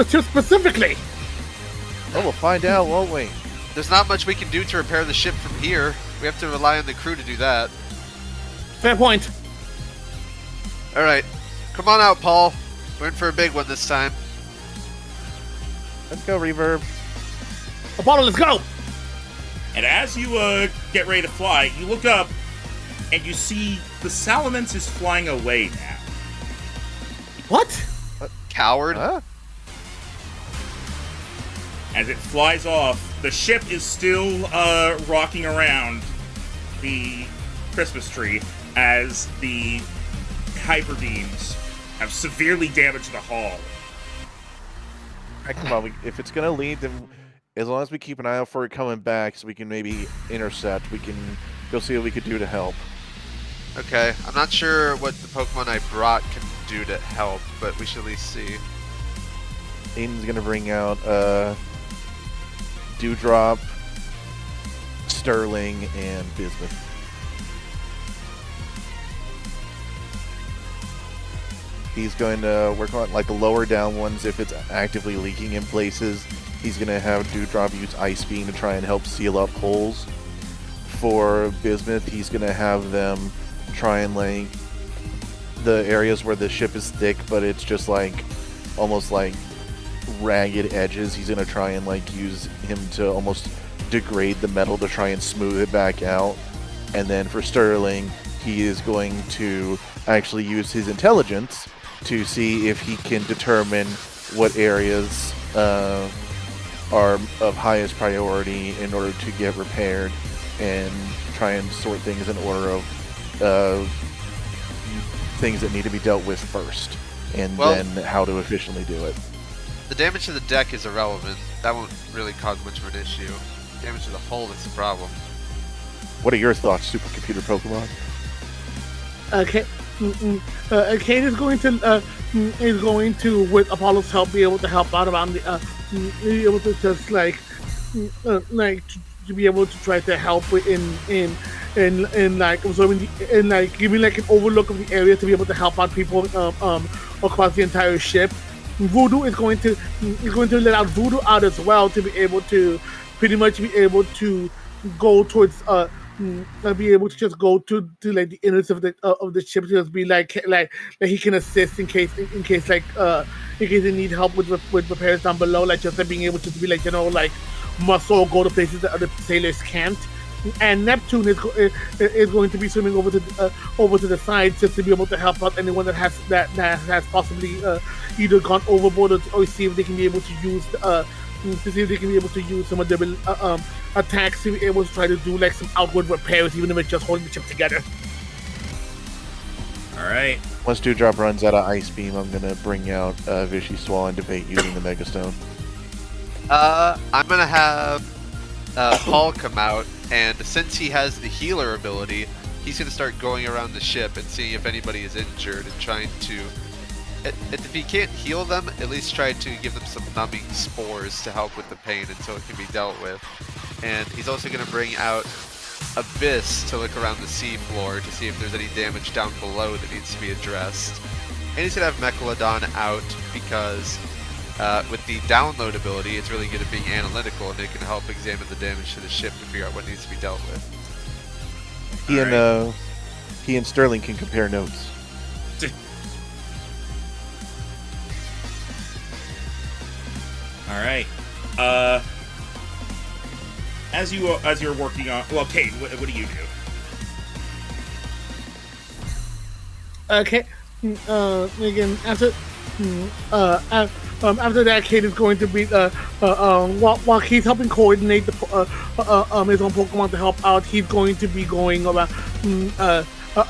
ship specifically. Oh, we'll find out, won't we? There's not much we can do to repair the ship from here. We have to rely on the crew to do that. Fair point. All right, come on out, Paul. We're in for a big one this time. Let's go, Reverb. Apollo, let's go. And as you get ready to fly, you look up and you see the salamence is flying away now. What? Coward. Huh? As it flies off, the ship is still rocking around the Christmas tree as the hyper beams have severely damaged the hull. Alright, come on. If it's gonna lead, then as long as we keep an eye out for it coming back, so we can maybe intercept, we can go see what we could do to help. Okay, I'm not sure what the Pokemon I brought can do to help, but we should at least see. Aiden's gonna bring out Dewdrop, Sterling, and Bismuth. He's going to work on like the lower down ones if it's actively leaking in places. He's going to have Dewdrop use Ice Beam to try and help seal up holes. For Bismuth, he's going to have them try and like the areas where the ship is thick, but it's just like almost like ragged edges. He's going to try and like use him to almost degrade the metal to try and smooth it back out. And then for Sterling, he is going to actually use his intelligence to see if he can determine what areas are of highest priority in order to get repaired and try and sort things in order of things that need to be dealt with first, and then how to efficiently do it. The damage to the deck is irrelevant. That won't really cause much of an issue. Damage to the hull is the problem. What are your thoughts, Supercomputer Pokemon? Okay. Kate is going to, with Apollo's help, be able to help out around be able to just to be able to try to help in like absorbing like giving like an overlook of the area to be able to help out people across the entire ship. Voodoo is going to let out Voodoo out as well to be able to pretty much be able to go towards be able to just go to like the innards of the ship to just be like he can assist in case in case they need help with repairs down below, like just like being able to be like like muscle go to places that other sailors can't. And Neptune is going to be swimming over to the side just to be able to help out anyone that has possibly either gone overboard or see if they can be able to use some of their attacks to be able to try to do like some outward repairs, even if it's just holding the ship together. All right. Once Dewdrop runs out of Ice Beam, I'm gonna bring out Vichy Swall and debate using the Mega Stone. I'm gonna have Paul come out, and since he has the healer ability, he's gonna start going around the ship and seeing if anybody is injured and trying to. If he can't heal them, at least try to give them some numbing spores to help with the pain until it can be dealt with. And he's also going to bring out Abyss to look around the seafloor to see if there's any damage down below that needs to be addressed. And he's going to have Mechalodon out because with the download ability, it's really good at being analytical and it can help examine the damage to the ship to figure out what needs to be dealt with. He and Sterling can compare notes. All right. As you're working on, well, Kate, what do you do? Okay. Again, after that, Kate is going to be while he's helping coordinate his own Pokemon to help out. He's going to be going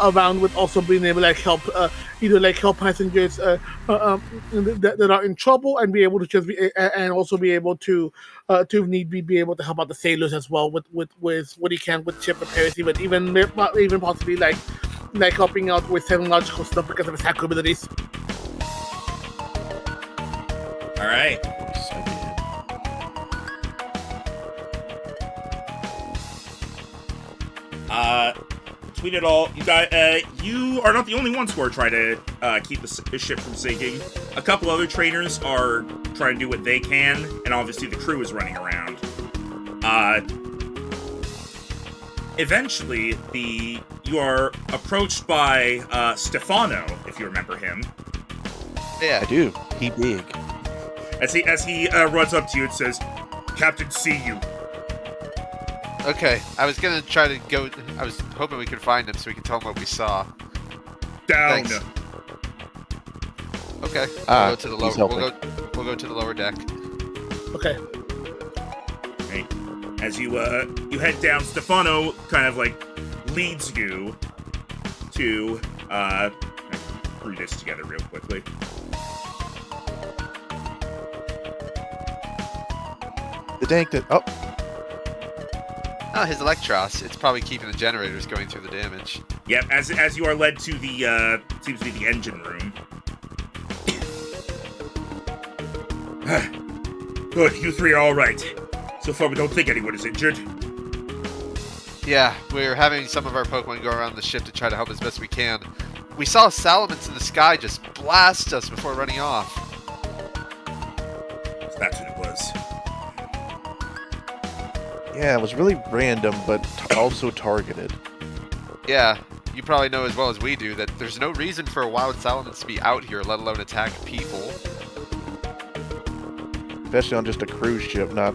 around with also being able to like help either like help passengers that are in trouble and be able to just be and also be able to if need be able to help out the sailors as well with what he can with ship repairs, even possibly like helping out with technological stuff because of his hacker abilities. All right. Between it all, you guys, you are not the only ones who are trying to keep the ship from sinking. A couple other trainers are trying to do what they can, and obviously the crew is running around. Eventually, you are approached by Stefano, if you remember him. Yeah, I do. He big. As he runs up to you and says, "Captain, see you." Okay, I was gonna try to go. I was hoping we could find him so we could tell him what we saw. Down. Thanks. Okay, we'll go to the lower. We'll go to the lower deck. Okay. Right. As you head down, Stefano kind of like leads you to read this together real quickly. The tank that Oh, his Electros. It's probably keeping the generators going through the damage. Yep. As you are led to the seems to be the engine room. Good. You three are all right. So far, we don't think anyone is injured. Yeah, we're having some of our Pokemon go around the ship to try to help as best we can. We saw Salamence in the sky just blast us before running off. So that's what it was. Yeah, it was really random, but also targeted. Yeah, you probably know as well as we do that there's no reason for a wild Salamence to be out here, let alone attack people. Especially on just a cruise ship, not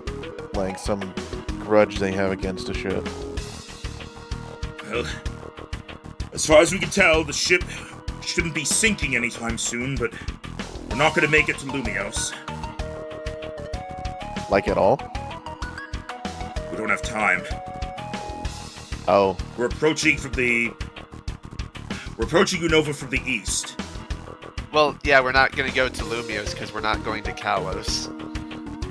like some grudge they have against a ship. Well, as far as we can tell, the ship shouldn't be sinking anytime soon, but we're not going to make it to Lumios. Like at all? We don't have time. Oh. We're approaching Unova from the east. Well, yeah, we're not going to go to Lumios because we're not going to Kalos.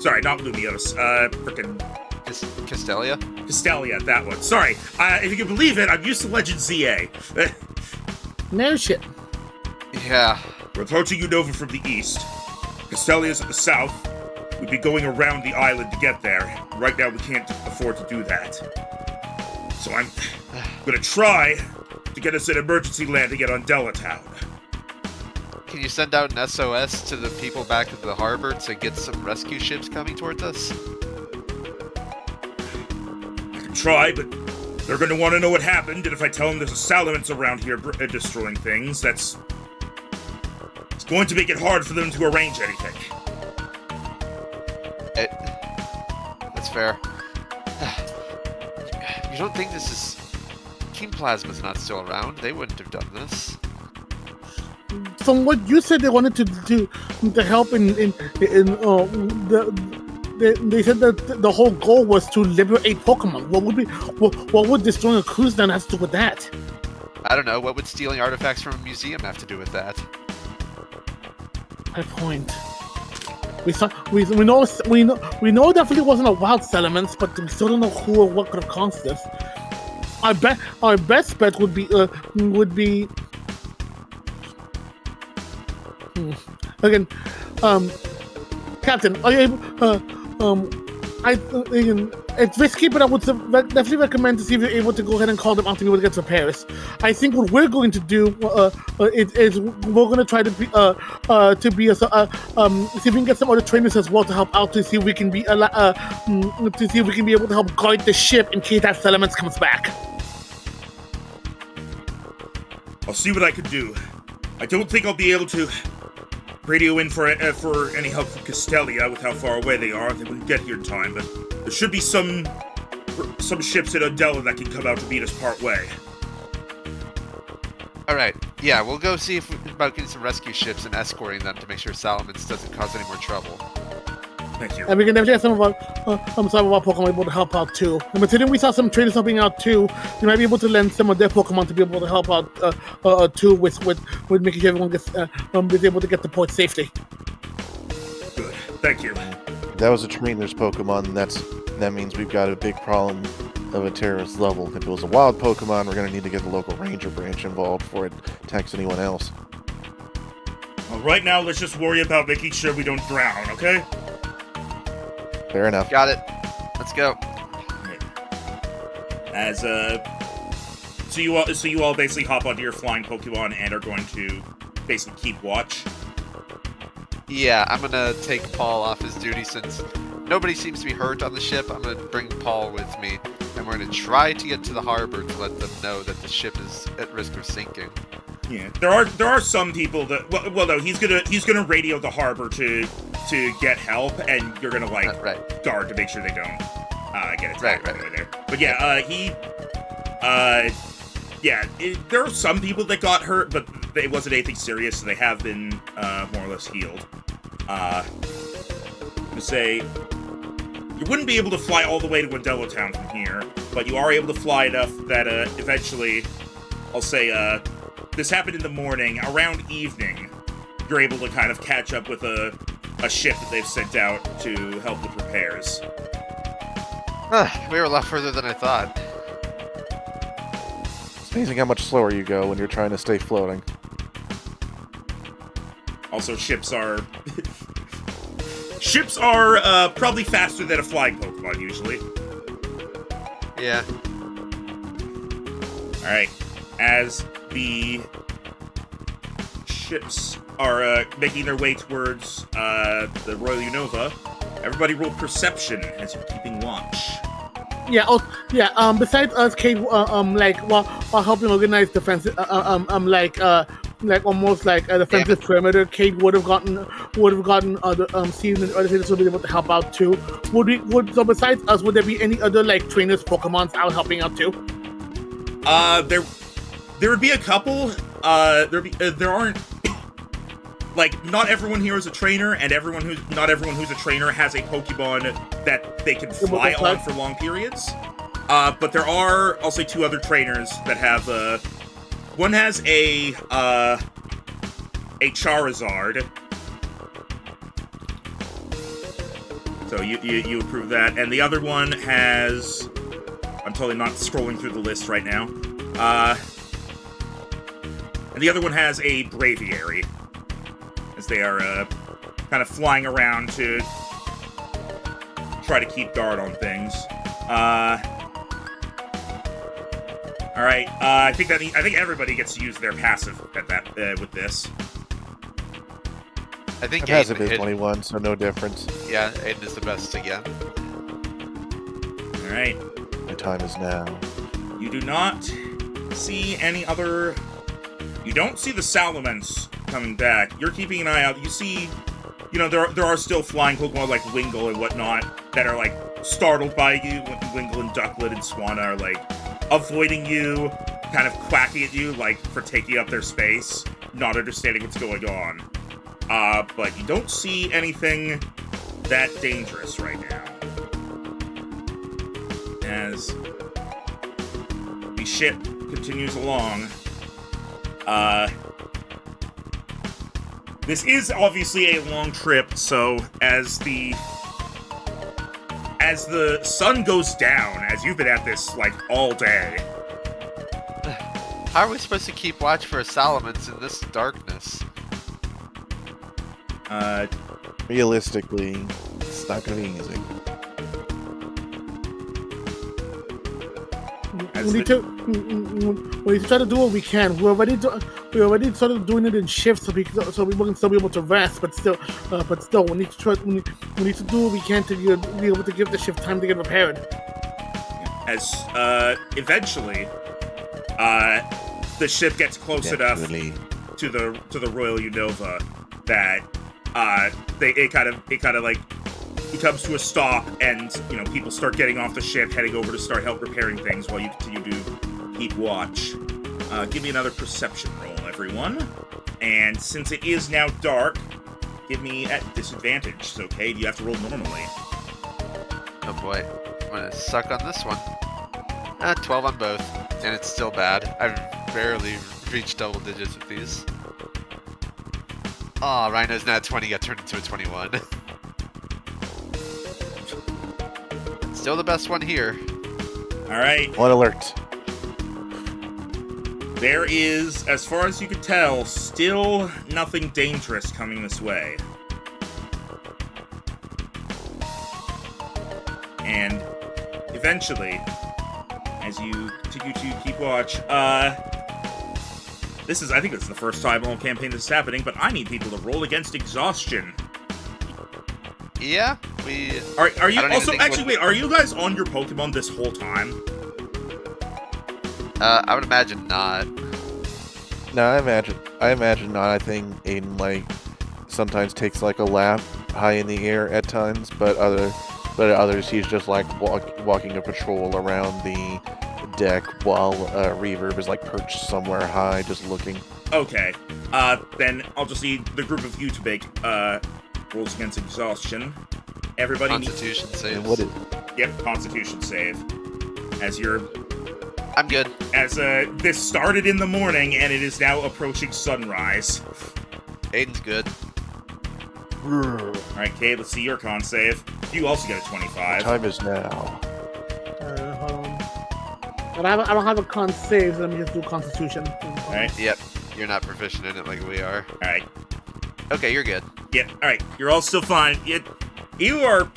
Sorry, not Lumios. Frickin' Castelia? Castelia, that one. Sorry. If you can believe it, I'm used to Legend ZA. No shit. Yeah. We're approaching Unova from the east. Castelia's at the south. We'd be going around the island to get there. Right now, we can't afford to do that. So I'm gonna try to get us an emergency landing at Undella Town. Can you send out an SOS to the people back at the harbor to get some rescue ships coming towards us? I can try, but they're gonna want to know what happened, and if I tell them there's a salamence around here destroying things, it's going to make it hard for them to arrange anything. That's fair. You don't think this is... King Plasma's not still around. They wouldn't have done this. From what you said, they wanted to help in they said that the whole goal was to liberate Pokemon. What would destroying a cruise down have to do with that? I don't know. What would stealing artifacts from a museum have to do with that? Good point. We know definitely wasn't a wild settlement, but we still don't know who or what could have caused this. Our best bet would be again, Captain. Are you able? It's risky, but I would definitely recommend to see if you're able to go ahead and call them out to be able to get repairs. I think what we're going to do is we're going to try to see if we can get some other trainers as well to help out to see if we can be able to help guide the ship in case that settlement comes back. I'll see what I can do. I don't think I'll be able to radio in for any help from Castelia with how far away they are. I think we can get here in time, but there should be some ships at Undella that can come out to meet us part way. Alright, yeah, we'll go see about getting some rescue ships and escorting them to make sure Salamence doesn't cause any more trouble. Thank you. And we can definitely have some of our Pokemon able to help out too. And considering we saw some trainers helping out too, we might be able to lend some of their Pokemon to be able to help out too with making sure everyone is able to get to port safety. Good. Thank you. That was a trainer's Pokemon, and that means we've got a big problem of a terrorist level. If it was a wild Pokemon, we're going to need to get the local ranger branch involved before it attacks anyone else. Well, right now, let's just worry about making sure we don't drown, okay? Fair enough. Got it. Let's go. So you all basically hop onto your flying Pokemon and are going to basically keep watch. Yeah, I'm gonna take Paul off his duty since nobody seems to be hurt on the ship. I'm gonna bring Paul with me, and we're gonna try to get to the harbor to let them know that the ship is at risk of sinking. Yeah, there are some people that well no, he's gonna radio the harbor to get help, and you're gonna guard to make sure they don't get attacked over there. But there are some people that got hurt, but it wasn't anything serious, so they have been more or less healed. To say, you wouldn't be able to fly all the way to Undella Town from here, but you are able to fly enough that eventually, I'll say, this happened in the morning. Around evening, you're able to kind of catch up with a ship that they've sent out to help with repairs. We were a lot further than I thought. It's amazing how much slower you go when you're trying to stay floating. Also, ships are probably faster than a flying Pokemon usually. Yeah. All right, as the ships are making their way towards the Royal Unova, everybody roll perception as you're keeping watch. Yeah. Besides us, Kate, while helping organize defense, almost like a defensive perimeter, Kate would have gotten other seasoned organizers to be able to help out too. So besides us, would there be any other trainers, Pokemons out helping out too? There would be a couple. There aren't. Not everyone here is a trainer, and not everyone who's a trainer has a Pokemon that they can fly on for long periods. But there are, I'll say, two other trainers that have, one has a Charizard. So you approve that. And the other one has, I'm totally not scrolling through the list right now. And The other one has a Braviary, as they are kind of flying around to try to keep guard on things. All right. I think everybody gets to use their passive at that with this. I think My passive Aiden is hit- 21, so no difference. Yeah, Aiden is the best again. All right. My time is now. You do not see any other. You don't see the Salamence coming back. You're keeping an eye out. You see, there are still flying Pokemon like Wingull and whatnot that are like startled by you. Wingull and Ducklet and Swanna are like avoiding you, kind of quacking at you like for taking up their space, not understanding what's going on. But you don't see anything that dangerous right now. As the ship continues along, this is obviously a long trip, so as the sun goes down, as you've been at this like all day. How are we supposed to keep watch for a Salamence in this darkness? Realistically, it's not going to be easy. We need to try to do what we can. We're already sort of doing it in shifts, so we can still be able to rest. But still, we need to try. We need to do what we can to be able to give the shift time to get prepared. As eventually, the ship gets close enough to the Royal Unova that it comes to a stop, and people start getting off the ship, heading over to start help repairing things while you continue to keep watch. Give me another perception roll, everyone. And since it is now dark, give me at disadvantage. So, Cade, you have to roll normally. Oh boy, I'm gonna suck on this one. 12 on both, and it's still bad. I've barely reached double digits with these. Aw, Rhino's nat 20 got turned into a 21. Still the best one here. All right. One alert. There is, as far as you can tell, still nothing dangerous coming this way. And eventually, as you continue to keep watch, I think this is the first time on campaign this is happening, but I need people to roll against exhaustion. Yeah, Are you also actually wait? Are you guys on your Pokemon this whole time? I would imagine not. No, I imagine not. I think Aiden sometimes takes a lap high in the air at times, but others he's just walking a patrol around the deck while Reverb is perched somewhere high, just looking. Okay. Then I'll just need the group of you to make rolls against exhaustion. Everybody Constitution saves. Yep, Constitution save. I'm good. As this started in the morning and it is now approaching sunrise. Aiden's good. Alright, Cade, let's see your con save. You also get a 25. The time is now. Hold on. But I don't have a con save, so let me just do Constitution. Alright. Yep, you're not proficient in it like we are. Alright. Okay, you're good. Yeah, alright. You're all still fine. You're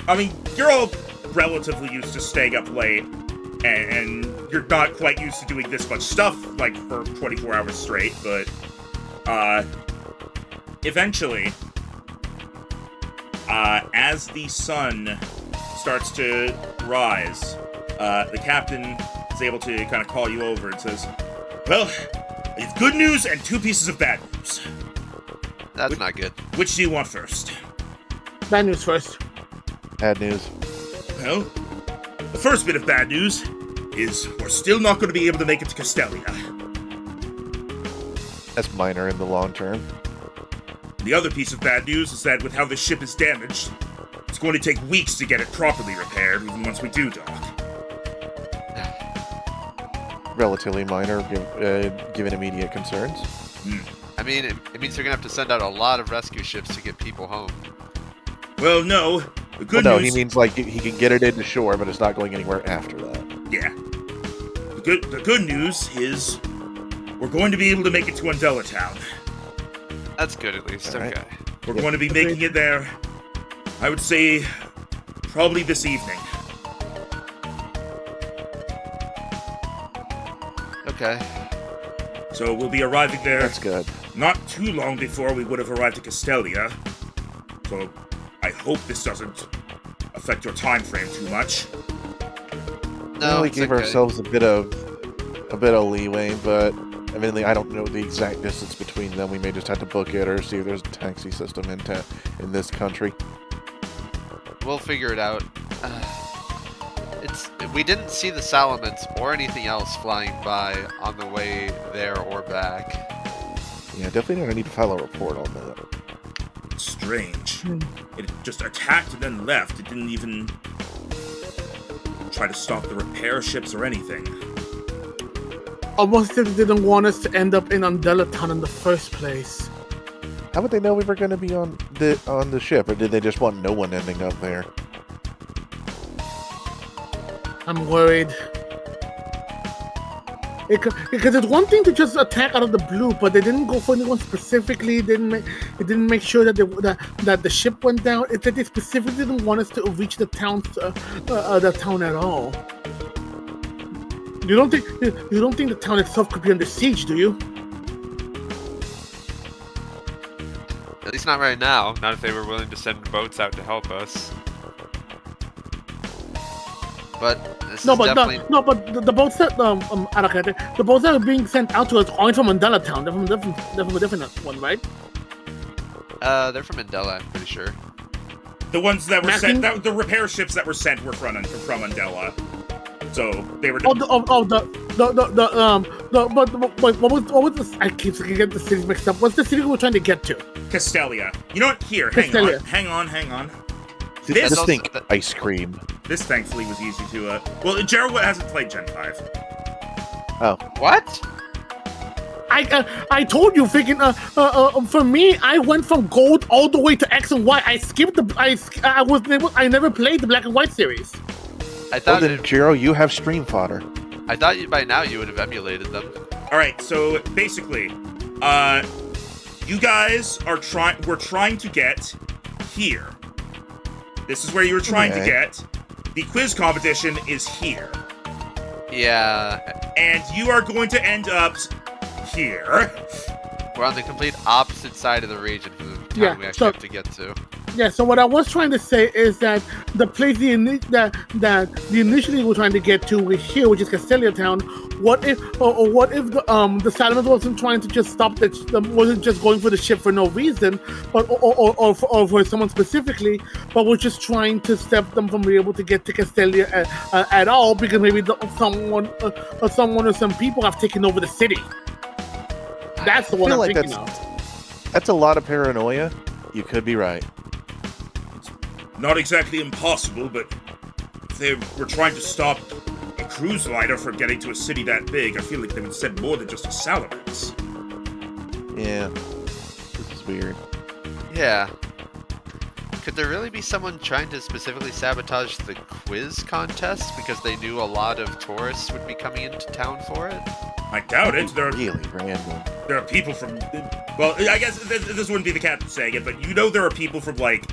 all relatively used to staying up late, and you're not quite used to doing this much stuff, for 24 hours straight, but, eventually, as the sun starts to rise, the captain is able to kind of call you over and says, well, it's good news and two pieces of bad news. That's not good. Which do you want first? Bad news first. Bad news. Well, the first bit of bad news is we're still not going to be able to make it to Castelia. That's minor in the long term. The other piece of bad news is that with how the ship is damaged, it's going to take weeks to get it properly repaired, even once we do dock. Relatively minor, given immediate concerns. I mean, it means they're gonna have to send out a lot of rescue ships to get people home. Well, no. The good no, news... he means he can get it into shore, but it's not going anywhere after that. Yeah. The good news is we're going to be able to make it to Undella Town. That's good at least. All right. Okay. We're going to be making it there, I would say, probably this evening. Okay. So we'll be arriving there That's good. not too long before we would have arrived at Castelia. So I hope this doesn't affect your time frame too much. No, we it's gave okay. ourselves a bit of leeway, but evidently I don't know the exact distance between them. We may just have to book it or see if there's a taxi system in this country. We'll figure it out. We didn't see the Salamence or anything else flying by on the way there or back. Yeah, definitely gonna need to file a report on that. Strange. It just attacked and then left. It didn't even try to stop the repair ships or anything. Almost as if they didn't want us to end up in Undella Town in the first place. How would they know we were going to be on the ship, or did they just want no one ending up there? I'm worried. Because it's one thing to just attack out of the blue, but they didn't go for anyone specifically. They didn't make sure that that the ship went down. It's that they specifically didn't want us to reach the town at all. You don't think the town itself could be under siege, do you? At least not right now. Not if they were willing to send boats out to help us. But this No, is but definitely... the boats that the boats that are being sent out to us aren't from Undella Town. They're from a different one, right? they're from Undella, I'm pretty sure. The ones that were Macking? sent, the repair ships that were sent were from Undella. So they were. But what was this? I keep getting the cities mixed up. What's the city we're trying to get to? Castelia. You know what? Here, Castelia. hang on. Just also- think ice cream. This thankfully was easy to. Well, Gerald hasn't played Gen 5. Oh, What? I told you, freaking. For me, I went from gold all the way to X and Y. I skipped I never played the Black and White series. I well thought then, Jiro, you have stream fodder. by now you would have emulated them. All right. So basically, you guys are we're trying to get here. This is where you were trying to Okay. get. The quiz competition is here, Yeah, and you are going to end up here. we're on the complete opposite side of the region from the town Yeah, we actually so- have to get to. Yeah, so what I was trying to say is that the place the initially we're trying to get to is here, which is Castelia Town. What if the Salamence wasn't trying to just stop wasn't just going for the ship for no reason, but or for someone specifically, but was just trying to stop them from being able to get to Castelia at all because maybe someone or some people have taken over the city. That's the one feel I'm like thinking of. That's a lot of paranoia. You could be right. Not exactly impossible, but if they were trying to stop a cruise liner from getting to a city that big, I feel like they would send more than just a Salamence. Yeah, this is weird. Yeah. Could there really be someone trying to specifically sabotage the quiz contest because they knew a lot of tourists would be coming into town for it? I doubt it. Really random. There are people from... Well, I guess this wouldn't be the captain saying it, but you know there are people from, like,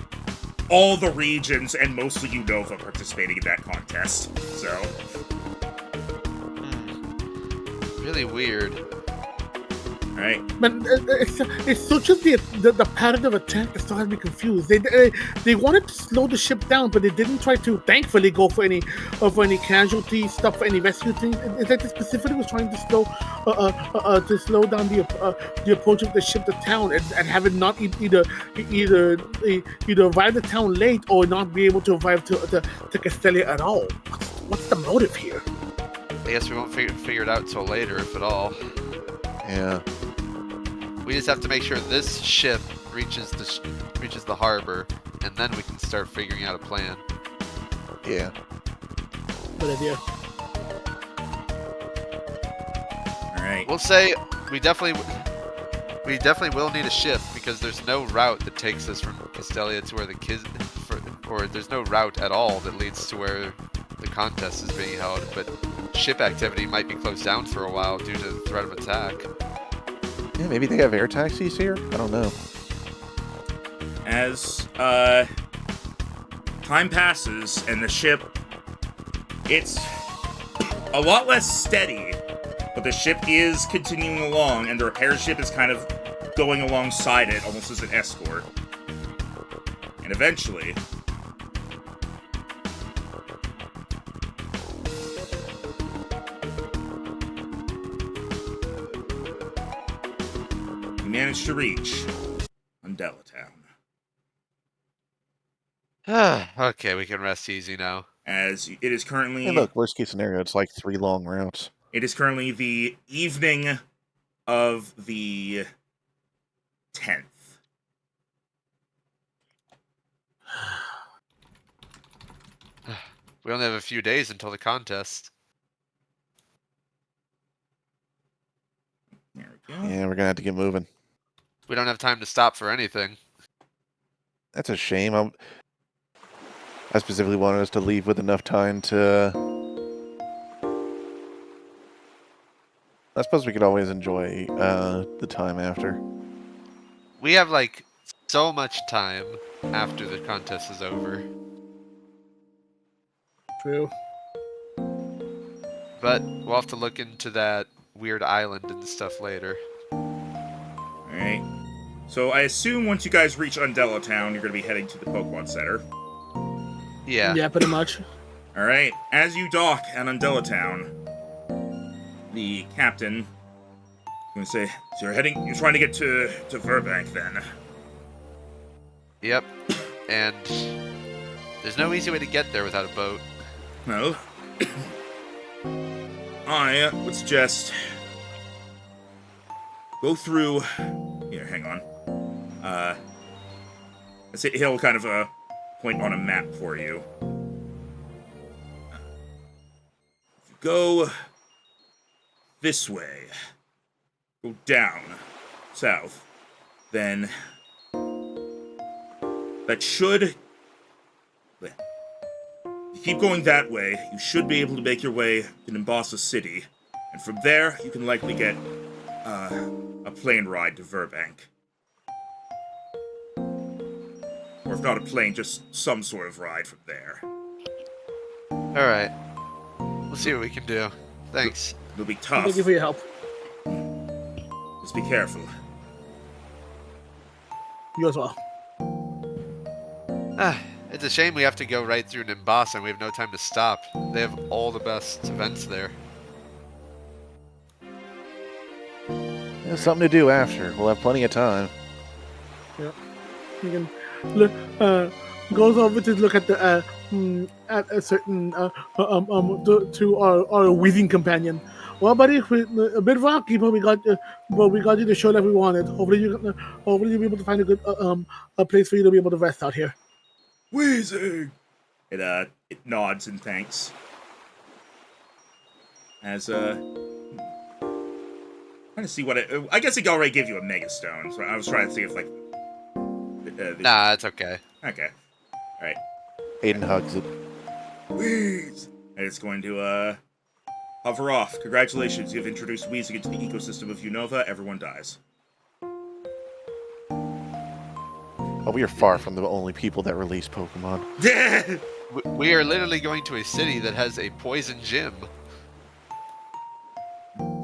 all the regions and mostly Unova participating in that contest. So... Really weird. Alright. But it's so just the pattern of attack that still has me confused. They wanted to slow the ship down, but they didn't try to, thankfully, go for any casualty stuff, for any rescue things. They specifically was trying to slow down the approach of the ship to town and have it not either arrive the town late or not be able to arrive to Castelia at all. What's the motive here? I guess we won't figure it out till later, if at all. Yeah. We just have to make sure this ship reaches the harbor, and then we can start figuring out a plan. Yeah. Good idea. Alright. We'll say we definitely will need a ship because there's no route that takes us from Castelia to where the kids, or there's no route at all that leads to where the contest is being held. But ship activity might be closed down for a while due to the threat of attack. Yeah, maybe they have air taxis here? I don't know. As time passes and the ship, it's a lot less steady, but the ship is continuing along, and the repair ship is kind of going alongside it, almost as an escort. And eventually, we managed to reach Undella Town. Okay, we can rest easy now. As it is currently... Hey, look, worst case scenario, it's like 3 long routes. It is currently the evening of the 10th. We only have a few days until the contest. There we go. Yeah, we're gonna have to get moving. We don't have time to stop for anything. That's a shame. I specifically wanted us to leave with enough time to... I suppose we could always enjoy the time after. We have, like, so much time after the contest is over. True. But we'll have to look into that weird island and stuff later. Alright. So I assume once you guys reach Undella Town, you're going to be heading to the Pokemon Center. Yeah. Yeah, pretty much. Alright. As you dock at Undella Town, the captain... I'm going to say, so you're trying to get to Verbank then? Yep. And there's no easy way to get there without a boat. Well, I would suggest go through... Here, hang on. He'll kind of point on a map for you. If you go this way, go down, south, then that should... Keep going that way, you should be able to make your way to Nimbasa City, and from there, you can likely get a plane ride to Verbank. Or if not a plane, just some sort of ride from there. Alright. We'll see what we can do. Thanks. It'll be tough. Thank you for your help. Just be careful. You as well. It's a shame we have to go right through Nimbasa and we have no time to stop. They have all the best events there. There's something to do after. We'll have plenty of time. Yep. You can look. Goes over to look at the at a certain to our wheezing companion. Well, buddy, a bit rocky, but we got you the show that we wanted. Hopefully you'll be able to find a good a place for you to be able to rest out here. Wheezing! It nods and thanks. As, trying to see what I guess it already gave you a Mega Stone, so I was trying to see if, like... Nah, it's okay. Okay. Alright. Aiden hugs it. Wheeze! And it's going to, hover off. Congratulations, you've introduced wheezing into the ecosystem of Unova. Everyone dies. Oh, we are far from the only people that release Pokemon. We are literally going to a city that has a poison gym.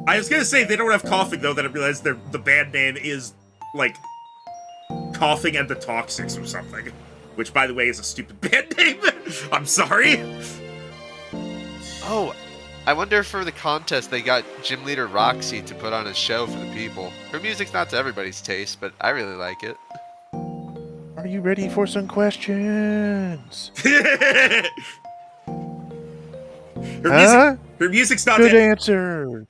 I was gonna say, they don't have coughing, though, that I realized the band name is, like, Coughing and the Toxics or something. Which, by the way, is a stupid band name. I'm sorry. Oh, I wonder if for the contest they got gym leader Roxy to put on a show for the people. Her music's not to everybody's taste, but I really like it. Are you ready for some questions? Her music's not Good to... answer.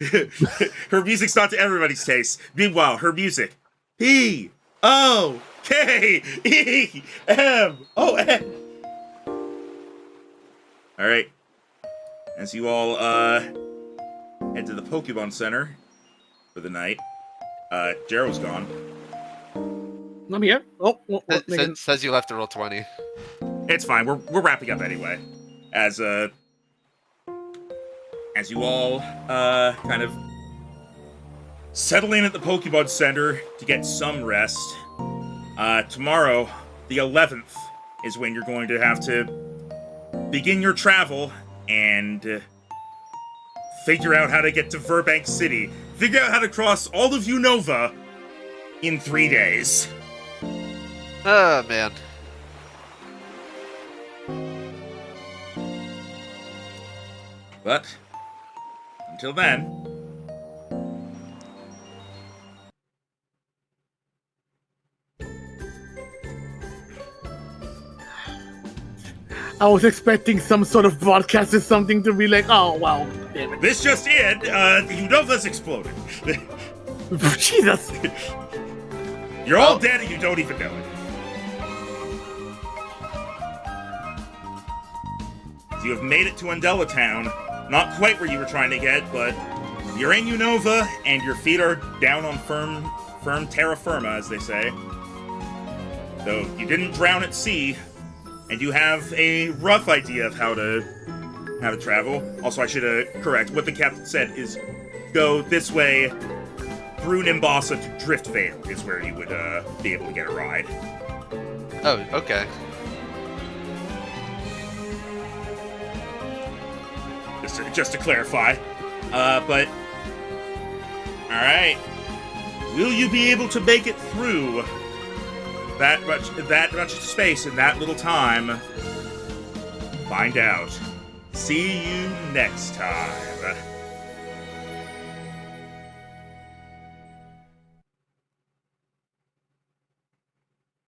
Her music's not to everybody's taste. Meanwhile, her music. P-O-K-E-M-O-N. Alright. As you all, head to the Pokemon Center for the night. Jero's gone. I'm here. Says you left to roll 20. It's fine. We're wrapping up anyway. As as you all kind of settle in at the Pokemon Center to get some rest. Tomorrow, the 11th, is when you're going to have to begin your travel and figure out how to get to Burbank City. Figure out how to cross all of Unova in 3 days. Oh, man. But, until then... I was expecting some sort of broadcast or something to be like, oh, wow, damn it. This just in, Unova's exploded. Jesus. You're all dead and you don't even know it. So you have made it to Undella Town. Not quite where you were trying to get, but you're in Unova, and your feet are down on firm terra firma, as they say. Though you didn't drown at sea, and you have a rough idea of how to travel. Also, I should correct, what the captain said is go this way through Nimbasa to Driftvale is where you would be able to get a ride. Oh, okay. Just to clarify. But alright. Will you be able to make it through that much space in that little time? Find out. See you next time.